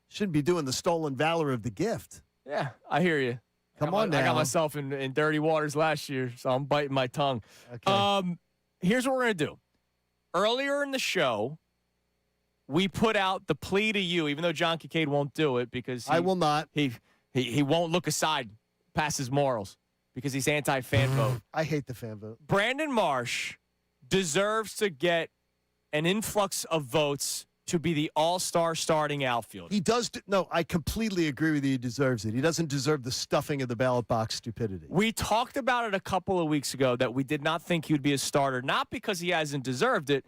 Shouldn't be doing the stolen valor of the gift. Yeah, I hear you. Come on now. I got myself in dirty waters last year, so I'm biting my tongue. Okay. Here's what we're going to do. Earlier in the show, we put out the plea to you, even though John Kincade won't do it because I will not. He won't look aside past his morals because he's anti-fan vote. I hate the fan vote. Brandon Marsh deserves to get an influx of votes to be the all-star starting outfielder. He does. No, I completely agree with you. He deserves it. He doesn't deserve the stuffing of the ballot box stupidity. We talked about it a couple of weeks ago that we did not think he would be a starter, not because he hasn't deserved it,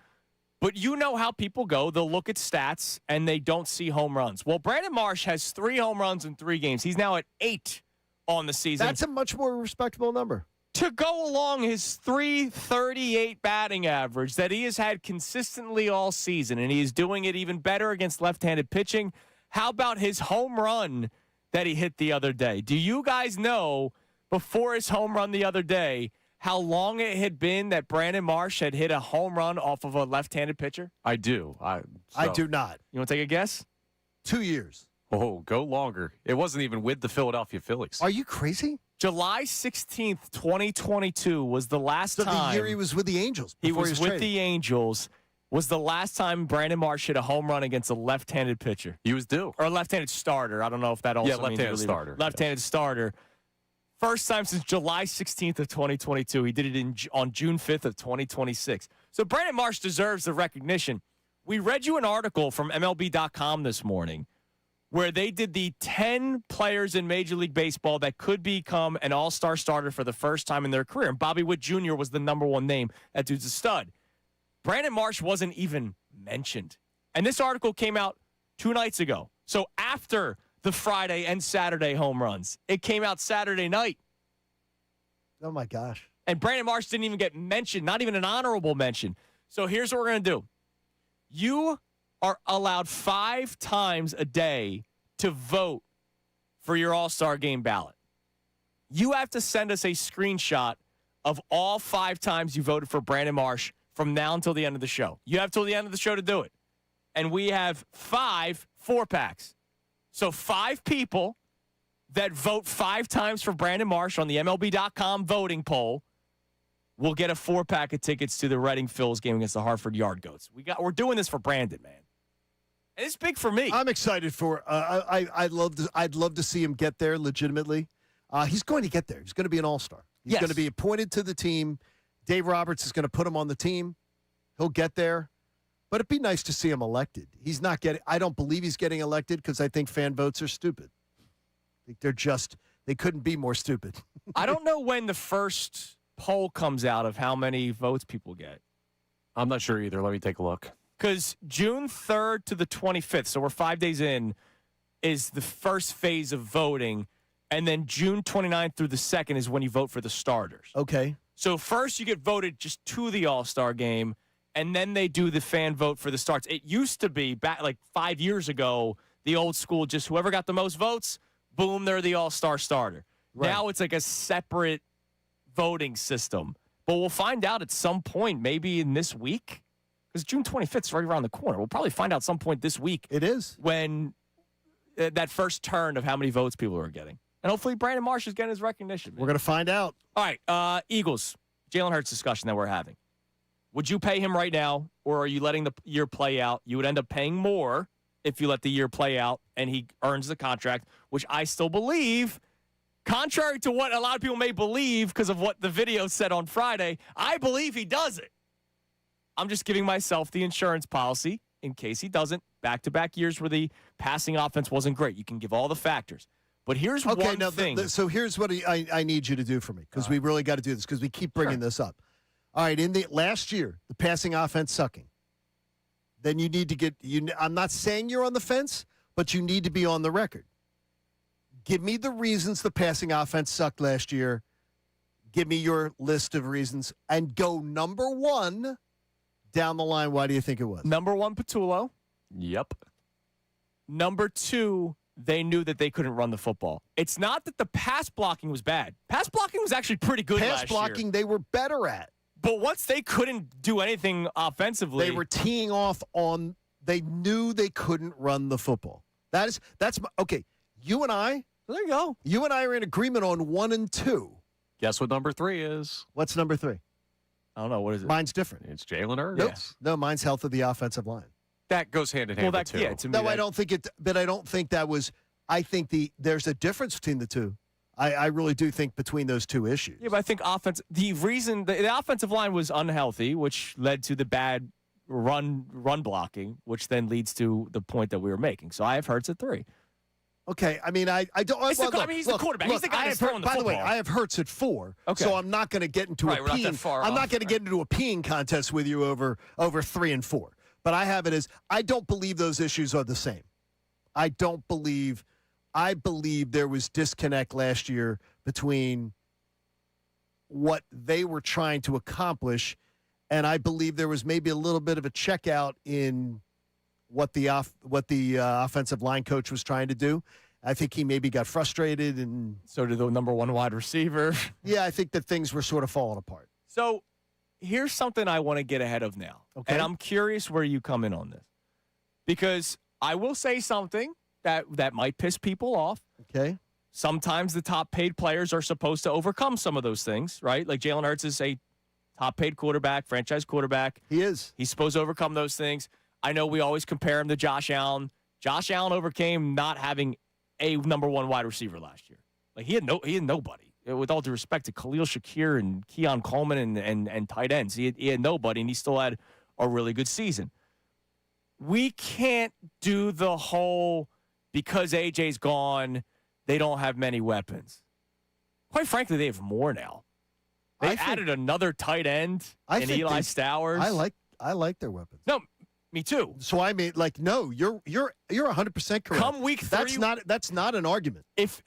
but you know how people go. They'll look at stats and they don't see home runs. Well, Brandon Marsh has 3 home runs in 3 games. He's now at 8 on the season. That's a much more respectable number. To go along his .338 batting average that he has had consistently all season, and he is doing it even better against left-handed pitching. How about his home run that he hit the other day? Do you guys know, before his home run the other day, how long it had been that Brandon Marsh had hit a home run off of a left-handed pitcher? I do. I do not. You want to take a guess? 2 years. Oh, go longer. It wasn't even with the Philadelphia Phillies. Are you crazy? July 16th, 2022 was the last time. So the year he was with the Angels. He was with traded. the Angels. Was the last time Brandon Marsh hit a home run against a left-handed pitcher. He was due. Or a left-handed starter. I don't know if that also means left-handed starter. Left-handed starter. First time since July 16th of 2022. He did it on June 5th of 2026. So Brandon Marsh deserves the recognition. We read you an article from MLB.com this morning where they did the 10 players in Major League Baseball that could become an all-star starter for the first time in their career. And Bobby Witt Jr. was the number 1 name. That dude's a stud. Brandon Marsh wasn't even mentioned. And this article came out 2 nights ago. So after the Friday and Saturday home runs, it came out Saturday night. Oh, my gosh. And Brandon Marsh didn't even get mentioned, not even an honorable mention. So here's what we're going to do. You are allowed 5 times a day to vote for your All-Star Game ballot. You have to send us a screenshot of all 5 times you voted for Brandon Marsh from now until the end of the show. You have till the end of the show to do it. And we have 5 4-packs. So 5 people that vote 5 times for Brandon Marsh on the MLB.com voting poll will get a 4-pack of tickets to the Reading Phillies game against the Hartford Yard Goats. We're doing this for Brandon, man. And it's big for me. I'm excited for. I'd love to see him get there legitimately. He's going to get there. He's going to be an all-star. He's going to be appointed to the team. Dave Roberts is going to put him on the team. He'll get there. But it'd be nice to see him elected. He's not getting. I don't believe he's getting elected because I think fan votes are stupid. I think they couldn't be more stupid. I don't know when the first poll comes out of how many votes people get. I'm not sure either. Let me take a look. Because June 3rd to the 25th, so we're 5 days in, is the first phase of voting. And then June 29th through the 2nd is when you vote for the starters. Okay. So first you get voted just to the All-Star game, and then they do the fan vote for the starts. It used to be, back like 5 years ago, the old school, just whoever got the most votes, boom, they're the All-Star starter. Right. Now it's like a separate voting system. But we'll find out at some point, maybe in this week, because June 25th is right around the corner. We'll probably find out some point this week. It is. When that first turn of how many votes people are getting. And hopefully Brandon Marsh is getting his recognition. Man. We're going to find out. All right, Eagles, Jalen Hurts discussion that we're having. Would you pay him right now, or are you letting the year play out? You would end up paying more if you let the year play out and he earns the contract, which I still believe, contrary to what a lot of people may believe because of what the video said on Friday, I believe he does it. I'm just giving myself the insurance policy in case he doesn't. Back-to-back years where the passing offense wasn't great. You can give all the factors. But here's one thing. So here's what I need you to do for me, because we really got to do this because we keep bringing this up. All right, in the last year, the passing offense sucking. Then you need to get I'm not saying you're on the fence, but you need to be on the record. Give me the reasons the passing offense sucked last year. Give me your list of reasons and go number one down the line. Why do you think it was? Number one, Patullo. Yep. Number two, they knew that they couldn't run the football. It's not that the pass blocking was bad. Pass blocking was actually pretty good last year. Pass blocking they were better at. But once they couldn't do anything offensively. They were teeing off on, they knew they couldn't run the football. That's okay. You and I. There you go. You and I are in agreement on 1 and 2. Guess what number 3 is? What's number 3? I don't know. What is it? Mine's different. It's Jalen Hurts. Nope. No, mine's health of the offensive line. That goes hand in hand with two. Yeah, to me, no, I don't think it. But I don't think that was. I think there's a difference between the two. I really do think between those two issues. Yeah, but I think the reason the offensive line was unhealthy, which led to the bad run blocking, which then leads to the point that we were making. So I have Hurts at 3. Okay, I mean, I don't. He's the quarterback. He's the guy that's throwing the football. By the way, I have Hurts at 4. Okay. So I'm not going to get into a peeing. I'm not going to get into a peeing contest with you over 3 and 4. But I have it as I don't believe those issues are the same. I believe there was disconnect last year between what they were trying to accomplish, and I believe there was maybe a little bit of a checkout in what the offensive line coach was trying to do. I think he maybe got frustrated, and so did the number 1 wide receiver. Yeah, I think that things were sort of falling apart. So here's something I want to get ahead of now. Okay. And I'm curious where you come in on this. Because I will say something that might piss people off. Okay. Sometimes the top paid players are supposed to overcome some of those things, right? Like Jalen Hurts is a top paid quarterback, franchise quarterback. He is. He's supposed to overcome those things. I know we always compare him to Josh Allen. Josh Allen overcame not having a number 1 wide receiver last year. Like he had nobody. With all due respect to Khalil Shakir and Keon Coleman and tight ends, he had nobody, and he still had a really good season. We can't do the whole because AJ's gone, they don't have many weapons. Quite frankly, they have more now. They added another tight end in Eli Stowers. I like their weapons. No, me too. So I mean, like, no, you're 100% correct. Come week 3, that's not an argument. If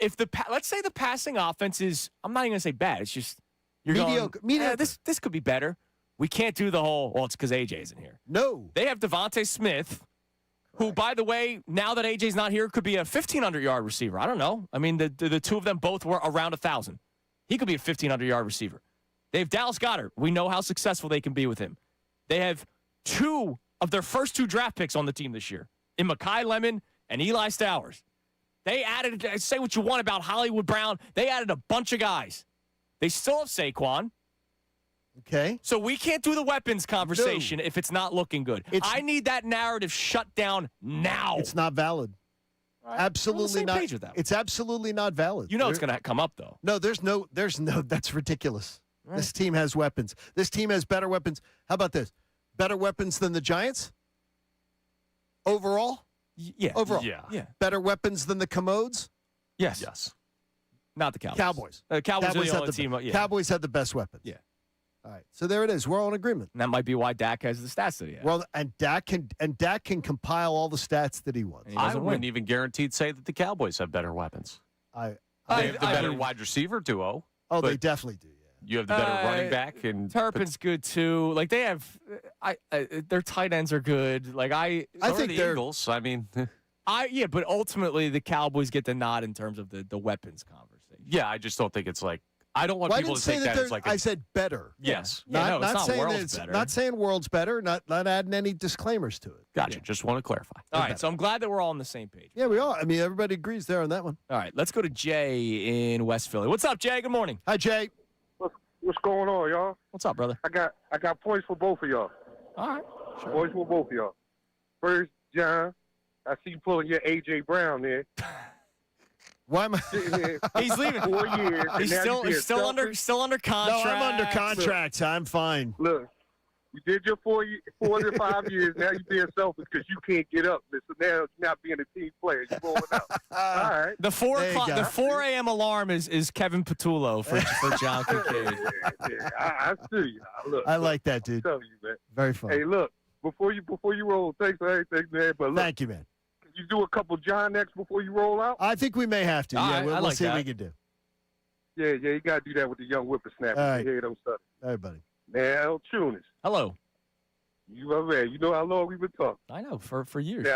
let's say the passing offense is, I'm not even gonna say bad. It's just you're mediocre. This could be better. We can't do the whole. Well, it's because AJ's in here. No, they have Devontae Smith, who, by the way, now that AJ's not here, could be a 1,500-yard receiver. I don't know. I mean, the two of them both were around 1,000. He could be a 1,500-yard receiver. They have Dallas Goedert. We know how successful they can be with him. They have 2 of their first 2 draft picks on the team this year, in Mekhi Lemon and Eli Stowers. They added, say what you want about Hollywood Brown, they added a bunch of guys. They still have Saquon. Okay. So we can't do the weapons conversation if it's not looking good. I need that narrative shut down now. It's not valid. Right. Absolutely not. Page with that. It's absolutely not valid. You know it's going to come up, though. No, there's no, that's ridiculous. Right. This team has weapons. This team has better weapons. How about this? Better weapons than the Giants? Overall? Yeah. Overall? Yeah. Better weapons than the Commodes? Yes. Yes. Not the Cowboys. Cowboys. Cowboys are the had only team. Yeah. Cowboys had the best weapons. Yeah. All right. So there it is. We're all in agreement. And that might be why Dak has the stats that he has. Well, and Dak can compile all the stats that he wants. He I doesn't wouldn't win. even guaranteed say that the Cowboys have better weapons. They have the better wide receiver duo. Oh, but they definitely do. You have the better running back, and Turpin's good too. Like they have, their tight ends are good. Like I think the they're Eagles. I mean, but ultimately the Cowboys get the nod in terms of the weapons conversation. yeah, I just don't think it's like I don't want Well, I people didn't to say take that that as like I said better. yes. Yeah, it's not saying worlds that it's better. not saying world's better. Not adding any disclaimers to it. Gotcha. Just want to clarify. All right, so I'm glad that we're all on the same page. Yeah, we are. I mean, everybody agrees there on that one. All right, let's go to Jay in West Philly. What's up, Jay? Good morning. Hi, Jay. What's going on, y'all? What's up, brother? I got points for both of y'all. All right. Sure. Points for both of y'all. First, John, I see you pulling your A.J. Brown there. Why am I? He's leaving. 4 years. He's still under contract. No, I'm under contract. I'm fine. Look, you did your 4 to 5 years. Now you're being selfish because you can't get up. So now you're not being a team player. You're going out. All right. The 4 There you o'clock, go. the 4 a.m. alarm is Kevin Patullo for John Kincade. Yeah, I see you. Look, I like that, dude. I'm telling you, man. Very fun. Hey, look, before you roll, thanks for everything, man. But look, Thank you, man. can you do a couple John X before you roll out? I think we may have to. All Yeah, right, we'll I like see what that. we can do. Yeah, you got to do that with the young whippersnappers. All right. You hear them stuff. All right, buddy. Now, Tunis, Hello. you are man. You know how long we've been talking. I know for years.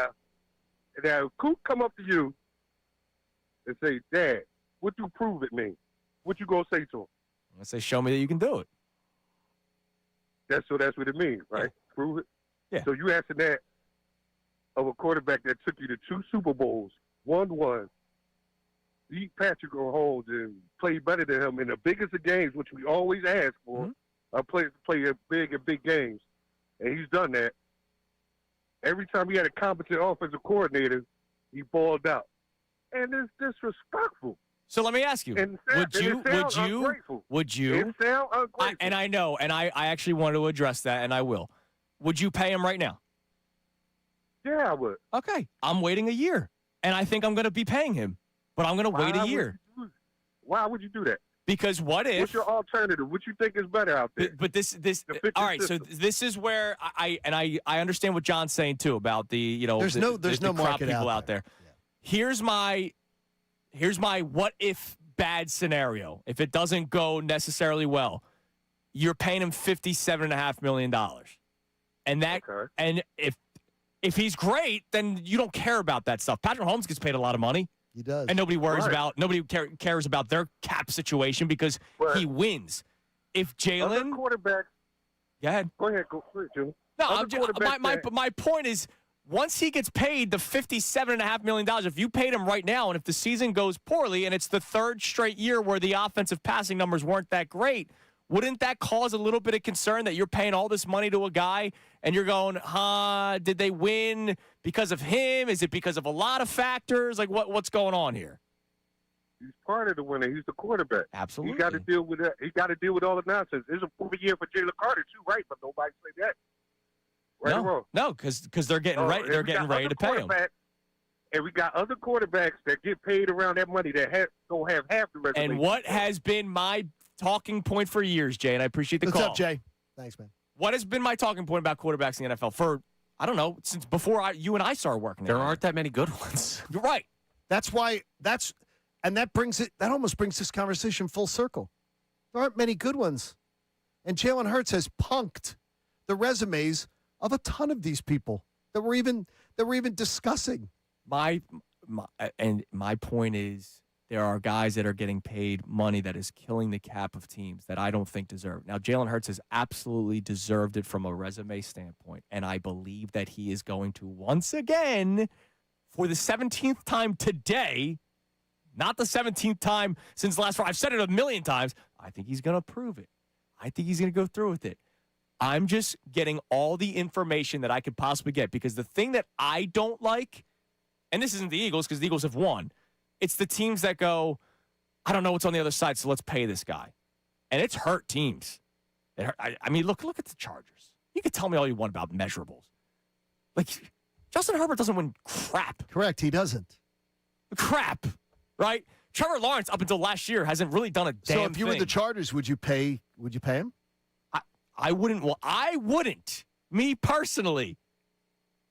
Now, Coop come up to you and say, Dad, what do prove it mean? What you gonna say to him? I'm gonna say, show me that you can do it. That's what it means, right? Yeah. Prove it. Yeah. So you asking that of a quarterback that took you to 2 Super Bowls, won, beat Patrick Mahomes and played better than him in the biggest of games, which we always ask for. Play big in big games, and he's done that. Every time he had a competent offensive coordinator, he balled out, and it's disrespectful. So let me ask you: And Would you? It sound ungrateful. And I know, and I actually wanted to address that, and I will. Would you pay him right now? Yeah, I would. Okay, I'm waiting a year, and I think I'm going to be paying him, but I'm going to wait a year. Why would you do that? Because what if? What's your alternative? What you think is better out there? But this all right. So this is where I understand what John's saying too about the There's no crop market people out there. Yeah. Here's my what if bad scenario. If it doesn't go necessarily well, you're paying him $57.5 million, and that and if he's great, then you don't care about that stuff. Patrick Mahomes gets paid a lot of money. He does. And nobody worries about cares about their cap situation because he wins. If Jalen quarterback, go ahead. Go ahead, Jim. No, my point is once he gets paid the $57.5 million, if you paid him right now, and if the season goes poorly, and it's the third straight year where the offensive passing numbers weren't that great, wouldn't that cause a little bit of concern that you're paying all this money to a guy and you're going, did they win because of him? Is it because of a lot of factors? Like what's going on here? He's part of the winner. He's the quarterback. Absolutely. He got to deal with that. He got to deal with all the nonsense. It's a proven year for Jalen Carter too, right? But nobody say that. Right or wrong? No, because they're getting ready. They're getting ready to pay him. And we got other quarterbacks that get paid around that money that don't have half the resume. And what has been my talking point for years, Jay, and I appreciate the call. What's up, Jay? Thanks, man. What has been my talking point about quarterbacks in the NFL for, I don't know, since before you and I started working there aren't that many good ones. You're right. That almost brings this conversation full circle. There aren't many good ones. And Jalen Hurts has punked the resumes of a ton of these people that we're even discussing. My point is there are guys that are getting paid money that is killing the cap of teams that I don't think deserve. Now, Jalen Hurts has absolutely deserved it from a resume standpoint, and I believe that he is going to once again, for the 17th time today, not the 17th time since last Friday. I've said it a million times. I think he's going to prove it. I think he's going to go through with it. I'm just getting all the information that I could possibly get because the thing that I don't like, and this isn't the Eagles because the Eagles have won, it's the teams that go, I don't know what's on the other side, so let's pay this guy. And it's hurt teams. I mean, look at the Chargers. You can tell me all you want about measurables. Like, Justin Herbert doesn't win crap. Correct, he doesn't. Crap, right? Trevor Lawrence, up until last year, hasn't really done a damn thing. So if you were the Chargers, would you pay him? I wouldn't. Well, I wouldn't. Me personally.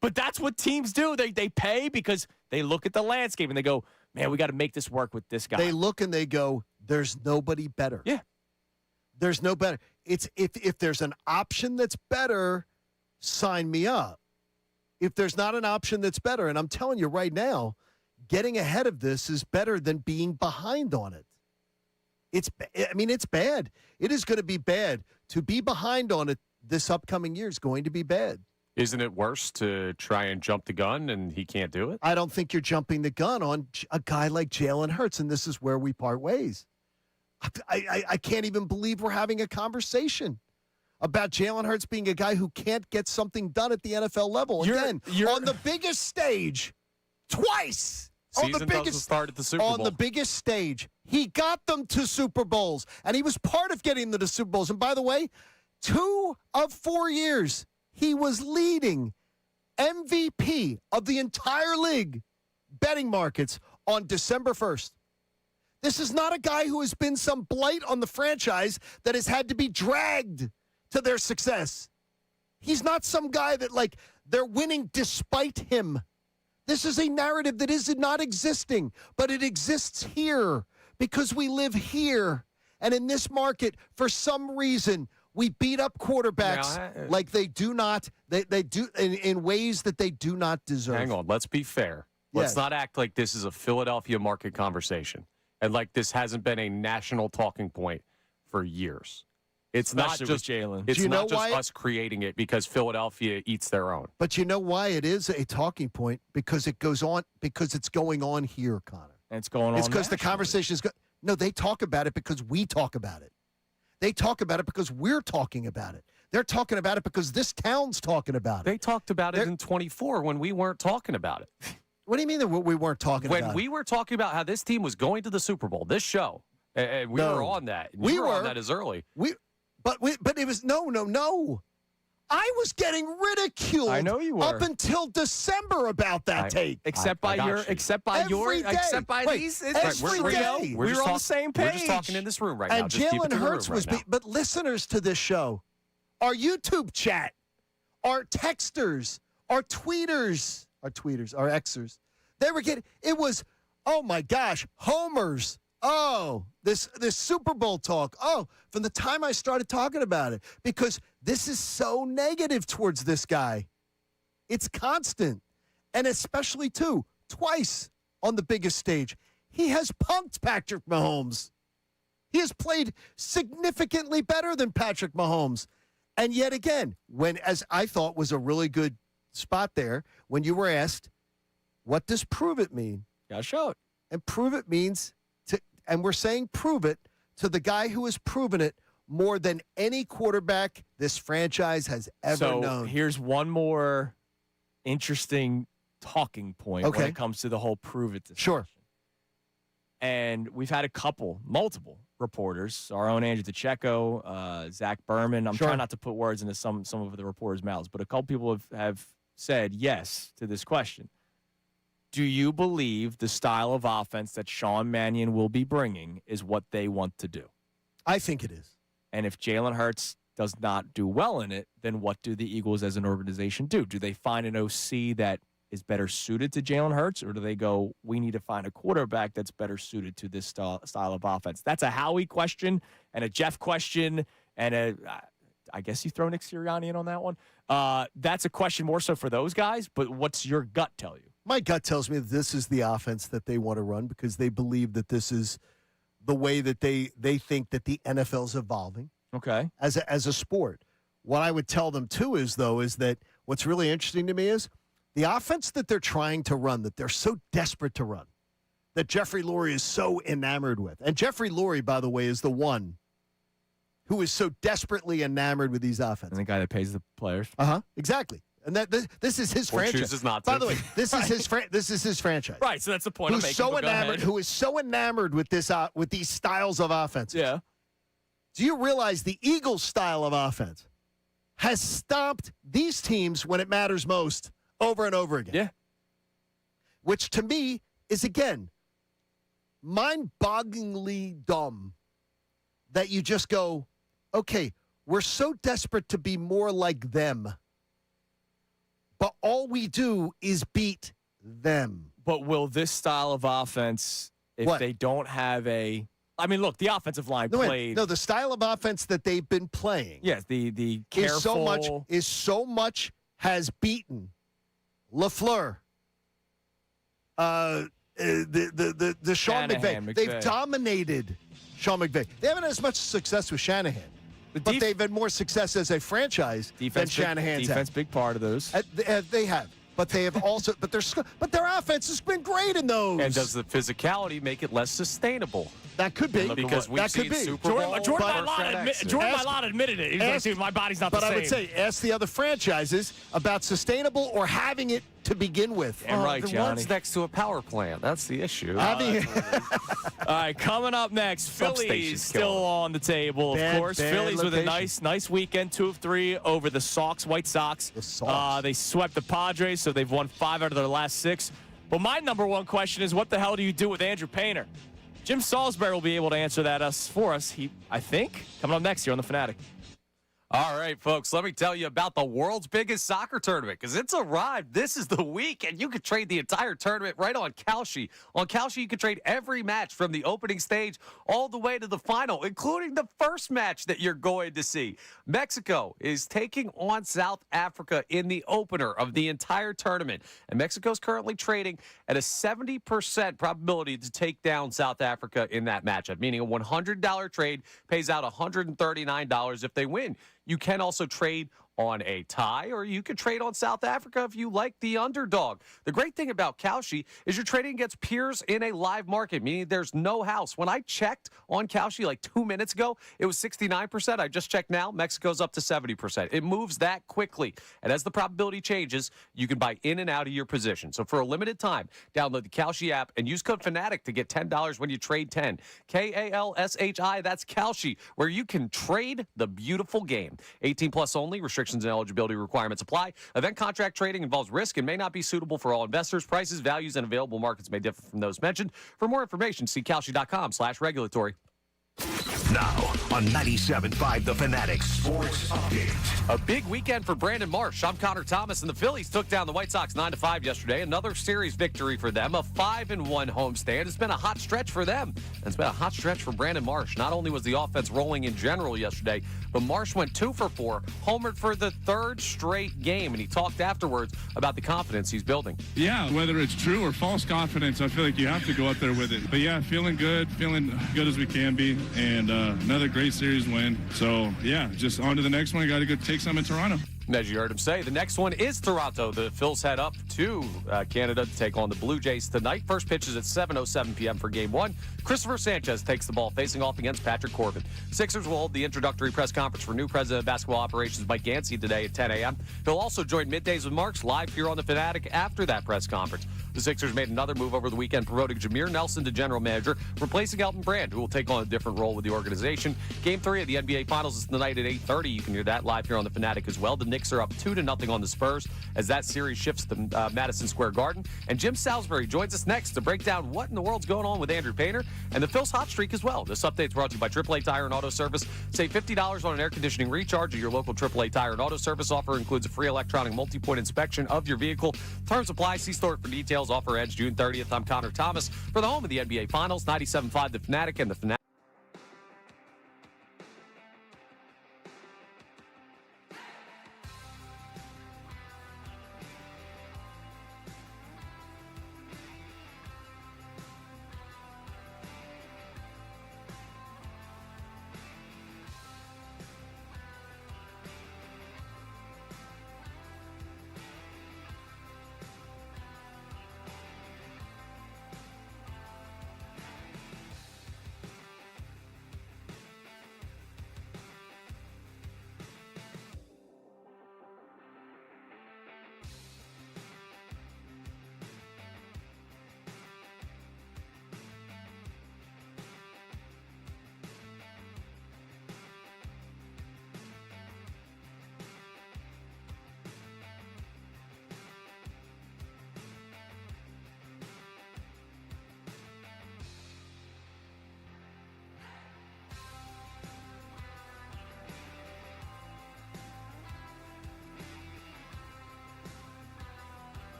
But that's what teams do. They pay because they look at the landscape and they go, man, we got to make this work with this guy. They look and they go, there's nobody better. Yeah. There's no better. It's if there's an option that's better, sign me up. If there's not an option that's better, and I'm telling you right now, getting ahead of this is better than being behind on it. It's bad. It is going to be bad. To be behind on it this upcoming year is going to be bad. Isn't it worse to try and jump the gun and he can't do it? I don't think you're jumping the gun on a guy like Jalen Hurts, and this is where we part ways. I can't even believe we're having a conversation about Jalen Hurts being a guy who can't get something done at the NFL level. Again, on the biggest stage, twice. Season doesn't start at the Super Bowl. On the biggest stage, he got them to Super Bowls, and he was part of getting them to Super Bowls. And by the way, 2 of 4 years, he was leading MVP of the entire league betting markets on December 1st. This is not a guy who has been some blight on the franchise that has had to be dragged to their success. He's not some guy that, like, they're winning despite him. This is a narrative that is not existing, but it exists here because we live here. And in this market, for some reason, we beat up quarterbacks like they do not, they do in ways that they do not deserve. Hang on, let's be fair. Let's not act like this is a Philadelphia market conversation and like this hasn't been a national talking point for years. It's Especially not just Jalen. It's not just us creating it because Philadelphia eats their own. But you know why it is a talking point? Because it goes on, because it's going on here, Connor. And it's going on. It's because the conversation is no, they talk about it because we talk about it. They talk about it because we're talking about it. They're talking about it because this town's talking about it. They talked about it in 24 when we weren't talking about it. What do you mean that we weren't talking about it? When we were talking about how this team was going to the Super Bowl, this show, and we were on that. We were on that as early. But it was no. I was getting ridiculed. I know you were. Up until December about that take. Except by these. Every day. We were on the same page. We're just talking in this room right now. And Jalen Hurts was. But listeners to this show, our YouTube chat, our texters, our tweeters, our Xers, they were getting. It was, oh my gosh, homers. Oh, this Super Bowl talk. Oh, from the time I started talking about it, because this is so negative towards this guy. It's constant. And especially, too, twice on the biggest stage. He has punked Patrick Mahomes. He has played significantly better than Patrick Mahomes. And yet again, as I thought was a really good spot there, when you were asked, what does prove it mean? Gotta show it. And prove it means... And we're saying prove it to the guy who has proven it more than any quarterback this franchise has ever known. Here's one more interesting talking point when it comes to the whole prove it discussion. Sure. And we've had multiple reporters, our own Andrew DeCecco, Zach Berman. I'm trying not to put words into some of the reporters' mouths, but a couple people have said yes to this question. Do you believe the style of offense that Sean Mannion will be bringing is what they want to do? I think it is. And if Jalen Hurts does not do well in it, then what do the Eagles as an organization do? Do they find an OC that is better suited to Jalen Hurts, or do they go, we need to find a quarterback that's better suited to this style of offense? That's a Howie question and a Jeff question and I guess you throw Nick Sirianni in on that one. That's a question more so for those guys, but what's your gut tell you? My gut tells me that this is the offense that they want to run because they believe that this is the way that they think that the NFL's evolving. Okay. As a sport. What I would tell them, too, is that what's really interesting to me is the offense that they're trying to run, that they're so desperate to run, that Jeffrey Lurie is so enamored with. And Jeffrey Lurie, by the way, is the one who is so desperately enamored with these And offenses. the guy that pays the players. Exactly. And this is his Or franchise. chooses not to. By the way, this is his franchise. Right, so that's the point I'm making. So but go enamored, ahead. who is so enamored with this with these styles of offense. Yeah. Do you realize the Eagles' style of offense has stomped these teams when it matters most over and over again? Yeah. Which to me is, again, mind-bogglingly dumb that you just go, okay, we're so desperate to be more like them, but all we do is beat them. But will this style of offense, if they don't have a – I mean, look, the offensive line played – No, the style of offense that they've been playing yes, the careful – is so much has beaten LaFleur, the Sean Shanahan, McVay. They've dominated Sean McVay. They haven't had as much success with Shanahan, but they've had more success as a franchise than Shanahan's had. Defense, big part of those. They have. But they have also, but their offense has been great in those. And does the physicality make it less sustainable? That could be. Because we've that seen could be. Super Bowl. Jordan Mailata admitted it. He was like, dude, my body's not the same. But I would say, ask the other franchises about sustainable or having it to begin with. Damn right, the Johnny. one's next to a power plant. That's the issue. All right, coming up next, Phillies still on the table, of course. Phillies with a nice weekend, 2 of 3 over the White Sox. The Sox. They swept the Padres, so they've won 5 out of their last 6. But my number one question is, what the hell do you do with Andrew Painter? Jim Salisbury will be able to answer that for us, I think, coming up next here on The Fanatic. All right, folks, let me tell you about the world's biggest soccer tournament because it's arrived. This is the week, and you could trade the entire tournament right on Kalshi. On Kalshi, you could trade every match from the opening stage all the way to the final, including the first match that you're going to see. Mexico is taking on South Africa in the opener of the entire tournament, and Mexico's currently trading at a 70% probability to take down South Africa in that matchup, meaning a $100 trade pays out $139 if they win. You can also trade on a tie, or you could trade on South Africa if you like the underdog. The great thing about Kalshi is you're trading against peers in a live market, meaning there's no house. When I checked on Kalshi like 2 minutes ago, it was 69%. I just checked now. Mexico's up to 70%. It moves that quickly. And as the probability changes, you can buy in and out of your position. So for a limited time, download the Kalshi app and use code FANATIC to get $10 when you trade 10. Kalshi, that's Kalshi, where you can trade the beautiful game. 18 plus only. Restrictions and eligibility requirements apply. Event contract trading involves risk and may not be suitable for all investors. Prices, values, and available markets may differ from those mentioned. For more information, see Kalshi.com/regulatory. Now on 97.5 The Fanatic Sports Update. A big weekend for Brandon Marsh. I'm Connor Thomas, and the Phillies took down the White Sox 9-5 yesterday. Another series victory for them, a 5-1 homestand. It's been a hot stretch for them. And it's been a hot stretch for Brandon Marsh. Not only was the offense rolling in general yesterday, but Marsh went 2 for 4, homered for the 3rd straight game, and he talked afterwards about the confidence he's building. Yeah, whether it's true or false confidence, I feel like you have to go out there with it. But yeah, feeling good as we can be, and another great series win. So yeah, just on to the next one. Got to go take some in Toronto. And as you heard him say, the next one is Toronto. The Phils head up to Canada to take on the Blue Jays tonight. First pitch is at 7:07 p.m. for Game 1. Christopher Sanchez takes the ball facing off against Patrick Corbin. Sixers will hold the introductory press conference for new president of basketball operations Mike Gansey today at 10 a.m. He'll also join Middays with Marks live here on the Fanatic after that press conference. The Sixers made another move over the weekend, promoting Jameer Nelson to general manager, replacing Elton Brand, who will take on a different role with the organization. Game 3 of the NBA Finals is tonight at 8:30. You can hear that live here on the Fanatic as well. The Knicks are up 2-0 on the Spurs as that series shifts to Madison Square Garden. And Jim Salisbury joins us next to break down what in the world's going on with Andrew Painter and the Phil's hot streak as well. This update is brought to you by AAA Tire and Auto Service. Save $50 on an air conditioning recharge at your local AAA Tire and Auto Service. Offer includes a free electronic multi-point inspection of your vehicle. Terms apply. See store for details. Offer ends June 30th. I'm Connor Thomas for the home of the NBA Finals, 97.5 The Fanatic and the Fanatic.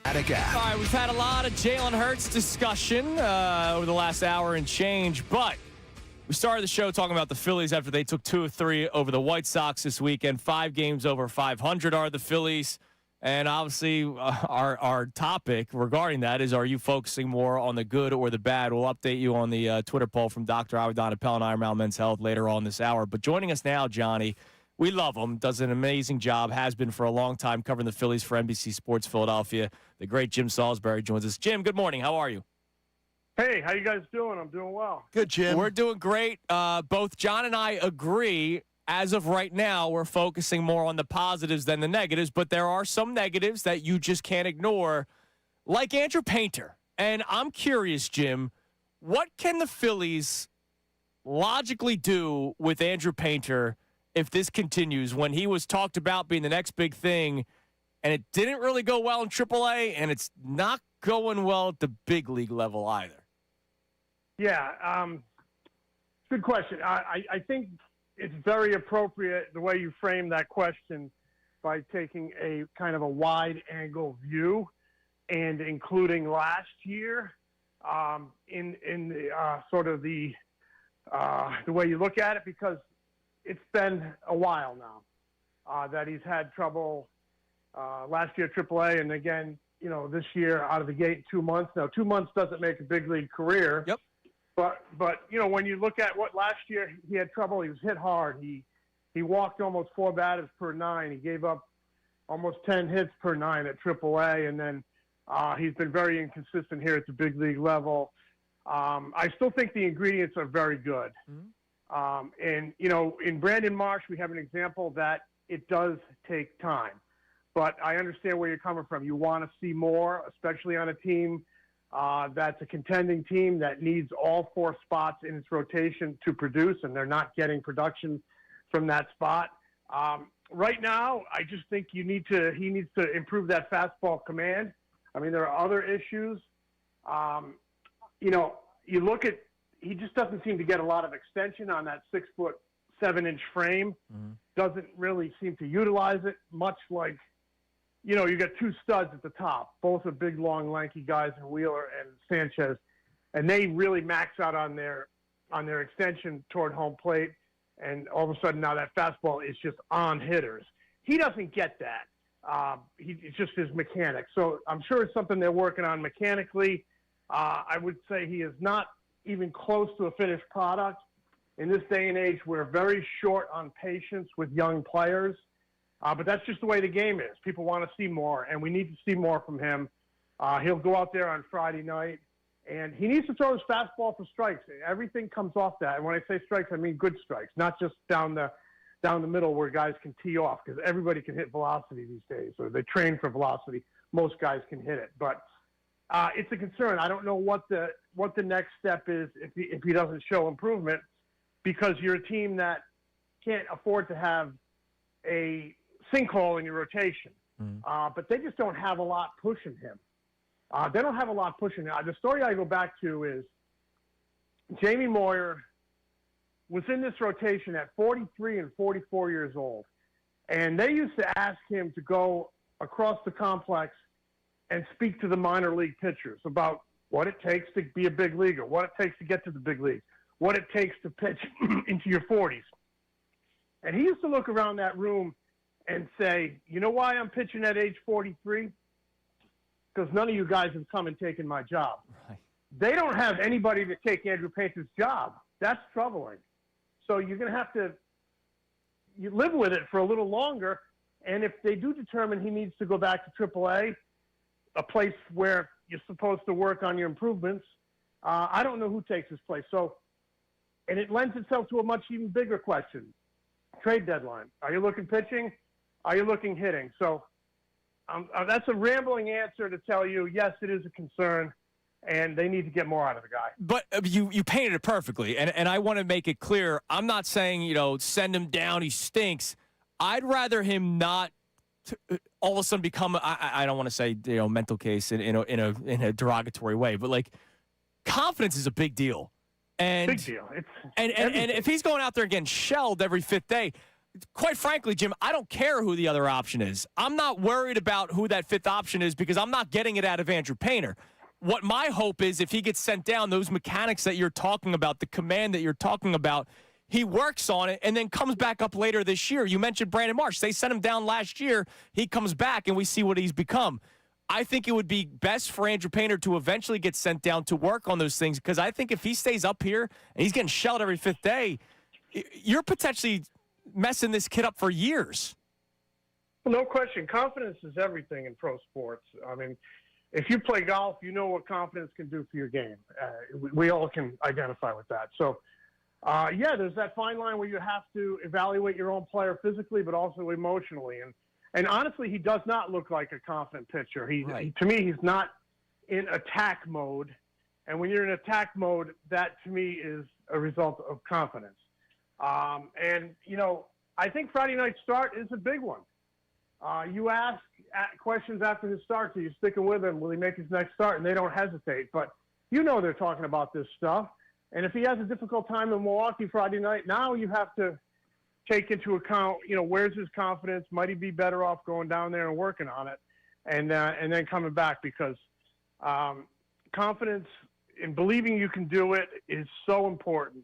Fanatic app. All right, we've had a lot of Jalen Hurts discussion over the last hour and change, but we started the show talking about the Phillies after they took 2 of 3 over the White Sox this weekend. 5 games over 500 are the Phillies. And obviously, our topic regarding that is, are you focusing more on the good or the bad? We'll update you on the Twitter poll from Dr. Avedon Appel and Iron Mountain Men's Health later on this hour. But joining us now, Johnny, we love him, does an amazing job, has been for a long time covering the Phillies for NBC Sports Philadelphia. The great Jim Salisbury joins us. Jim, good morning. How are you? Hey, how you guys doing? I'm doing well. Good, Jim. We're doing great. Both John and I agree. As of right now, we're focusing more on the positives than the negatives, but there are some negatives that you just can't ignore, like Andrew Painter. And I'm curious, Jim, what can the Phillies logically do with Andrew Painter if this continues, when he was talked about being the next big thing, and it didn't really go well in AAA, and it's not going well at the big league level either? Yeah, good question. I think it's very appropriate the way you frame that question by taking a kind of a wide-angle view and including last year in the sort of the way you look at it, because it's been a while now that he's had trouble. Last year AAA, and again, this year out of the gate 2 months. Now, 2 months doesn't make a big league career. Yep. But when you look at what last year, he had trouble. He was hit hard. He walked almost 4 batters per 9. He gave up almost 10 hits per 9 at AAA, and then he's been very inconsistent here at the big league level. I still think the ingredients are very good. Mm-hmm. And in Brandon Marsh, we have an example that it does take time. But I understand where you're coming from. You want to see more, especially on a team that's a contending team that needs all 4 spots in its rotation to produce, and they're not getting production from that spot. Right now, I just think he needs to improve that fastball command. I mean, there are other issues. You look at, he just doesn't seem to get a lot of extension on that 6'7" frame. Mm-hmm. Doesn't really seem to utilize it much. Like, you got 2 studs at the top. Both are big, long, lanky guys in Wheeler and Sanchez, and they really max out on their extension toward home plate. And all of a sudden now that fastball is just on hitters. He doesn't get that. It's just his mechanics. So I'm sure it's something they're working on mechanically. I would say he is not even close to a finished product. In this day and age, we're very short on patience with young players. But that's just the way the game is. People want to see more, and we need to see more from him. He'll go out there on Friday night, and he needs to throw his fastball for strikes. Everything comes off that. And when I say strikes, I mean good strikes, not just down the middle where guys can tee off, because everybody can hit velocity these days, or they train for velocity. Most guys can hit it. But it's a concern. I don't know what the next step is if he doesn't show improvement, because you're a team that can't afford to have a sinkhole in your rotation. But they just don't have a lot pushing him. They don't have a lot pushing him. The story I go back to is Jamie Moyer was in this rotation at 43 and 44 years old. And they used to ask him to go across the complex and speak to the minor league pitchers about what it takes to be a big leaguer, what it takes to get to the big leagues, what it takes to pitch into your 40s. And he used to look around that room and say, you know why I'm pitching at age 43? Because none of you guys have come and taken my job. Right. They don't have anybody to take Andrew Painter's job. That's troubling. So you're going to have to live with it for a little longer. And if they do determine he needs to go back to AAA, a place where you're supposed to work on your improvements, I don't know who takes his place. So, and it lends itself to a much even bigger question. Trade deadline. Are you looking pitching? Are you looking hitting? So that's a rambling answer to tell you, yes, it is a concern, and they need to get more out of the guy. But you painted it perfectly, and I want to make it clear. I'm not saying, send him down, he stinks. I'd rather him not all of a sudden become, I don't want to say, mental case in a derogatory way, but like confidence is a big deal. And big deal. And if he's going out there and getting shelled every 5th day, quite frankly, Jim, I don't care who the other option is. I'm not worried about who that fifth option is because I'm not getting it out of Andrew Painter. What my hope is, if he gets sent down, those mechanics that you're talking about, the command that you're talking about, he works on it and then comes back up later this year. You mentioned Brandon Marsh. They sent him down last year. He comes back, and we see what he's become. I think it would be best for Andrew Painter to eventually get sent down to work on those things, because I think if he stays up here and he's getting shelled every fifth day, you're potentially messing this kid up for years. Well, no question. Confidence is everything in pro sports. I mean, if you play golf, you know what confidence can do for your game. We all can identify with that. So, yeah, there's that fine line where you have to evaluate your own player physically, but also emotionally. And honestly, he does not look like a confident pitcher. To me, he's not in attack mode. And when you're in attack mode, that to me is a result of confidence. And, you know, I think Friday night start is a big one. You ask questions after his start, so you're sticking with him. Will he make his next start? And they don't hesitate. But you know they're talking about this stuff. And if he has a difficult time in Milwaukee Friday night, now you have to take into account, you know, where's his confidence? Might he be better off going down there and working on it and then coming back? Because confidence in believing you can do it is so important.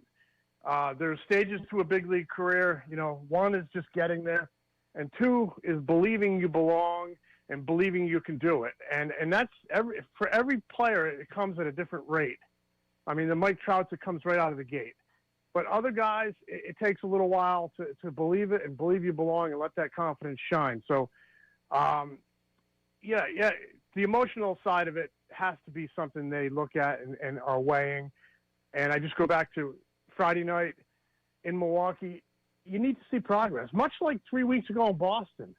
There's stages to a big league career. You know, one is just getting there, and two is believing you belong and believing you can do it. And that's for every player, it comes at a different rate. I mean, the Mike Trouts, it comes right out of the gate. But other guys, it takes a little while to believe it and believe you belong and let that confidence shine. So, yeah, the emotional side of it has to be something they look at and are weighing. And I just go back to Friday night in Milwaukee. You need to see progress, much like 3 weeks ago in Boston.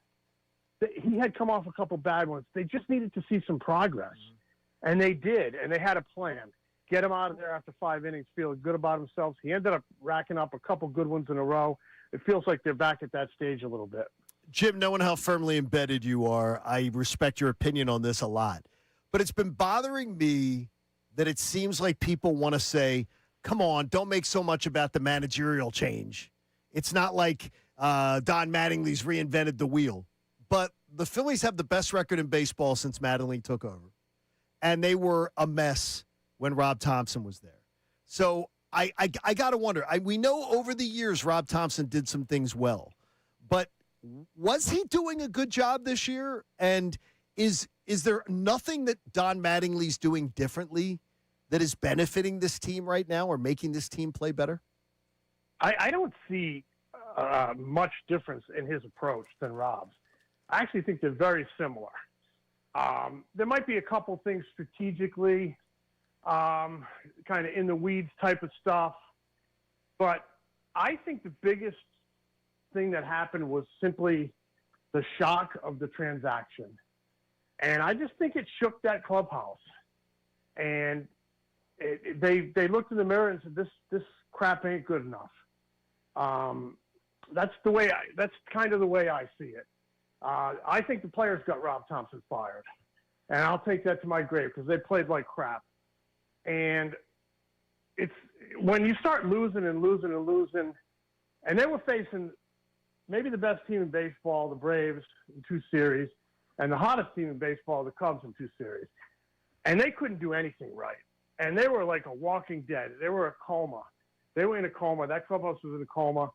He had come off a couple bad ones. They just needed to see some progress, and they did, and they had a plan. Get him out of there after 5 innings, feeling good about themselves. He ended up racking up a couple good ones in a row. It feels like they're back at that stage a little bit. Jim, knowing how firmly embedded you are, I respect your opinion on this a lot. But it's been bothering me that it seems like people want to say, come on, don't make so much about the managerial change. It's not like Don Mattingly's reinvented the wheel. But the Phillies have the best record in baseball since Mattingly took over. And they were a mess when Rob Thompson was there. So I got to wonder. We know over the years Rob Thompson did some things well. But was he doing a good job this year? And is there nothing that Don Mattingly's doing differently that is benefiting this team right now or making this team play better? I don't see much difference in his approach than Rob's. I actually think they're very similar. There might be a couple things strategically, kind of in the weeds type of stuff. But I think the biggest thing that happened was simply the shock of the transaction. And I just think it shook that clubhouse. And they looked in the mirror and said, this crap ain't good enough. That's kind of the way I see it. I think the players got Rob Thompson fired. And I'll take that to my grave because they played like crap. And it's when you start losing, and they were facing maybe the best team in baseball, the Braves, in 2 series, and the hottest team in baseball, the Cubs, in 2 series. And they couldn't do anything right. And they were like a walking dead. They were a coma. They were in a coma. That clubhouse was in a coma.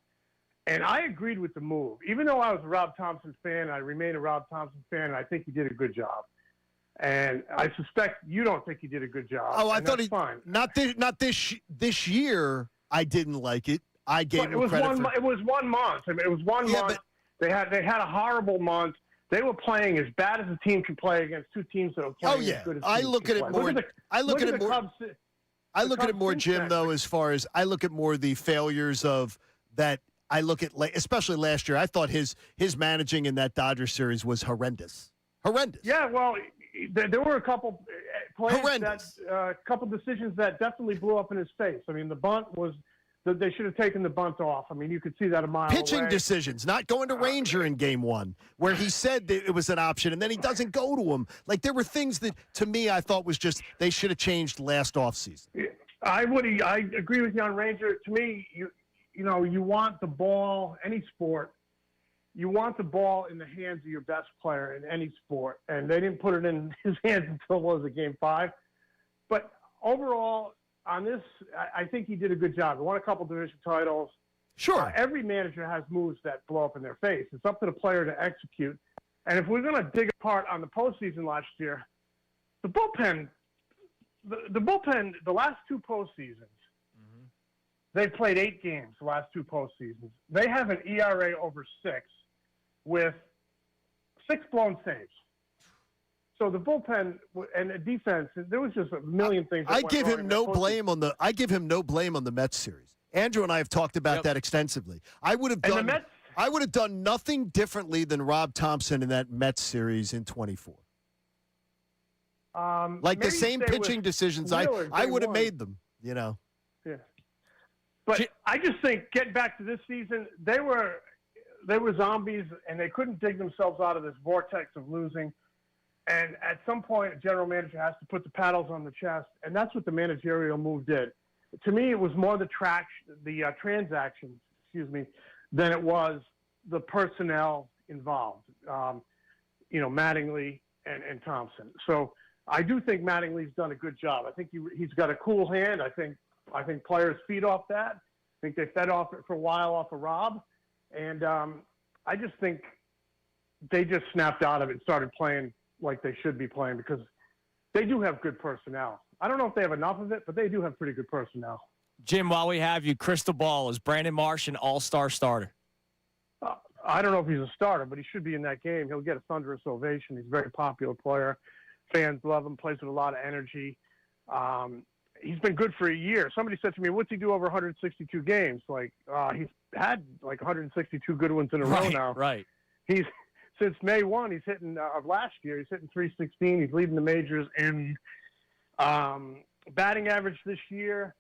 And I agreed with the move. Even though I was a Rob Thompson fan, I remain a Rob Thompson fan, and I think he did a good job. And I suspect you don't think he did a good job. Oh, I thought fine. Not this year. I didn't like it. I gave him credit for it. It was 1 month. I mean, it was 1 month. They had a horrible month. They were playing as bad as a team can play against 2 teams that are playing as good as I look at it more. I look at it more, Jim. Though, as far as I look at more the failures of that. I look at, especially last year. I thought his managing in that Dodgers series was horrendous. Horrendous. Yeah, well, there were a couple plays a couple decisions that definitely blew up in his face. I mean, the bunt was they should have taken the bunt off. I mean, you could see that a mile away. Pitching decisions, not going to Ranger in Game 1, where he said that it was an option, and then he doesn't go to him. Like, there were things that, to me, I thought was just they should have changed last offseason. I agree with you on Ranger. To me, you know, you want the ball, any sport, you want the ball in the hands of your best player in any sport, and they didn't put it in his hands until Game 5. But overall, on this, I think he did a good job. He won a couple division titles. Sure. Every manager has moves that blow up in their face. It's up to the player to execute. And if we're going to dig apart on the postseason last year, the bullpen, the last two postseasons, they played 8 games the last two postseasons. They have an ERA over 6 with 6 blown saves. So the bullpen and the defense, there was just a million things. I give him no blame on the Mets series. Andrew and I have talked about that extensively. I would have done nothing differently than Rob Thompson in that Mets series in 24. Like the same pitching decisions, I would have made them. You know. Yeah. But I just think getting back to this season, they were zombies, and they couldn't dig themselves out of this vortex of losing. And at some point, a general manager has to put the paddles on the chest, and that's what the managerial move did. To me, it was more the transactions, than it was the personnel involved. Mattingly and Thompson. So I do think Mattingly's done a good job. I think he's got a cool hand. I think players feed off that. I think they fed off it for a while off of Rob, and I just think they just snapped out of it and started playing like they should be playing because they do have good personnel. I don't know if they have enough of it, but they do have pretty good personnel. Jim, while we have you, crystal ball, is Brandon Marsh an all-star starter? I don't know if he's a starter, but he should be in that game. He'll get a thunderous ovation. He's a very popular player. Fans love him, plays with a lot of energy. He's been good for a year. Somebody said to me, what's he do over 162 games? He's had 162 good ones in a row now. Right. Since May 1, he's hitting of last year. He's hitting 316. He's leading the majors in batting average this year.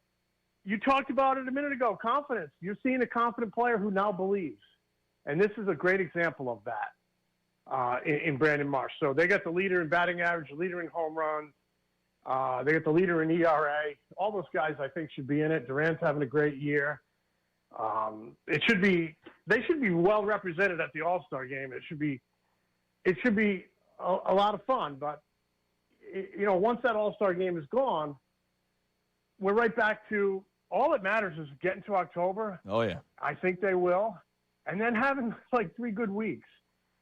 You talked about it a minute ago, confidence. You're seeing a confident player who now believes. And this is a great example of that in Brandon Marsh. So they got the leader in batting average, the leader in home runs. They got the leader in ERA. All those guys, I think, should be in it. Durant's having a great year. They should be well represented at the All-Star game. It should be a lot of fun. But once that All-Star game is gone, we're right back to all that matters is getting to October. Oh yeah, I think they will, and then having 3 good weeks.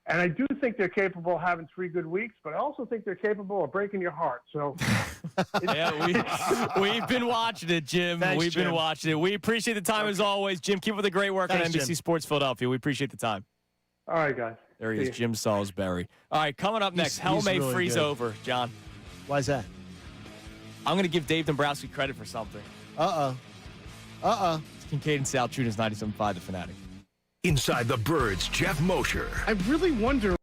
And I do think they're capable of having 3 good weeks, but I also think they're capable of breaking your heart. So, we've been watching it, Jim. Thanks, Been watching it. We appreciate the time as always, Jim. Keep up the great work on NBC Jim. Sports Philadelphia. We appreciate the time. All right, guys. There he is, Jim Salisbury. All right, coming up next, hell may really freeze good. over, John. Why's that? I'm going to give Dave Dombrowski credit for something. It's Kincade Salciunas, 97.5 The Fanatic. Inside the Birds, Jeff Mosher. I really wonder.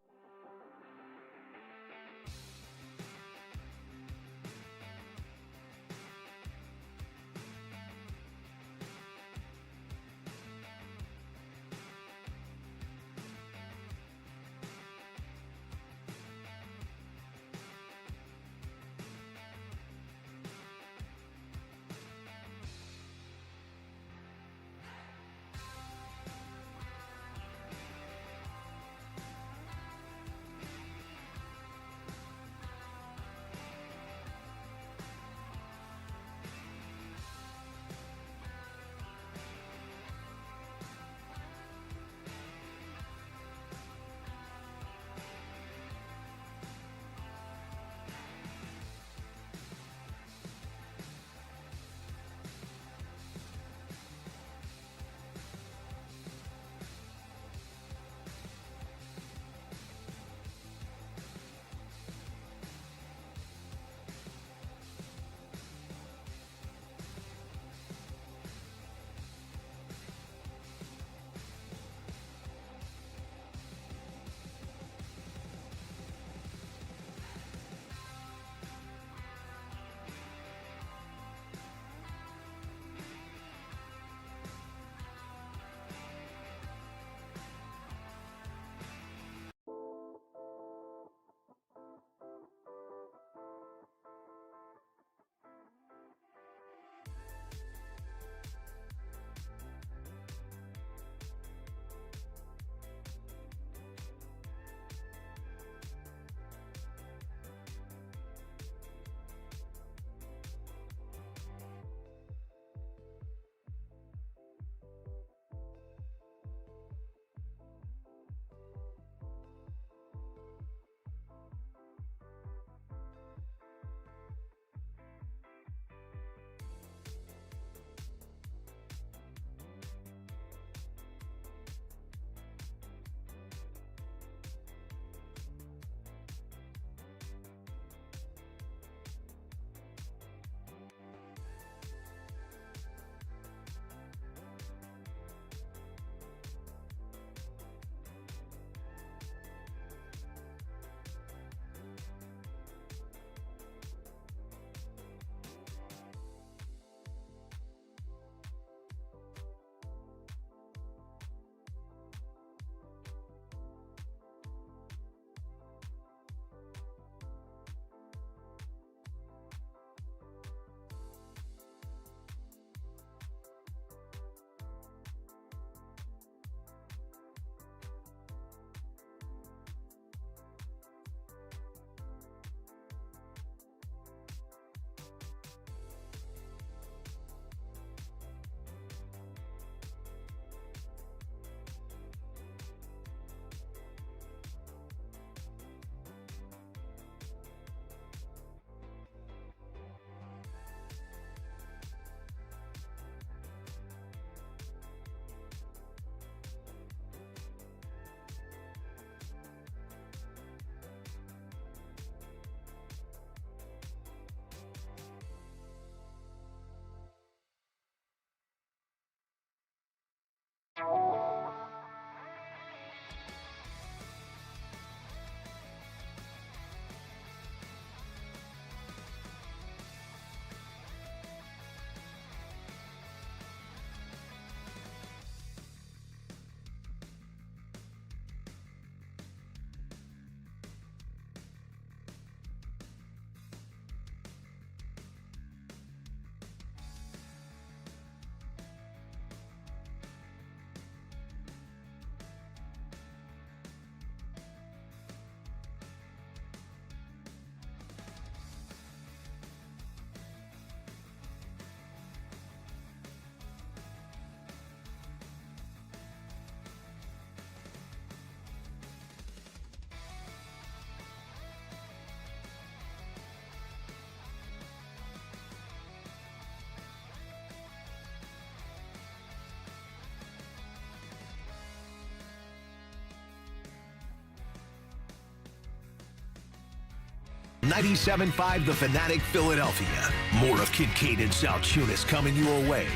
97.5 The Fanatic Philadelphia. More of Kincade and Salciunas coming your way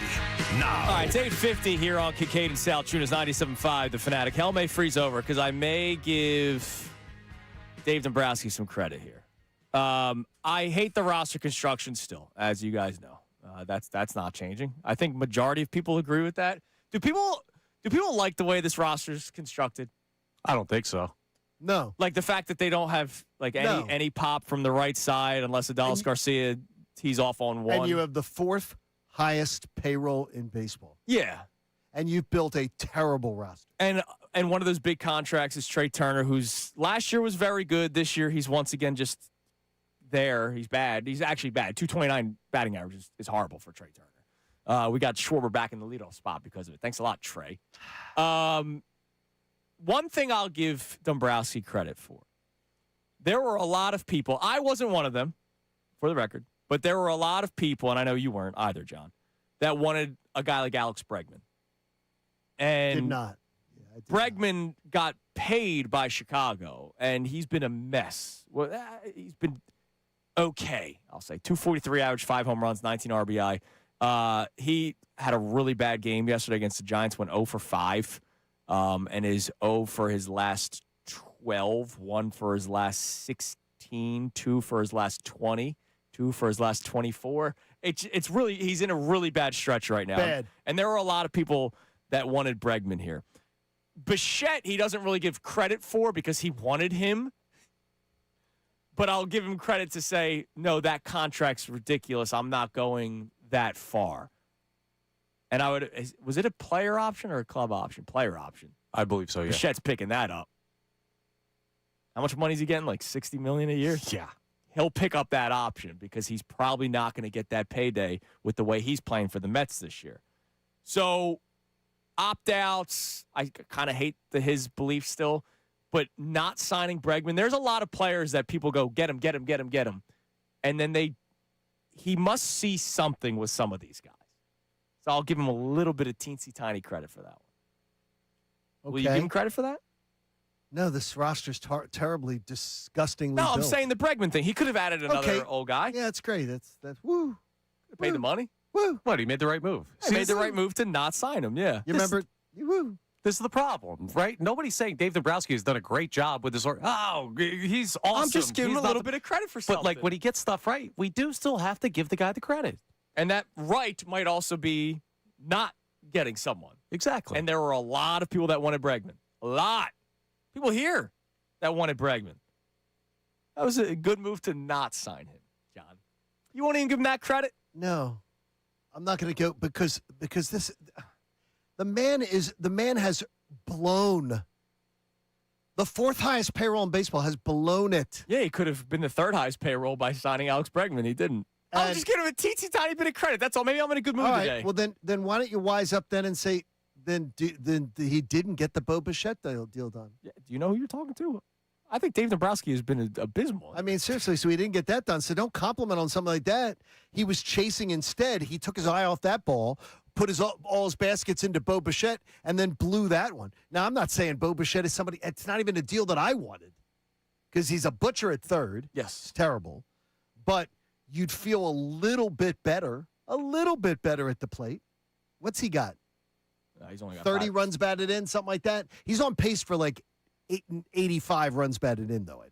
now. All right, it's 8:50 here on Kincade and Salciunas, 97.5 The Fanatic. Hell may freeze over because I may give Dave Dombrowski some credit here. I hate the roster construction still, as you guys know. That's not changing. I think majority of people agree with that. Do people like the way this roster is constructed? I don't think so. No. Like the fact that they don't have like any pop from the right side unless Adolis Garcia tees off on one. And you have the fourth highest payroll in baseball. Yeah. And you've built a terrible roster. And one of those big contracts is Trey Turner, who's last year was very good. This year he's once again just there. He's bad. He's actually bad. 229 batting average is horrible for Trey Turner. We got Schwarber back in the leadoff spot because of it. Thanks a lot, Trey. One thing I'll give Dombrowski credit for. There were a lot of people. I wasn't one of them, for the record, but there were a lot of people, and I know you weren't either, John, that wanted a guy like Alex Bregman. And Did not. Bregman got paid by Chicago, and he's been a mess. Well, he's been okay, I'll say. 243 average, 5 home runs, 19 RBI. He had a really bad game yesterday against the Giants, went 0 for 5, and is 0 for his last 12, 1 for his last 16, 2 for his last 20, 2 for his last 24. It's really, he's in a really bad stretch right now. Bad. And there were a lot of people that wanted Bregman here. Bichette, he doesn't really give credit for because he wanted him. But I'll give him credit to say, no, that contract's ridiculous. I'm not going that far. And was it a player option or a club option? Player option. I believe so, yeah. Bichette's picking that up. How much money is he getting? Like $60 million a year? Yeah. He'll pick up that option because he's probably not going to get that payday with the way he's playing for the Mets this year. So opt-outs, I kind of hate his belief still, but not signing Bregman. There's a lot of players that people go, get him. And then he must see something with some of these guys. So I'll give him a little bit of teensy-tiny credit for that one. Will you give him credit for that? No, this roster's terribly, disgustingly No, I'm built. saying the Bregman thing. He could have added another old guy. Yeah, it's great. That's woo. Pay the money. Woo. What, he made the right move. He made the right move to not sign him, yeah. You remember? Woo. This is the problem, right? Nobody's saying Dave Dombrowski has done a great job with this. Oh, he's awesome. I'm just giving him a little bit of credit for something. But, like, when he gets stuff right, we do still have to give the guy the credit. And that right might also be not getting someone. Exactly. And there were a lot of people that wanted Bregman. A lot. People here that wanted Bregman. That was a good move to not sign him, John. You won't even give him that credit? No. I'm not going to go because this the man has blown the fourth highest payroll in baseball, has blown it. Yeah, he could have been the third highest payroll by signing Alex Bregman. He didn't. I'll just give him a teensy tiny bit of credit. That's all. Maybe I'm in a good mood today. Well, then why don't you wise up then and say then he didn't get the Bo Bichette deal done? Yeah, do you know who you're talking to? I think Dave Dombrowski has been abysmal. I mean, seriously, so he didn't get that done. So don't compliment on something like that. He was chasing instead. He took his eye off that ball, put all his baskets into Bo Bichette, and then blew that one. Now, I'm not saying Bo Bichette is somebody. It's not even a deal that I wanted because he's a butcher at third. Yes. It's terrible. But you'd feel a little bit better at the plate. What's he got? He's only got 30 5. runs batted in, something like that. He's on pace for like 85 runs batted in, though.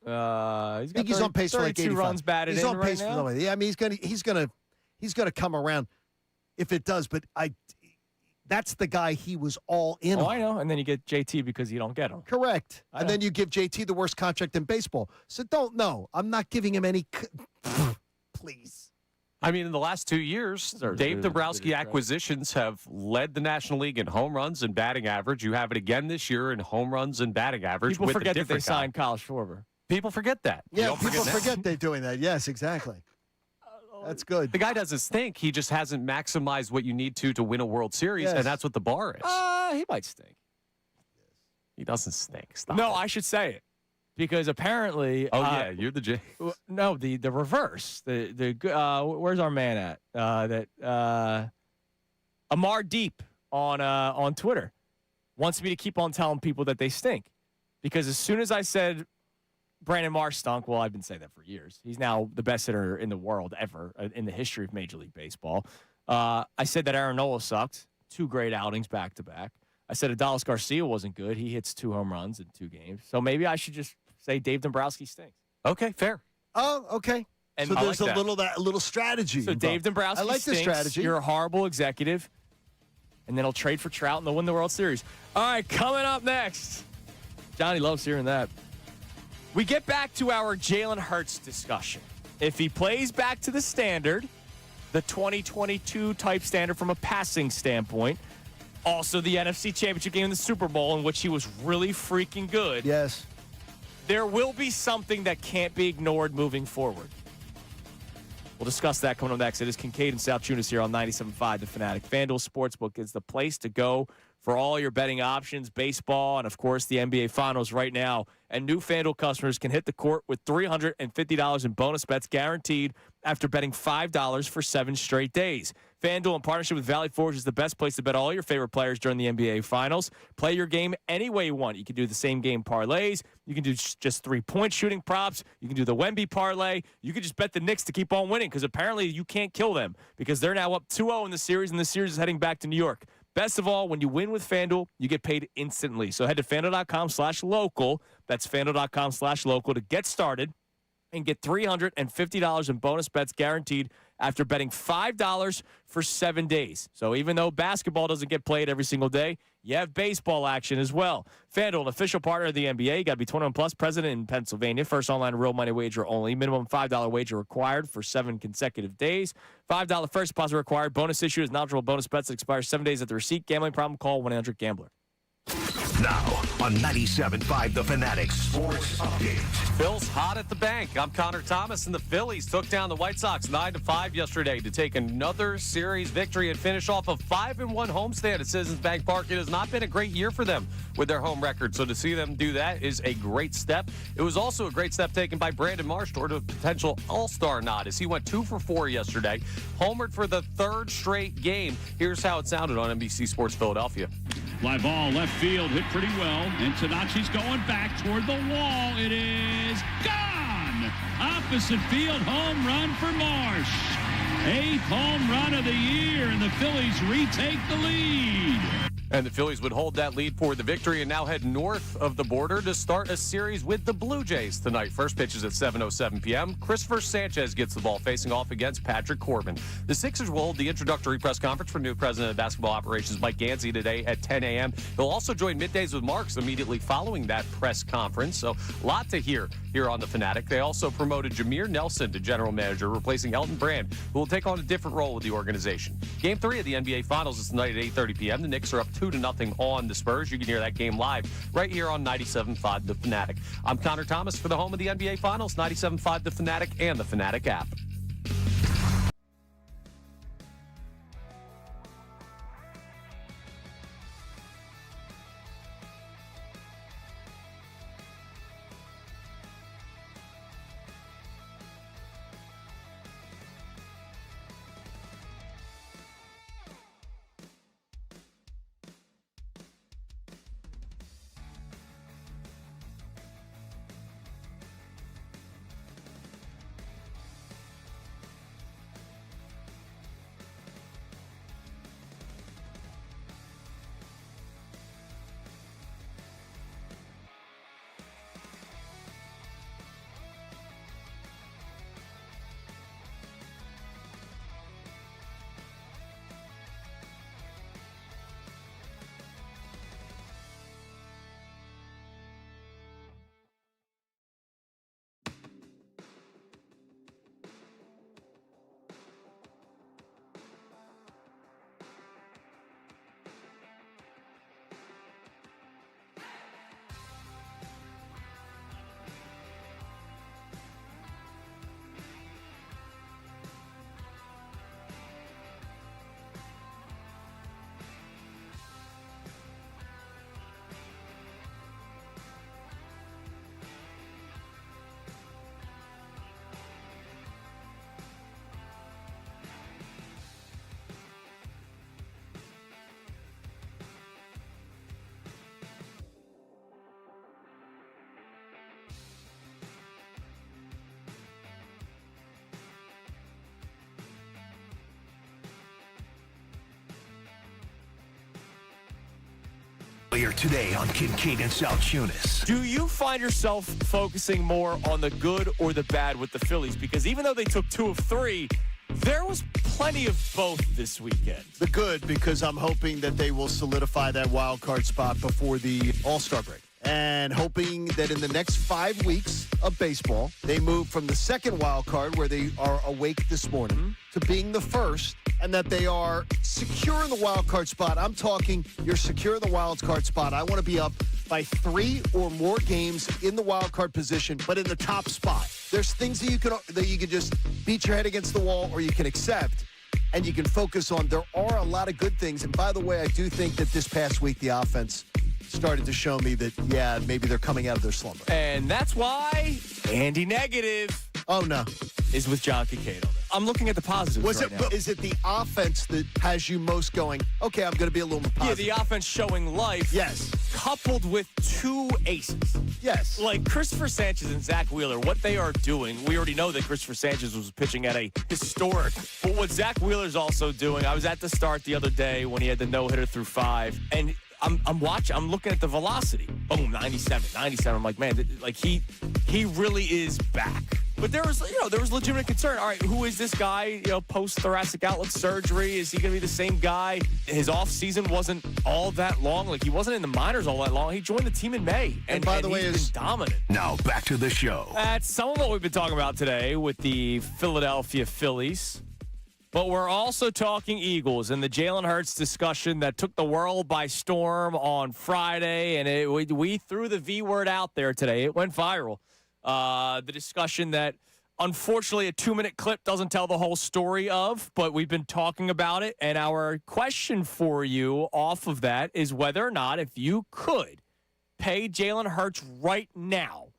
I think he's on pace for like 85 runs batted he's in on pace right for now. yeah, I mean he's gonna come around if it does. But that's the guy he was all in on. I know. And then you get JT because you don't get him. Correct. And then you give JT the worst contract in baseball. So I'm not giving him any. Please. I mean, in the last 2 years, Dave Dombrowski acquisitions have led the National League in home runs and batting average. You have it again this year in home runs and batting average. People with forget a that they different guy. signed Kyle Schwarber. People forget that. Yeah, people forget they're doing that. Yes, exactly. That's good. The guy doesn't stink. He just hasn't maximized what you need to win a World Series, and that's what the bar is. He might stink. He doesn't stink. Stop No, it. I should say it. Because apparently, yeah, you're the J. No, the reverse. Where's our man at? Amar Deep on Twitter wants me to keep on telling people that they stink, because as soon as I said Brandon Marsh stunk. Well, I've been saying that for years. He's now the best hitter in the world ever in the history of Major League Baseball. I said that Aaron Nola sucked. 2 great outings back to back. I said Adolis Garcia wasn't good. He hits 2 home runs in 2 games. So maybe I should just say Dave Dombrowski stinks. Okay, fair. Oh, okay. And so I there's like a little strategy. So involved. Dave Dombrowski I like stinks. the strategy. You're a horrible executive. And then he'll trade for Trout and they'll win the World Series. All right, coming up next. Johnny loves hearing that. We get back to our Jalen Hurts discussion. If he plays back to the standard, the 2022 type standard from a passing standpoint, also the NFC Championship game in the Super Bowl in which he was really freaking good. Yes. There will be something that can't be ignored moving forward. We'll discuss that coming up next. It is Kincade and Salciunas here on 97.5 The Fanatic. FanDuel Sportsbook is the place to go for all your betting options, baseball, and, of course, the NBA Finals right now. And new FanDuel customers can hit the court with $350 in bonus bets guaranteed after betting $5 for 7 straight days. FanDuel, in partnership with Valley Forge, is the best place to bet all your favorite players during the NBA Finals. Play your game any way you want. You can do the same game parlays. You can do just 3-point shooting props. You can do the Wemby parlay. You can just bet the Knicks to keep on winning because apparently you can't kill them because they're now up 2-0 in the series, and the series is heading back to New York. Best of all, when you win with FanDuel, you get paid instantly. So head to FanDuel.com/local. That's FanDuel.com/local to get started and get $350 in bonus bets guaranteed after betting $5 for 7 days. So even though basketball doesn't get played every single day, you have baseball action as well. FanDuel, an official partner of the NBA. You got to be 21 plus, present in Pennsylvania. First online real money wager only. Minimum $5 wager required for 7 consecutive days. $5 first deposit required. Bonus issued is non-eligible bonus bets that expire 7 days at the receipt. Gambling problem? Call 1-800-GAMBLER. Now on 97.5 The Fanatic Sports Update. Bills hot at the bank. I'm Connor Thomas, and the Phillies took down the White Sox 9-5 yesterday to take another series victory and finish off a 5-1 homestand at Citizens Bank Park. It has not been a great year for them with their home record, so to see them do that is a great step. It was also a great step taken by Brandon Marsh toward a potential all-star nod as he went 2 for 4 yesterday, homered for the 3rd straight game. Here's how it sounded on NBC Sports Philadelphia. Fly ball left field, hit pretty well, and Tanachi's going back toward the wall. It is gone! Opposite field, home run for Marsh. 8th home run of the year, and the Phillies retake the lead. And the Phillies would hold that lead for the victory and now head north of the border to start a series with the Blue Jays tonight. First pitch is at 7:07 p.m. Christopher Sanchez gets the ball facing off against Patrick Corbin. The Sixers will hold the introductory press conference for new president of basketball operations Mike Gansey today at 10 a.m. He'll also join Middays with Marks immediately following that press conference. So a lot to hear here on The Fanatic. They also promoted Jameer Nelson to general manager, replacing Elton Brand, who will take on a different role with the organization. Game 3 of the NBA Finals is tonight at 8:30 p.m. The Knicks are up 2-0 on the Spurs. You can hear that game live right here on 97.5 The Fanatic. I'm Connor Thomas for the home of the NBA Finals, 97.5 The Fanatic and the Fanatic app. Earlier today on Kincade and Salciunas. Do you find yourself focusing more on the good or the bad with the Phillies? Because even though they took 2 of 3, there was plenty of both this weekend. The good, because I'm hoping that they will solidify that wild card spot before the All-Star break. And hoping that in the next 5 weeks of baseball, they move from the second wild card, where they are awake this morning, to being the first, and that they are secure in the wild card spot. I'm talking you're secure in the wild card spot. I want to be up by 3 or more games in the wild card position, but in the top spot. There's things that you can just beat your head against the wall, or you can accept, and you can focus on. There are a lot of good things. And by the way, I do think that this past week the offense started to show me that, yeah, maybe they're coming out of their slumber. And that's why Andy Negative is with John Kincade on it. I'm looking at the positives now. Is it the offense that has you most going, okay, I'm going to be a little more positive? Yeah, the offense showing life. Yes. Coupled with 2 aces. Yes. Like Christopher Sanchez and Zach Wheeler, what they are doing, we already know that Christopher Sanchez was pitching at a historic. But what Zach Wheeler's also doing, I was at the start the other day when he had the no-hitter through 5, and I'm watching. I'm looking at the velocity. Boom, 97. I'm like, man, like he really is back. But there was legitimate concern. All right, who is this guy? Post thoracic outlet surgery. Is he going to be the same guy? His off season wasn't all that long. Like he wasn't in the minors all that long. He joined the team in May, and by the way, he's been dominant. Now back to the show. That's some of what we've been talking about today with the Philadelphia Phillies. But we're also talking Eagles and the Jalen Hurts discussion that took the world by storm on Friday. And we threw the V word out there today. It went viral. The discussion that, unfortunately, a 2-minute clip doesn't tell the whole story of, but we've been talking about it. And our question for you off of that is whether or not, if you could pay Jalen Hurts right now,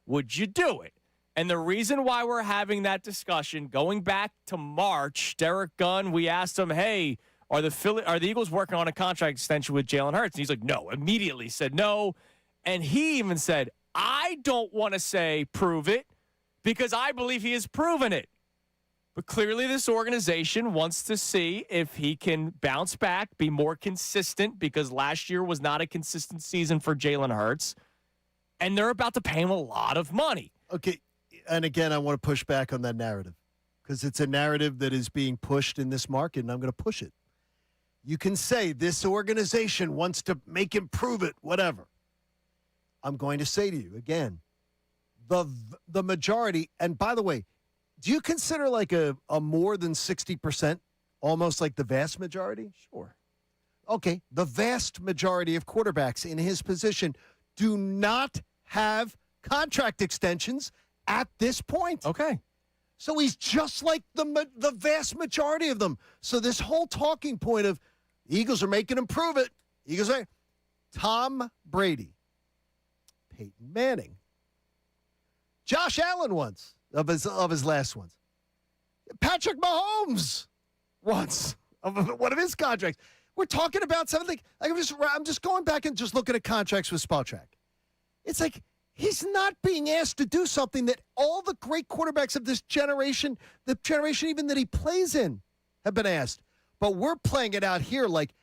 would you do it? And the reason why we're having that discussion, going back to March, Derek Gunn, we asked him, hey, are the Eagles working on a contract extension with Jalen Hurts? And he's like, no, immediately said no. And he even said, I don't want to say prove it because I believe he has proven it. But clearly this organization wants to see if he can bounce back, be more consistent, because last year was not a consistent season for Jalen Hurts. And they're about to pay him a lot of money. Okay. And again, I want to push back on that narrative because it's a narrative that is being pushed in this market, and I'm going to push it. You can say this organization wants to make him prove it, whatever. I'm going to say to you again, the majority, and by the way, do you consider like a more than 60%, almost like the vast majority? Sure. Okay, the vast majority of quarterbacks in his position do not have contract extensions at this point. Okay. So he's just like the vast majority of them. So this whole talking point of Eagles are making him prove it. Eagles are Tom Brady, Peyton Manning, Josh Allen once of his last ones, Patrick Mahomes once of one of his contracts. We're talking about something like I'm just going back and just looking at contracts with Spotrac. It's like he's not being asked to do something that all the great quarterbacks of this generation, the generation even that he plays in, have been asked. But we're playing it out here like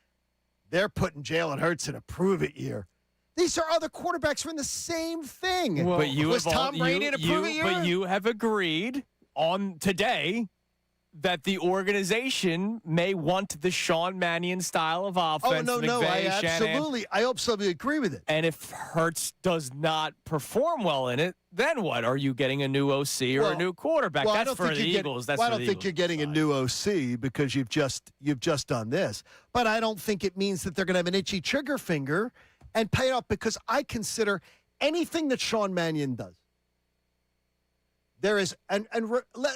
they're putting Jalen Hurts in a prove-it year. These are other quarterbacks who are in the same thing. Well, but you was Tom Brady in a prove-it year? But you have agreed on today that the organization may want the Sean Mannion style of offense. Oh, no, I absolutely agree with it. And if Hurts does not perform well in it, then what? Are you getting a new OC or a new quarterback? That's for the Eagles. I don't think you're getting a new OC because you've just done this. But I don't think it means that they're going to have an itchy trigger finger and pay it off, because I consider anything that Sean Mannion does, there is, and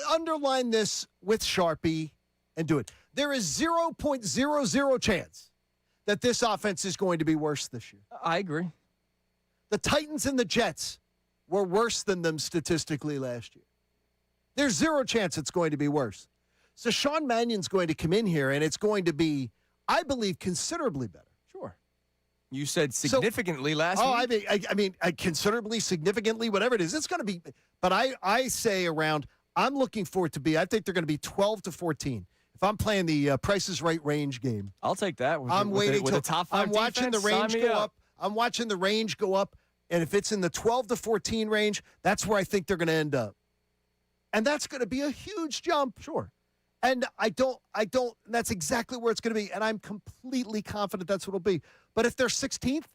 underline this with Sharpie and do it. There is 0.00 chance that this offense is going to be worse this year. I agree. The Titans and the Jets were worse than them statistically last year. There's 0 chance it's going to be worse. So Sean Mannion's going to come in here, and it's going to be, I believe, considerably better. Sure. You said significantly last week. I mean, considerably, significantly, whatever it is. It's going to be, but I say around, I'm looking for it to be, I think they're going to be 12 to 14. If I'm playing the Price is Right range game. I'll take that. I'm waiting with the top 5 I'm watching defense, the range go up. I'm watching the range go up, and if it's in the 12 to 14 range, that's where I think they're going to end up. And that's going to be a huge jump. Sure. And that's exactly where it's going to be. And I'm completely confident that's what it'll be. But if they're 16th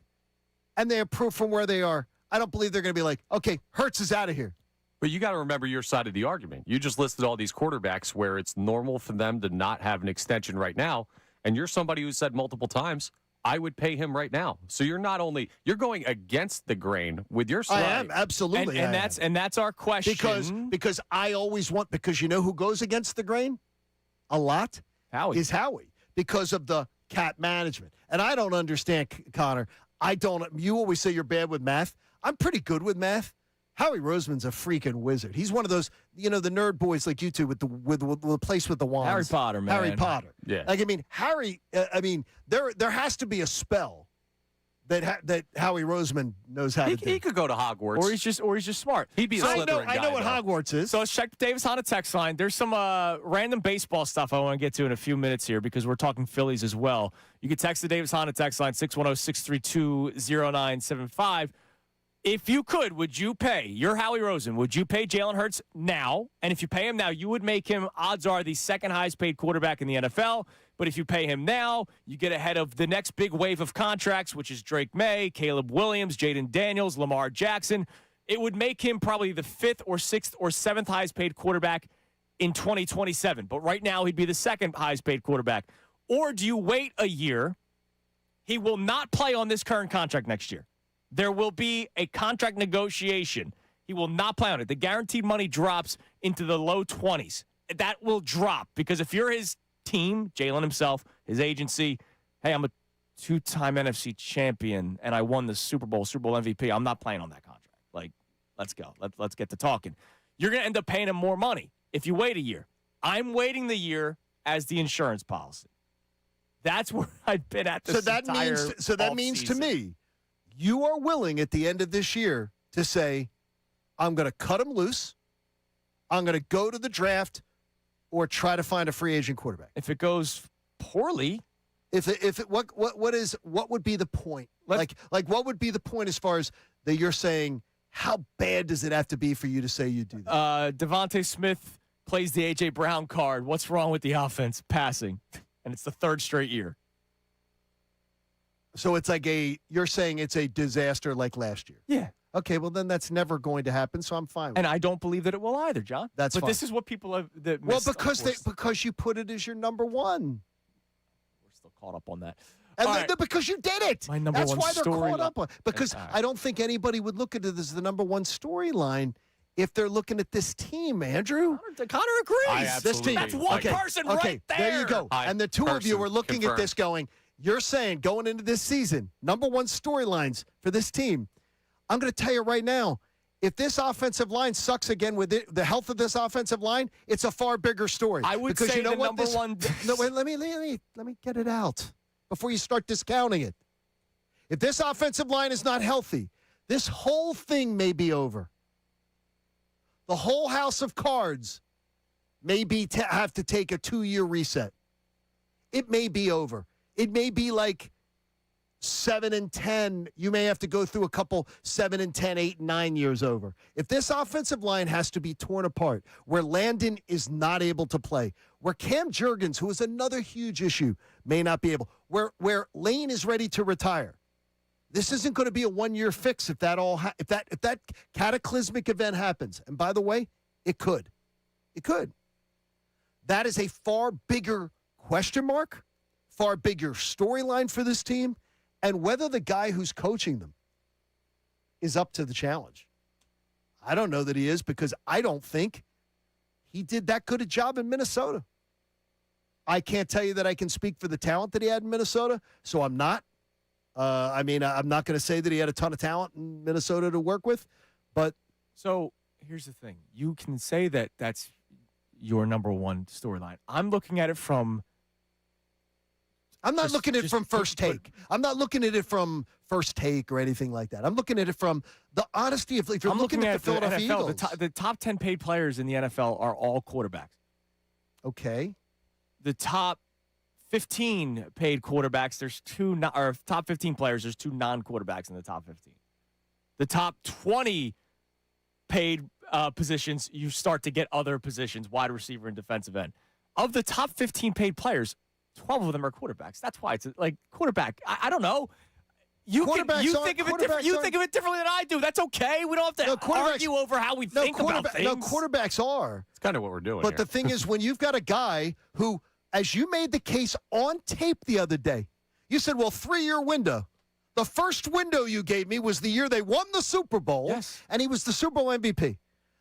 and they improve from where they are, I don't believe they're going to be like, okay, Hurts is out of here. But you got to remember your side of the argument. You just listed all these quarterbacks where it's normal for them to not have an extension right now. And you're somebody who said multiple times, I would pay him right now. So you're going against the grain with your side. I am, absolutely. And that's our question. Because I always want, because you know who goes against the grain a lot? Howie. Is Howie, because of the cap management. And I don't understand, Connor. You always say you're bad with math. I'm pretty good with math. Howie Roseman's a freaking wizard. He's one of those, the nerd boys like you two with the place with the wands. Harry Potter, man. Harry Potter. Yeah. Harry. There has to be a spell that Howie Roseman knows how to do. He could go to Hogwarts, or he's just smart. He'd be a Slytherin guy. I know what Hogwarts is. So let's check the Davis Honda text line. There's some random baseball stuff I want to get to in a few minutes here because we're talking Phillies as well. You can text the Davis Honda text line 610-632-0975. If you could, would you pay, you're Howie Roseman, would you pay Jalen Hurts now? And if you pay him now, you would make him, odds are, the second highest paid quarterback in the NFL. But if you pay him now, you get ahead of the next big wave of contracts, which is Drake May, Caleb Williams, Jaden Daniels, Lamar Jackson. It would make him probably the fifth or sixth or seventh highest paid quarterback in 2027. But right now, he'd be the second highest paid quarterback. Or do you wait a year? He will not play on this current contract next year. There will be a contract negotiation. He will not play on it. The guaranteed money drops into the low 20s. That will drop because if you're his team, Jalen himself, his agency, hey, I'm a two-time NFC champion and I won the Super Bowl MVP. I'm not playing on that contract. Like, let's go. Let's get to talking. You're going to end up paying him more money if you wait a year. I'm waiting the year as the insurance policy. That's where I've been at this entire So that means to me, you are willing at the end of this year to say, I'm going to cut him loose, I'm going to go to the draft, or try to find a free agent quarterback. If it goes poorly, what would be the point? Like what would be the point as far as that you're saying? How bad does it have to be for you to say you do that? Devontae Smith plays the A.J. Brown card. What's wrong with the offense? Passing, and it's the third straight year. So it's like you're saying it's a disaster like last year. Yeah. Okay, well then that's never going to happen, so I'm fine with And I don't believe that it will either, John. But fine. This is what people have because you put it as your number one. We're still caught up on that. And because you did it. My number That's one why they're story caught up on. Because right. I don't think anybody would look at it as the number one storyline if they're looking at this team, Andrew. Connor agrees. This team. That's one person right there. There you go. And the two of you are looking at this going, you're saying going into this season, number one storylines for this team. I'm going to tell you right now, if this offensive line sucks again with the health of this offensive line, it's a far bigger story. I would say the number one. No, wait, let me get it out before you start discounting it. If this offensive line is not healthy, this whole thing may be over. The whole house of cards may have to take a 2-year reset. It may be over. It may be like 7-10. You may have to go through a couple 7-10, 8-9 years over. If this offensive line has to be torn apart, where Landon is not able to play, where Cam Jurgens, who is another huge issue, may not be able, where Lane is ready to retire. This isn't going to be a 1-year fix if that if that cataclysmic event happens. And by the way, it could. It could. That is a far bigger question mark, far bigger storyline for this team, and whether the guy who's coaching them is up to the challenge. I don't know that he is because I don't think he did that good a job in Minnesota. I can't tell you that I can speak for the talent that he had in Minnesota, so I'm not. I'm not going to say that he had a ton of talent in Minnesota to work with, but. So here's the thing. You can say that that's your number one storyline. I'm looking at it from. I'm not looking at it from first take. I'm not looking at it from first take or anything like that. I'm looking at it from the honesty of if you're looking at the Philadelphia Eagles. The top 10 paid players in the NFL are all quarterbacks. Okay. The top 15 paid quarterbacks, there's or top 15 players, there's 2 non-quarterbacks in the top 15. The top 20 paid positions, you start to get other positions, wide receiver and defensive end. Of the top 15 paid players, 12 of them are quarterbacks. That's why it's like quarterback. I don't know. You think of it differently than I do. That's okay. We don't have to argue over how we think about things. No, quarterbacks are. It's kind of what we're doing. But here. the thing is, when you've got a guy who, as you made the case on tape the other day, you said, well, 3-year window. The first window you gave me was the year they won the Super Bowl, and he was the Super Bowl MVP.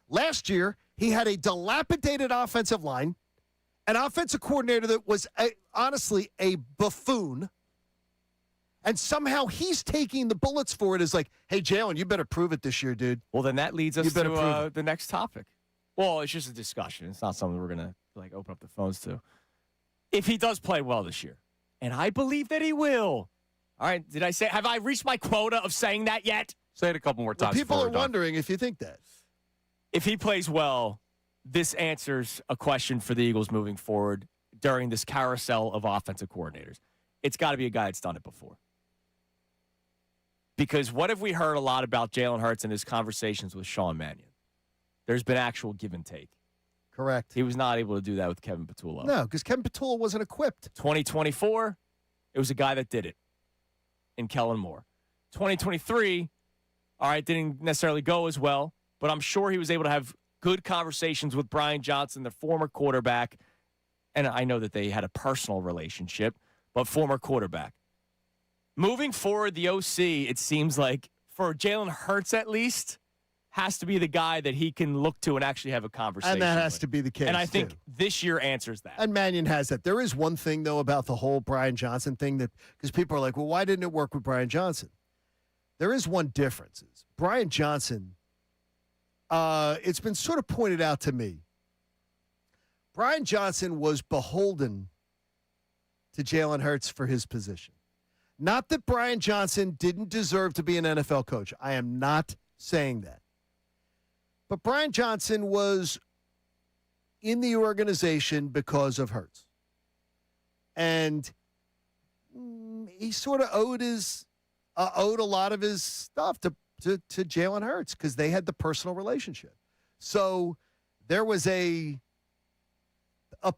Last year, he had a dilapidated offensive line, an offensive coordinator that was honestly a buffoon. And somehow he's taking the bullets for it as like, hey, Jalen, you better prove it this year, dude. Well, then that leads us to the next topic. Well, it's just a discussion. It's not something we're going to open up the phones to. If he does play well this year, and I believe that he will. All right, have I reached my quota of saying that yet? Say it a couple more times. Well, people are wondering if you think that. If he plays well, this answers a question for the Eagles moving forward during this carousel of offensive coordinators. It's got to be a guy that's done it before. Because what have we heard a lot about Jalen Hurts in his conversations with Sean Mannion? There's been actual give and take. Correct. He was not able to do that with Kevin Patullo. No, because Kevin Patullo wasn't equipped. 2024, it was a guy that did it in Kellen Moore. 2023, all right, didn't necessarily go as well, but I'm sure he was able to have good conversations with Brian Johnson, the former quarterback. And I know that they had a personal relationship, but former quarterback. Moving forward, the OC, it seems like, for Jalen Hurts at least, has to be the guy that he can look to and actually have a conversation And that has with. to be the case, And I think too. this year answers that. And Mannion has that. There is one thing, though, about the whole Brian Johnson thing, that because people are like, well, why didn't it work with Brian Johnson? There is one difference. Brian Johnson, it's been sort of pointed out to me, Brian Johnson was beholden to Jalen Hurts for his position. Not that Brian Johnson didn't deserve to be an NFL coach. I am not saying that. But Brian Johnson was in the organization because of Hurts. And he sort of owed a lot of his stuff to Jalen Hurts because they had the personal relationship. So there was a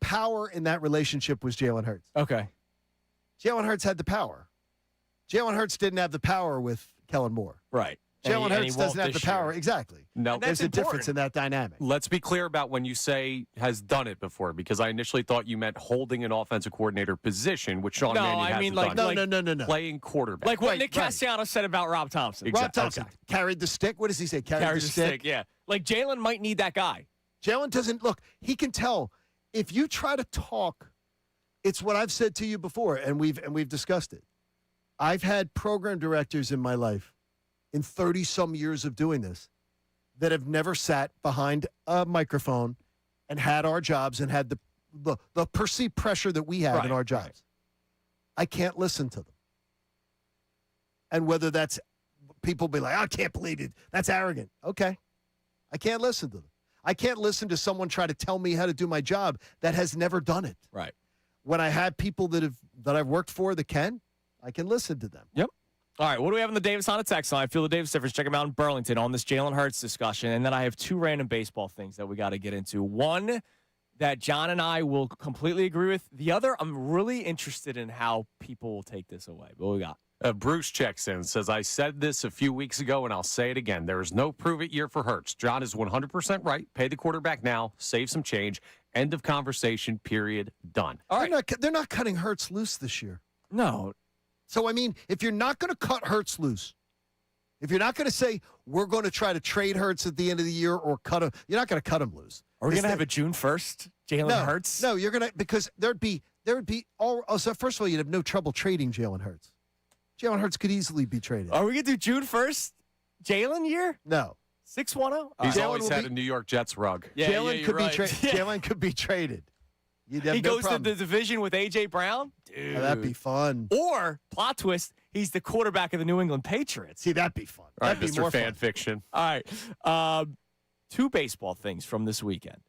power in that relationship with Jalen Hurts. Okay. Jalen Hurts had the power. Jalen Hurts didn't have the power with Kellen Moore. Right. Jalen Hurts doesn't have the power. Exactly. No, there's a difference in that dynamic. Let's be clear about when you say has done it before, because I initially thought you meant holding an offensive coordinator position, which Sean Mannion hasn't done. No. Playing quarterback. Like what Nick Castellanos said about Rob Thompson. Rob Thompson carried the stick. What does he say? Carried the stick. Yeah. Like Jalen might need that guy. Jalen doesn't look. He can tell if you try to talk. It's what I've said to you before, and we've discussed it. I've had program directors in my life, in 30-some years of doing this, that have never sat behind a microphone and had our jobs and had the perceived pressure that we have in our jobs. Right. I can't listen to them. And whether that's people be like, I can't believe it. That's arrogant. Okay. I can't listen to them. I can't listen to someone try to tell me how to do my job that has never done it. Right. When I have people that I've worked for that can, I can listen to them. Yep. All right, what do we have in the Davis on a text line? I feel the Davis difference. Check him out in Burlington on this Jalen Hurts discussion. And then I have 2 random baseball things that we got to get into. One that John and I will completely agree with. The other, I'm really interested in how people will take this away. What we got? Bruce checks in, says, I said this a few weeks ago, and I'll say it again. There is no prove-it year for Hurts. John is 100% right. Pay the quarterback now. Save some change. End of conversation, period, done. All right. They're not cutting Hurts loose this year. No. So, I mean, if you're not going to cut Hurts loose, if you're not going to say we're going to try to trade Hurts at the end of the year or cut him, you're not going to cut him loose. Are we going to have a June 1st Jalen Hurts? No, you're going to, because there would be so first of all, you'd have no trouble trading Jalen Hurts. Jalen Hurts could easily be traded. Are we going to do June 1st Jalen year? No. 610? He's always had a New York Jets rug. Yeah, Jalen could be traded. Jalen could be traded. He goes to the division with A.J. Brown? Dude. Oh, that'd be fun. Or, plot twist, he's the quarterback of the New England Patriots. See, that'd be fun. All right, that'd be Mr. more Fan fun. Fiction. All right. 2 baseball things from this weekend.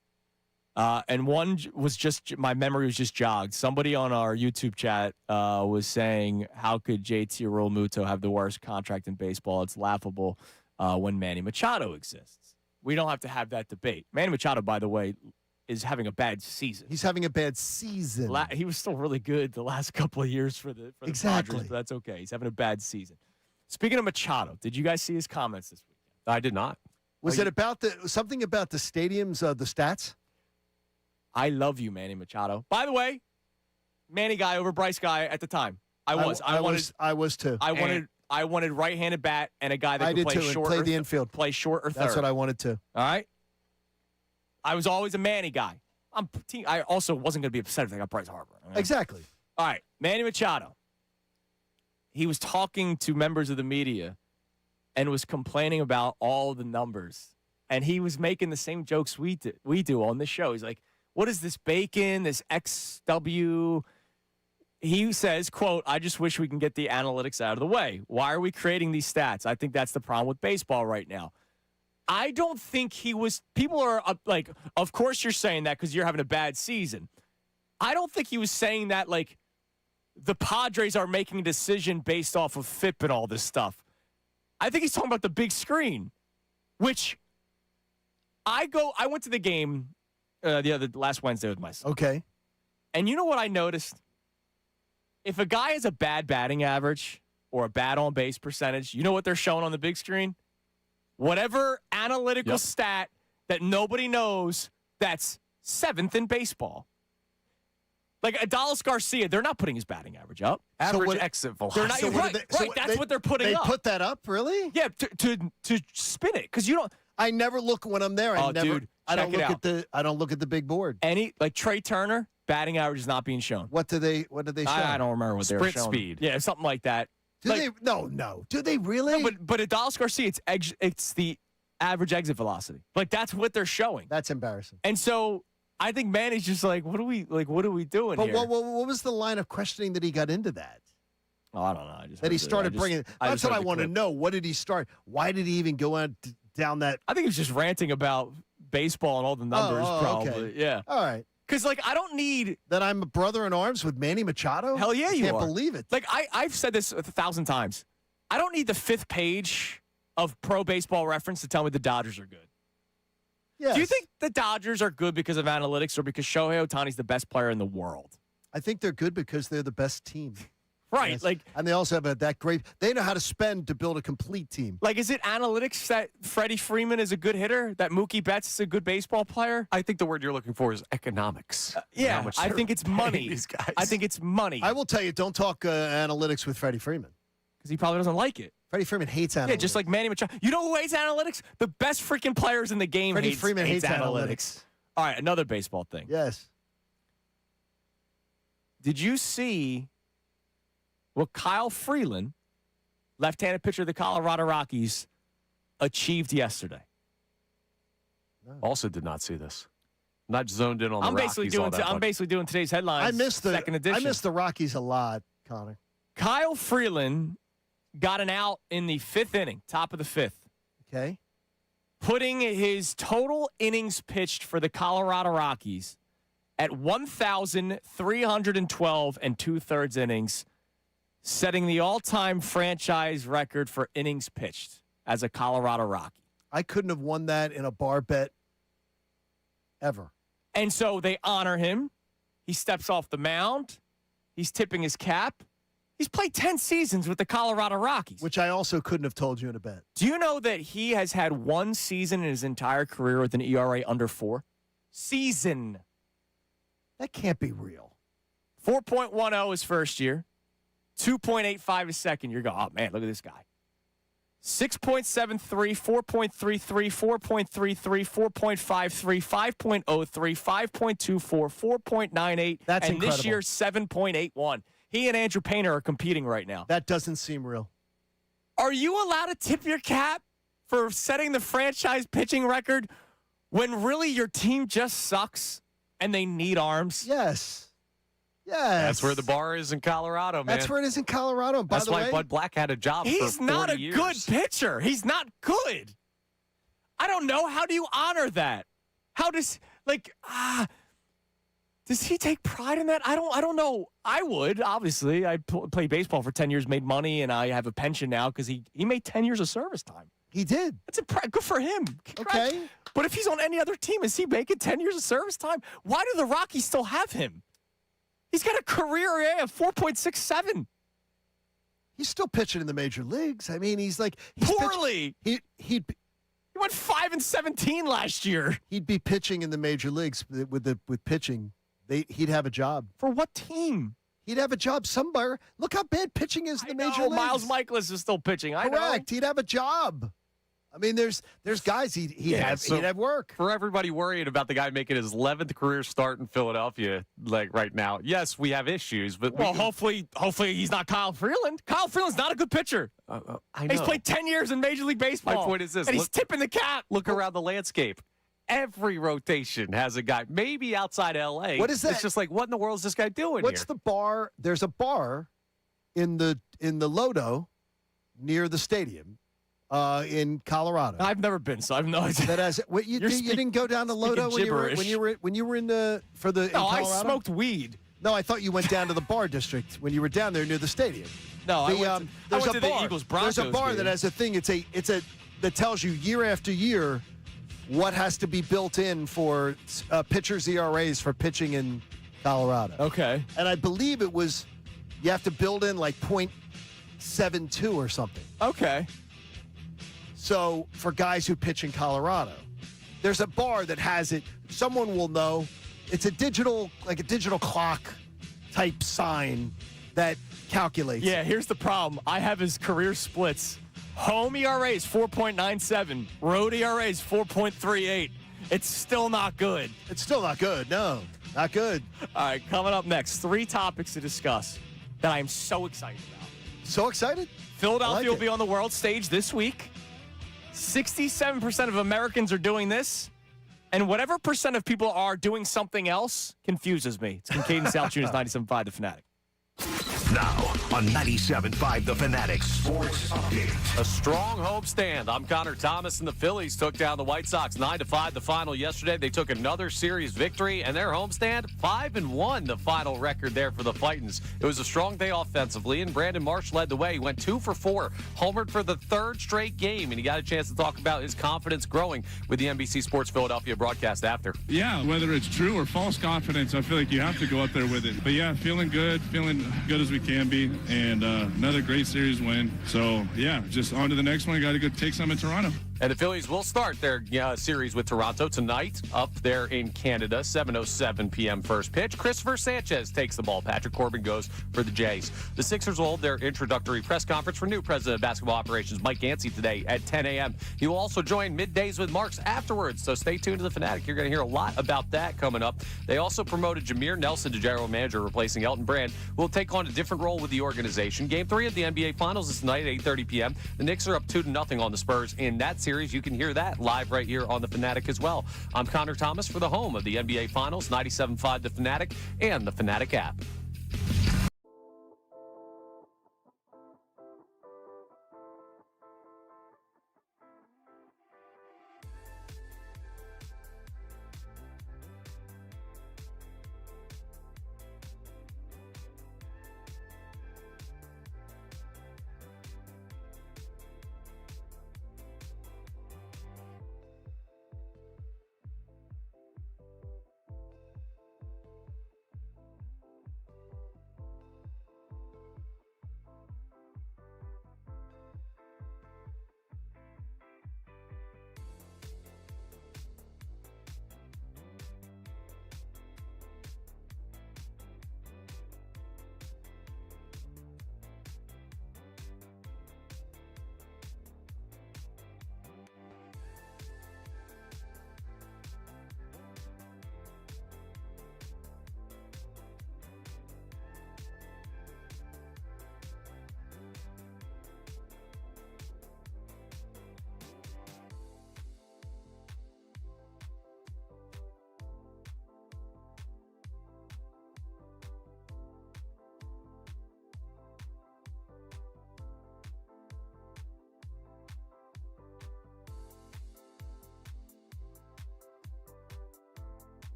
And one was just, my memory was just jogged. Somebody on our YouTube chat was saying, how could JT Realmuto have the worst contract in baseball? It's laughable when Manny Machado exists. We don't have to have that debate. Manny Machado, by the way, is having a bad season. He's having a bad season. He was still really good the last couple of years for the Exactly. Padres, but that's okay. He's having a bad season. Speaking of Machado, did you guys see his comments this weekend? I did not. Was it about something about the stadiums, the stats? I love you, Manny Machado. By the way, Manny guy over Bryce guy at the time. I was too. I wanted right-handed bat and a guy that could play short, play the infield, play short or third. That's what I wanted to. All right. I was always a Manny guy. I also wasn't going to be upset if they got Bryce Harper. Okay? Exactly. All right, Manny Machado. He was talking to members of the media and was complaining about all the numbers, and he was making the same jokes we do on this show. He's like, "What is this bacon? This XW?" He says, quote, "I just wish we can get the analytics out of the way. Why are we creating these stats? I think that's the problem with baseball right now." I don't think he was – people are like, of course you're saying that because you're having a bad season. I don't think he was saying that like the Padres are making a decision based off of FIP and all this stuff. I think he's talking about the big screen, which I went to the game last Wednesday with my son. Okay. And you know what I noticed? If a guy has a bad batting average or a bad on-base percentage, you know what they're showing on the big screen? Whatever analytical stat that nobody knows that's 7th in baseball. Like Adolis Garcia, they're not putting his batting average up. Average exit velocity. That's what they're putting up. They put that up, really? Yeah, to spin it because you don't. I never look when I'm there. I don't look at the big board. Like Trey Turner, batting average is not being shown. What did they show? I don't remember what they were showing. Sprint speed. Yeah, something like that. Do they? No. Do they really? No, but Adolis Garcia, it's the average exit velocity. Like that's what they're showing. That's embarrassing. And so I think Manny's just like, what are we doing but here? What was the line of questioning that he got into that? Oh, I don't know. That he started bringing. That's what I want to know. What did he start? Why did he even go down that? I think he was just ranting about baseball and all the numbers, probably. Okay. Yeah. All right. Because, like, I don't need... That I'm a brother in arms with Manny Machado? Hell yeah, you are. I can't believe it. Like, I've said this 1,000 times. I don't need the 5th page of Pro Baseball Reference to tell me the Dodgers are good. Yes. Do you think the Dodgers are good because of analytics or because Shohei Ohtani's the best player in the world? I think they're good because they're the best team. Right. Yes. Like, and they also have that great... They know how to spend to build a complete team. Like, is it analytics that Freddie Freeman is a good hitter? That Mookie Betts is a good baseball player? I think the word you're looking for is economics. Yeah, I think it's money. These guys. I think it's money. I will tell you, don't talk analytics with Freddie Freeman. Because he probably doesn't like it. Freddie Freeman hates analytics. Yeah, just like Manny Machado. You know who hates analytics? The best freaking players in the game Freddie Freeman hates analytics. All right, another baseball thing. Yes. Did you see what Kyle Freeland, left-handed pitcher of the Colorado Rockies, achieved yesterday? No. Also did not see this. Not zoned in on the I'm Rockies. basically doing today's headlines. I missed the second edition. I missed the Rockies a lot, Connor. Kyle Freeland got an out in the 5th inning, top of the 5th. Okay. Putting his total innings pitched for the Colorado Rockies at 1,312 and 2/3 innings, setting the all-time franchise record for innings pitched as a Colorado Rocky. I couldn't have won that in a bar bet ever. And so they honor him. He steps off the mound. He's tipping his cap. He's played 10 seasons with the Colorado Rockies. Which I also couldn't have told you in a bet. Do you know that he has had one season in his entire career with an ERA under 4? Season. That can't be real. 4.10 his first year. 2.85 his second year. Go, oh, man, look at this guy. 6.73, 4.33, 4.33, 4.53, 5.03, 5.24, 4.98. That's and incredible. This year, 7.81. He and Andrew Painter are competing right now. That doesn't seem real. Are you allowed to tip your cap for setting the franchise pitching record when really your team just sucks and they need arms? Yes. Yes. That's where the bar is in Colorado, man. That's where it is in Colorado. By That's the why way, Bud Black had a job for 40 years. He's not a good pitcher. He's not good. I don't know. How do you honor that? How does, Like, does he take pride in that? I don't know. I would, obviously. I played baseball for 10 years, made money, and I have a pension now because he made 10 years of service time. He did. That's good for him. Congrats. Okay. But if he's on any other team, is he making 10 years of service time? Why do the Rockies still have him? He's got a career ERA of 4.67. He's still pitching in the major leagues. I mean, he's poorly. He went 5-17 last year. He'd be pitching in the major leagues with pitching. He'd have a job. For what team? He'd have a job somewhere. Look how bad pitching is in the major leagues. Miles Michaelis is still pitching. I know. Correct. He'd have a job. I mean, there's guys he'd have work. For everybody worried about the guy making his 11th career start in Philadelphia, like right now, yes, we have issues, but hopefully he's not Kyle Freeland. Kyle Freeland's not a good pitcher. I know. He's played 10 years in Major League Baseball. My point is this: and he's tipping the cap. Look around the landscape. Every rotation has a guy, maybe outside LA. What is that? It's just like, what in the world is this guy doing What's here? the bar? There's a bar in the Lodo near the stadium in Colorado. I've never been, so I have no idea. That has you didn't go down to Lodo when you were in the No, Colorado? I smoked weed. No, I thought you went down to the bar district when you were down there near the stadium. No, I went to the bar. Eagles-Broncos There's a bar game. that has a thing. It's a that tells you year after year what has to be built in for pitchers' ERAs for pitching in Colorado. Okay. And I believe it was you have to build in like .72 or something. Okay. So for guys who pitch in Colorado, there's a bar that has it. Someone will know. It's a digital clock type sign that calculates. Yeah, here's the problem. I have his career splits. Home ERA is 4.97. Road ERA is 4.38. It's still not good. It's still not good. No, not good. All right, coming up next, 3 topics to discuss that I am so excited about. So excited? Philadelphia will be on the world stage this week. 67% of Americans are doing this. And whatever percent of people are doing something else confuses me. It's Kincade Salciunas, 97.5 The Fanatic. Now on 97.5 The Fanatic Sports Update. A strong homestand. I'm Connor Thomas, and the Phillies took down the White Sox 9-5 the final yesterday. They took another series victory, and their homestand 5-1 the final record there for the Fightins. It was a strong day offensively, and Brandon Marsh led the way. He went 2 for 4, homered for the 3rd straight game, and he got a chance to talk about his confidence growing with the NBC Sports Philadelphia broadcast after. Yeah, whether it's true or false confidence, I feel like you have to go up there with it. But yeah, feeling good as we can be, and another great series win. So yeah, just on to the next one. Got to go take some in Toronto. And the Phillies will start their series with Toronto tonight up there in Canada, 7:07 p.m. first pitch. Christopher Sanchez takes the ball. Patrick Corbin goes for the Jays. The Sixers will hold their introductory press conference for new president of basketball operations, Mike Yancey, today at 10 a.m. He will also join Middays with Marks afterwards, so stay tuned to The Fanatic. You're going to hear a lot about that coming up. They also promoted Jameer Nelson to general manager, replacing Elton Brand, who will take on a different role with the organization. Game 3 of the NBA Finals is tonight at 8:30 p.m. The Knicks are up 2-0 on the Spurs in that series. You can hear that live right here on The Fanatic as well. I'm Connor Thomas for the home of the NBA Finals, 97.5 The Fanatic and the Fanatic app.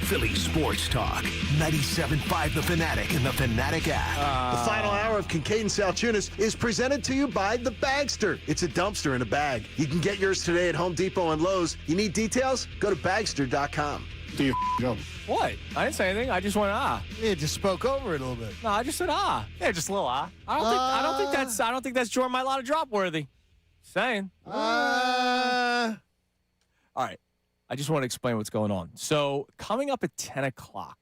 Philly sports talk. 97.5 The Fanatic and the Fanatic app. The final hour of Kincade and Salciunas is presented to you by The Bagster. It's a dumpster in a bag. You can get yours today at Home Depot and Lowe's. You need details? Go to Bagster.com. Do you go? What? I didn't say anything. I just went Yeah, just spoke over it a little bit. No, I just said Yeah, just a little I don't think that's drawing my lot of drop worthy. Saying. All right. I just want to explain what's going on. So coming up at 10 o'clock,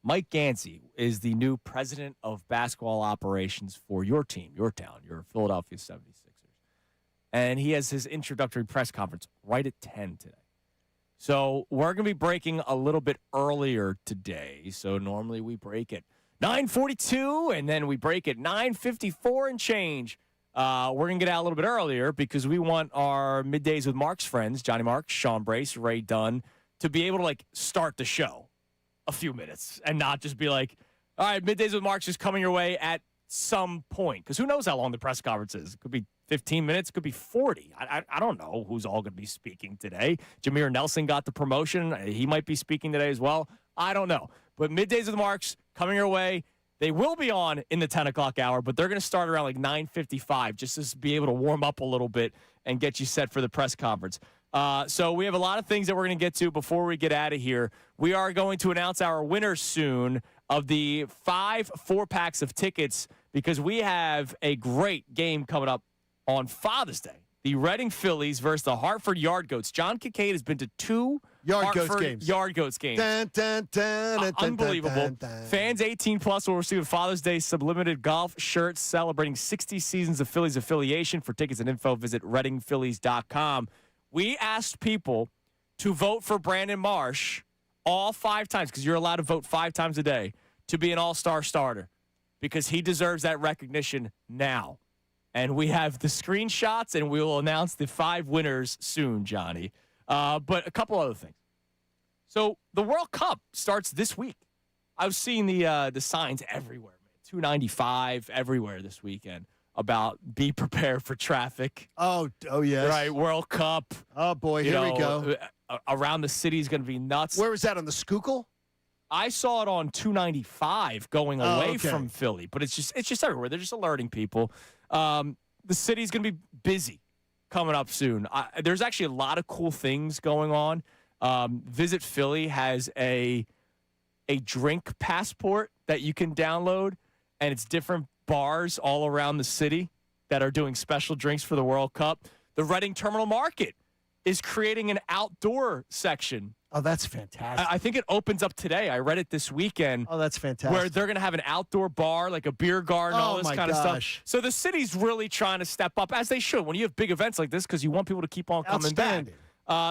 Mike Gansey is the new president of basketball operations for your team, your town, your Philadelphia 76ers. And he has his introductory press conference right at 10 today. So we're going to be breaking a little bit earlier today. So normally we break at 9:42, and then we break at 9:54 and change. We're going to get out a little bit earlier because we want our Middays with Mark's friends, Johnny Marks, Sean Brace, Ray Dunn, to be able to, start the show a few minutes and not just be like, all right, Middays with Mark's is coming your way at some point. Because who knows how long the press conference is. It could be 15 minutes, could be 40. I don't know who's all going to be speaking today. Jameer Nelson got the promotion. He might be speaking today as well. I don't know. But Middays with Marks coming your way. They will be on in the 10 o'clock hour, but they're going to start around 9:55 just to be able to warm up a little bit and get you set for the press conference. So we have a lot of things that we're going to get to before we get out of here. We are going to announce our winners soon of the 5 4-packs of tickets because we have a great game coming up on Father's Day. The Reading Phillies versus the Hartford Yard Goats. John Kincade has been to 2 Yard Goats games. Dun, dun, dun, unbelievable. Fans 18 plus will receive a Father's Day sublimated golf shirt celebrating 60 seasons of Phillies affiliation. For tickets and info, visit readingphillies.com. We asked people to vote for Brandon Marsh all 5 times, because you're allowed to vote 5 times a day, to be an all-star starter because he deserves that recognition now. And we have the screenshots, and we will announce the 5 winners soon, Johnny. But a couple other things. So the World Cup starts this week. I was seeing the signs everywhere, man. 295 everywhere this weekend about be prepared for traffic. Oh yes. Right, World Cup. Oh, boy, here we go. Around the city is going to be nuts. Where was that, on the Schuylkill? I saw it on 295 going away from Philly, but it's just everywhere. They're just alerting people. The city's going to be busy coming up soon. There's actually a lot of cool things going on. Visit Philly has a drink passport that you can download, and it's different bars all around the city that are doing special drinks for the World Cup. The Reading Terminal Market is creating an outdoor section. Oh, that's fantastic. I think it opens up today. I read it this weekend. Oh, that's fantastic. Where they're going to have an outdoor bar, like a beer garden, all this kind of stuff. So the city's really trying to step up, as they should, when you have big events like this, because you want people to keep on coming back.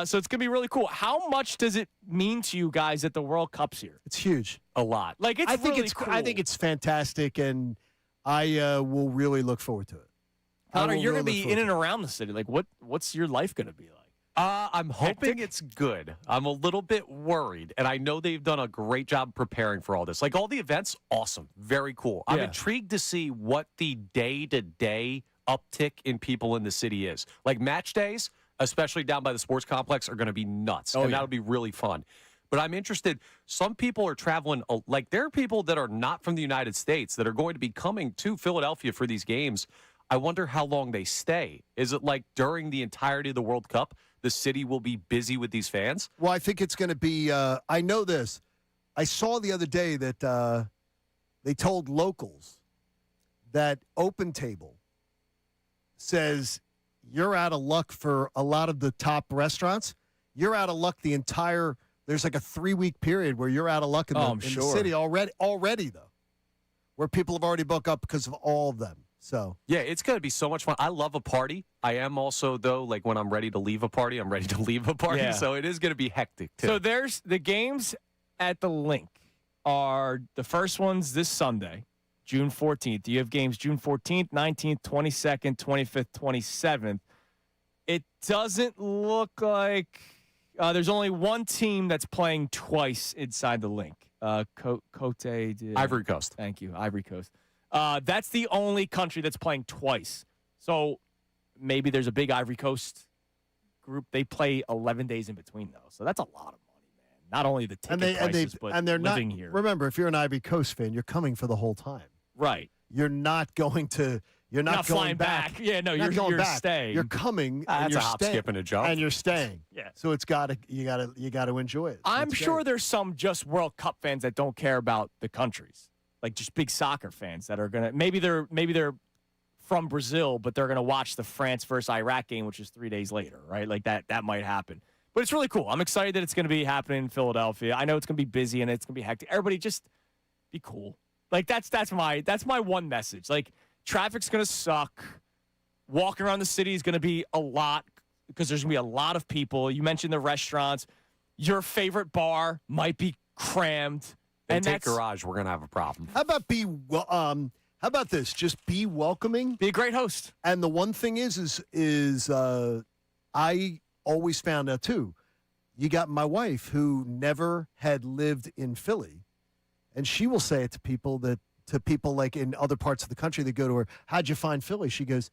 So it's going to be really cool. How much does it mean to you guys that the World Cup's here? It's huge. A lot. I think it's cool. I think it's fantastic, and I will really look forward to it. Connor, you're going to be in and around the city. What's your life going to be like? I'm hoping it's good. I'm a little bit worried, and I know they've done a great job preparing for all this. All the events, awesome. Very cool. I'm intrigued to see what the day-to-day uptick in people in the city is. Match days, especially down by the sports complex, are going to be nuts, and that'll be really fun. But I'm interested. Some people are traveling. There are people that are not from the United States that are going to be coming to Philadelphia for these games. I wonder how long they stay. Is it during the entirety of the World Cup, the city will be busy with these fans? Well, I think it's going to be I know this. I saw the other day that they told locals that Open Table says you're out of luck for a lot of the top restaurants. You're out of luck the entire – there's a 3-week period where you're out of luck in the city already, though, where people have already booked up because of all of them. So yeah, it's going to be so much fun. I love a party. I am also, though, when I'm ready to leave a party, I'm ready to leave a party. Yeah. So it is going to be hectic, too. So there's the games at the Link are the first ones this Sunday, June 14th. You have games June 14th, 19th, 22nd, 25th, 27th. It doesn't look like there's only one team that's playing twice inside the Link. Ivory Coast. Thank you, Ivory Coast. That's the only country that's playing twice. So maybe there's a big Ivory Coast group. They play 11 days in between, though. So that's a lot of money, man. Not only the ticket prices, but they're living not, here. Remember, if you're an Ivory Coast fan, you're coming for the whole time. Right. You're not going to. You're not going flying back. Yeah, no, you're staying. You're coming. That's and you're a hop, staying, skip, and a jump. And you're staying. Yeah. So you gotta enjoy it. I'm It's sure great. there's some just World Cup fans that don't care about the countries, like just big soccer fans that are gonna maybe they're from Brazil, but they're gonna watch the France versus Iraq game, which is 3 days later, right? Like that might happen. But it's really cool. I'm excited that it's gonna be happening in Philadelphia. I know it's gonna be busy and it's gonna be hectic. Everybody just be cool. Like that's my one message. Like traffic's gonna suck. Walking around the city is gonna be a lot because there's gonna be a lot of people. You mentioned the restaurants. Your favorite bar might be crammed. And take garage, we're gonna have a problem. How about this? Just be welcoming. Be a great host. And the one thing is I always found out too. You got my wife who never had lived in Philly, and she will say it to people like in other parts of the country that go to her. How'd you find Philly? She goes,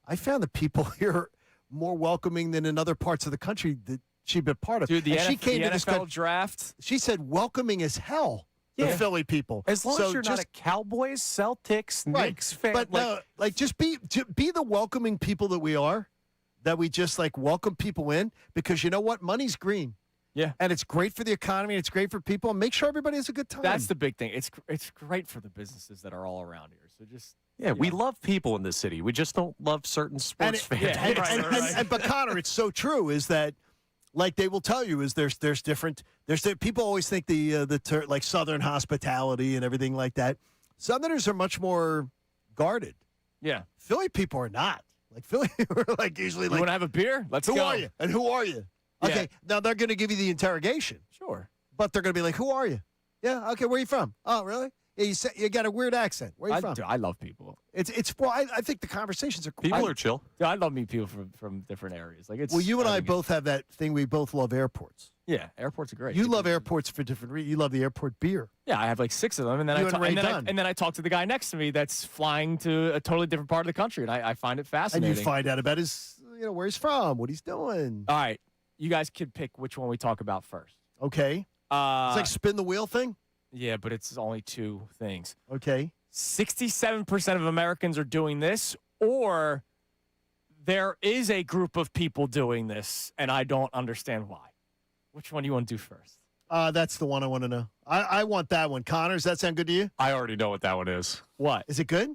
I found the people here more welcoming than in other parts of the country that she'd been part of. Dude, the she came the to this NFL draft. She said welcoming as hell. The Philly people. As long as you're not a Cowboys, Celtics, Knicks fan. But just be the welcoming people that we are, that we just like welcome people in, because you know what? Money's green. Yeah. And it's great for the economy. It's great for people. And make sure everybody has a good time. That's the big thing. It's great for the businesses that are all around here. So just we love people in this city. We just don't love certain sports fans. But Connor, it's so true is that, like they will tell you, is there's people always think like Southern hospitality and everything like that. Southerners are much more guarded. Yeah. Philly people are not. Like Philly are like usually like, you want to have a beer? Let's go. Who are you? And who are you? Okay, Yeah. now they're going to give you the interrogation. Sure. But they're going to be like, who are you? Yeah, okay, where are you from? Oh, really? Yeah, you got a weird accent. Where are you from? I love people. I think the conversations are cool. People are chill. Dude, I love meeting people from different areas. Like it's. Well, you and I both have that thing. We both love airports. Yeah, airports are great. You love airports for different reasons. You love the airport beer. Yeah, I have like 6 of them, and then and then I talk to the guy next to me that's flying to a totally different part of the country, and I find it fascinating. And you find out about his, where he's from, what he's doing. All right, you guys could pick which one we talk about first. Okay. It's like spin the wheel thing. Yeah, but it's only 2 things. Okay. 67% of Americans are doing this, or there is a group of people doing this, and I don't understand why. Which one do you want to do first? That's the one I want to know. I want that one. Connor, does that sound good to you? I already know what that one is. What? Is it good?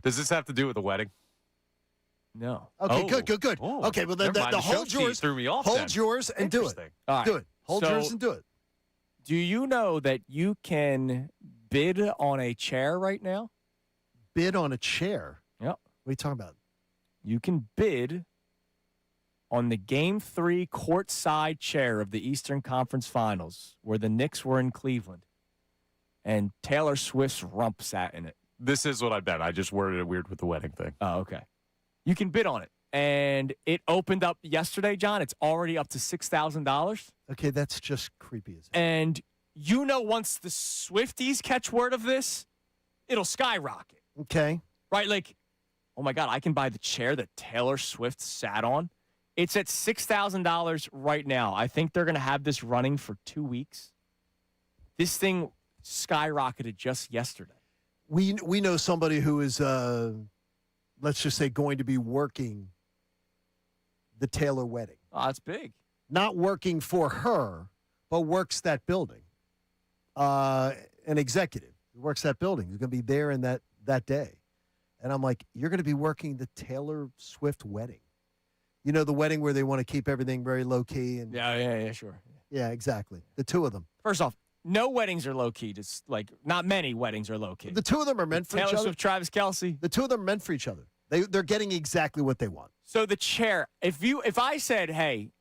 Does this have to do with the wedding? No. Okay, good. Oh, okay, well, then the hold yours. Threw me off. Hold yours and do it. All right. Do it. Hold yours and do it. Do you know that you can bid on a chair right now? Bid on a chair? Yep. What are you talking about? You can bid on the Game 3 courtside chair of the Eastern Conference Finals, where the Knicks were in Cleveland, and Taylor Swift's rump sat in it. This is what I bet. I just worded it weird with the wedding thing. Oh, okay. You can bid on it. And it opened up yesterday, John. It's already up to $6,000. Okay, that's just creepy as hell. And once the Swifties catch word of this, it'll skyrocket. Okay. Right? Like, oh my God, I can buy the chair that Taylor Swift sat on. It's at $6,000 right now. I think they're going to have this running for 2 weeks. This thing skyrocketed just yesterday. We know somebody who is, let's just say, going to be working the Taylor wedding. Oh, that's big. Not working for her, but works that building. An executive who works that building. He's going to be there in that day. And I'm like, you're going to be working the Taylor Swift wedding. You know, the wedding where they want to keep everything very low-key. And Yeah, sure. Yeah, exactly. The 2 of them. First off, no weddings are low-key. Just like, not many weddings are low-key. The 2 of them are meant for each other. Taylor Swift, Travis Kelce. The 2 of them are meant for each other. They're getting exactly what they want. So the chair, if I said, hey,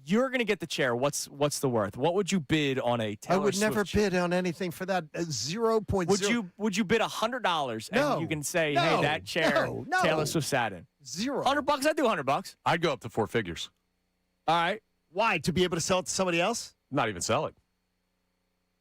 you're going to get the chair, what's the worth? What would you bid on a Taylor I would Swift never chair? bid on anything for that. 0.0. Would you bid $100 No. and you can say, No. hey, that chair No. Taylor Swift sat in? $0. $100? I'd do $100. I'd go up to 4 figures. All right. Why? To be able to sell it to somebody else? Not even sell it.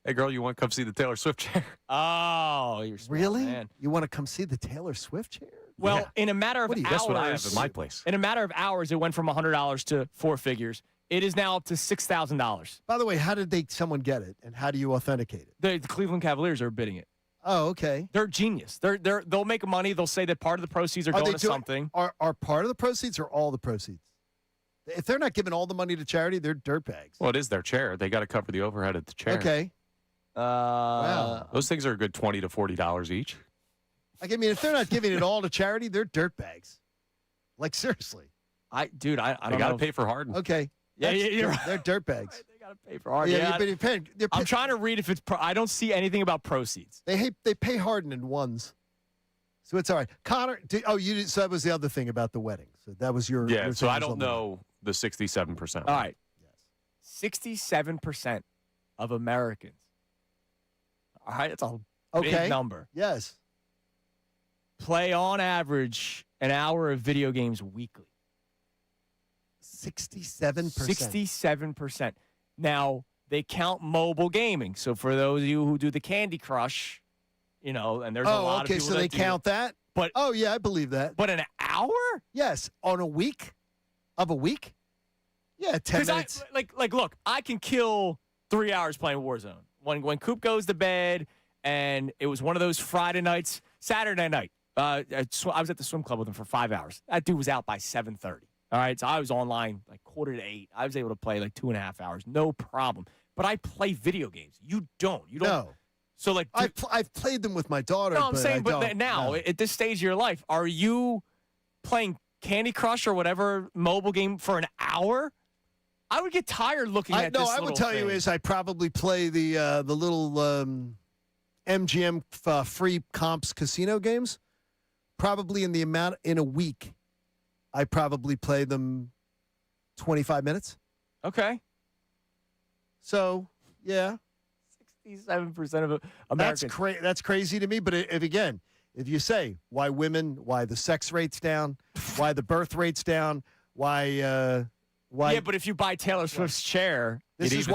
Hey, girl, you want to come see the Taylor Swift chair? Oh, you're smart, Really? man. You want to come see the Taylor Swift chair? Well, Yeah. in a matter of hours, That's what I have in my place. In a matter of hours, it went from $100 to 4 figures. It is now up to $6,000. By the way, how did someone get it, and how do you authenticate it? The Cleveland Cavaliers are bidding it. Oh, okay. They're genius. They'll make money. They'll say that part of the proceeds are going to something. Are part of the proceeds or all the proceeds? If they're not giving all the money to charity, they're dirtbags. Well, it is their chair. They got to cover the overhead at the chair. Okay. Wow. Those things are a good $20 to $40 each. I mean, if they're not giving it all to charity, they're dirtbags. Like, seriously. I don't know. They got to pay for Harden. Okay. Yeah, you're right. They're dirtbags. They got to pay for Harden. Yeah, but I'm trying to read if it's. I don't see anything about proceeds. They pay Harden in ones, so it's all right. Connor, so that was the other thing about the wedding. So that was your So I don't know the 67%. All right. Yes. 67% of Americans. All right, that's a big number. Yes. Play on average an hour of video games weekly. 67%. 67%. Now, they count mobile gaming. So for those of you who do the Candy Crush, and there's a lot of people so they count that? But yeah, I believe that. But an hour? Yes, on a week? Of a week? Yeah, 10 minutes. Look, I can kill 3 hours playing Warzone. When Coop goes to bed, and it was one of those Friday nights, Saturday night. I was at the swim club with him for 5 hours. That dude was out by 7:30. All right, so I was online like 7:45. I was able to play like 2.5 hours, no problem. But I play video games. You don't. No. So I've played them with my daughter. No, I'm saying, but now at this stage of your life, are you playing Candy Crush or whatever mobile game for an hour? I would get tired looking at this. No, I would tell you is I probably play the little MGM free comps casino games. Probably in a week, I probably play them 25 minutes. Okay. So, yeah. 67% of Americans. That's crazy to me. But if you say why the sex rate's down, why the birth rate's down, why. Yeah, but if you buy Taylor Swift's chair, this is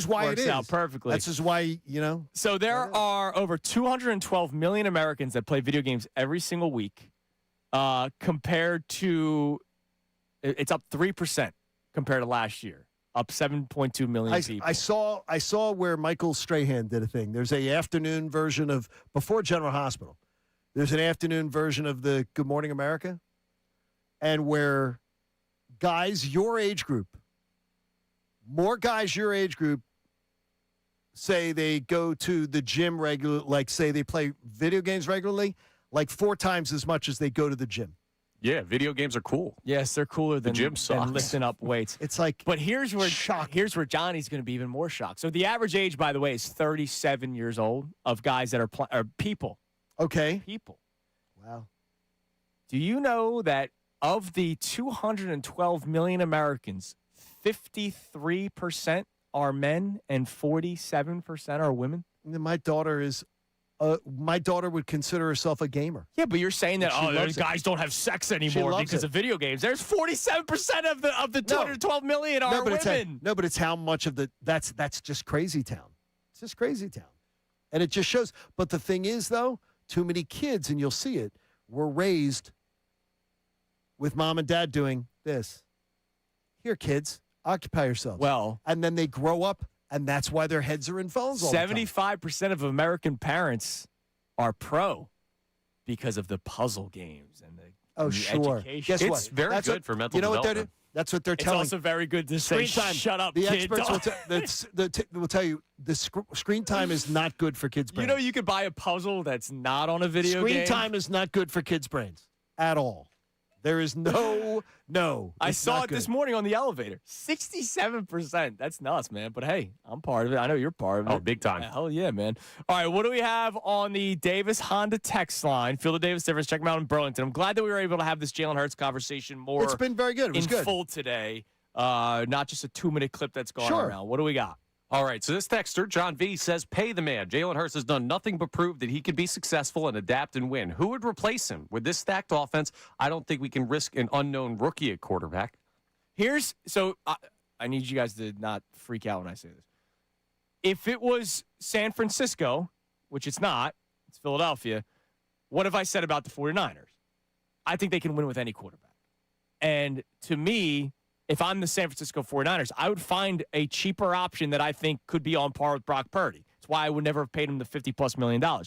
why it works is. out perfectly. This is why, So there are over 212 million Americans that play video games every single week, compared to, it's up 3% compared to last year, up 7.2 million people. I saw where Michael Strahan did a thing. There's a afternoon version of, before General Hospital, there's an afternoon version of the Good Morning America, and where guys your age group, more guys your age group, say they go to the gym regularly, like say they play video games regularly, like 4 times as much as they go to the gym. Yeah, video games are cool. Yes, they're cooler than the gym sucks. Lifting up weights. It's like, but here's where Johnny's going to be even more shocked. So the average age, by the way, is 37 years old of guys that are people. Okay. People. Wow. Do you know that of the 212 million Americans, 53% are men and 47% are women? My daughter would consider herself a gamer. Yeah, but you're saying that those guys don't have sex anymore because of video games. There's 47% of the 212 million are women. But it's how much of that's just crazy town. It's just crazy town. And it just shows. But the thing is, though, too many kids, and you'll see it, were raised with mom and dad doing this. Here, kids, occupy yourselves. Well, and then they grow up, and that's why their heads are in phones all the time. 75% of American parents are pro because of the puzzle games and the education. Guess it's what? very good for mental development. That's what they're telling. It's also very good to say, shut up, the kid. experts will tell you the screen time is not good for kids' brains. You know, you could buy a puzzle that's not on a video game. Screen time is not good for kids' brains at all. There is no. I saw it this morning on the elevator. 67%. That's nuts, man. But hey, I'm part of it. I know you're part of it. Oh, big time. Hell yeah, man. All right, what do we have on the Davis Honda text line? Feel the Davis difference. Check them out in Burlington. I'm glad that we were able to have this Jalen Hurts conversation more. It's been very good. It was in good. full today. Not just a 2-minute clip that's going around. What do we got? All right, so this texter, John V, says, pay the man. Jalen Hurts has done nothing but prove that he can be successful and adapt and win. Who would replace him? With this stacked offense, I don't think we can risk an unknown rookie at quarterback. I need you guys to not freak out when I say this. If it was San Francisco, which it's not, it's Philadelphia, what have I said about the 49ers? I think they can win with any quarterback. And to me, if I'm the San Francisco 49ers, I would find a cheaper option that I think could be on par with Brock Purdy. That's why I would never have paid him the $50+ million. A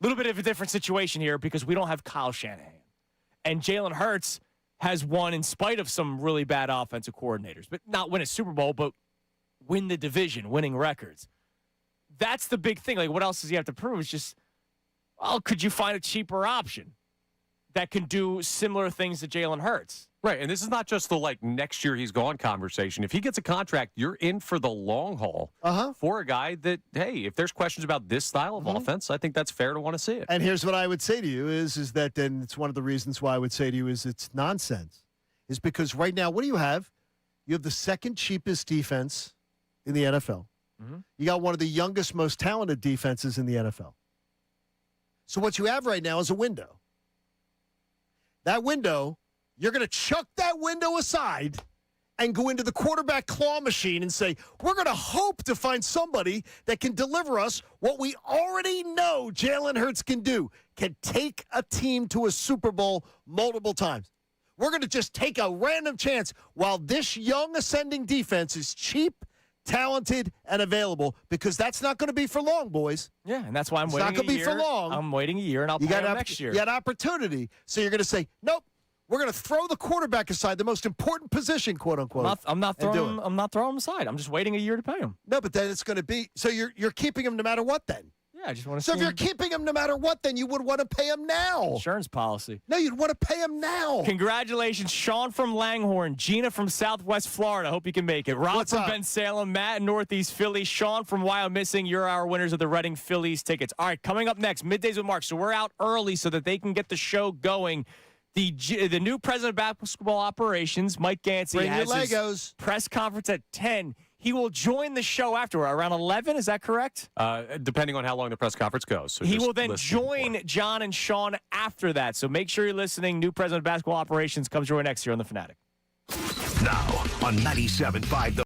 little bit of a different situation here because we don't have Kyle Shanahan. And Jalen Hurts has won in spite of some really bad offensive coordinators, but not win a Super Bowl, but win the division, winning records. That's the big thing. Like, what else does he have to prove? It's just, well, could you find a cheaper option that can do similar things to Jalen Hurts? Right, and this is not just the, next year he's gone conversation. If he gets a contract, you're in for the long haul for a guy that, hey, if there's questions about this style of offense, I think that's fair to want to see it. And here's what I would say to you is that, and it's one of the reasons why I would say to you is it's nonsense, is because right now, what do you have? You have the second cheapest defense in the NFL. You got one of the youngest, most talented defenses in the NFL. So what you have right now is a window. That window, you're going to chuck that window aside and go into the quarterback claw machine and say, we're going to hope to find somebody that can deliver us what we already know Jalen Hurts can do, can take a team to a Super Bowl multiple times. We're going to just take a random chance while this young ascending defense is cheap, talented, and available, because that's not going to be for long, boys. Yeah, and that's why I'm waiting a year. It's not going to be for long. I'm waiting a year, and I'll pay him next year. You got opportunity, so you're going to say, nope, we're going to throw the quarterback aside, the most important position, quote unquote. I'm not throwing him aside. I'm just waiting a year to pay him. No, but then it's going to be so you're keeping him no matter what. Then yeah, I just want to. So if you're keeping him no matter what, then you would want to pay him now. Insurance policy. No, you'd want to pay him now. Congratulations, Sean from Langhorne, Gina from Southwest Florida. Hope you can make it. Rob from Ben Salem, Matt in Northeast Philly, Sean from Wyomissing. You're our winners of the Reading Phillies tickets. All right, coming up next, Middays with Mark. So we're out early so that they can get the show going. The new president of basketball operations, Mike Gansey, has his press conference at 10. He will join the show afterward, around 11. Is that correct? Depending on how long the press conference goes. So he will then join John and Sean after that. So make sure you're listening. New president of basketball operations comes your way next year on The Fanatic. Now on 97.5 The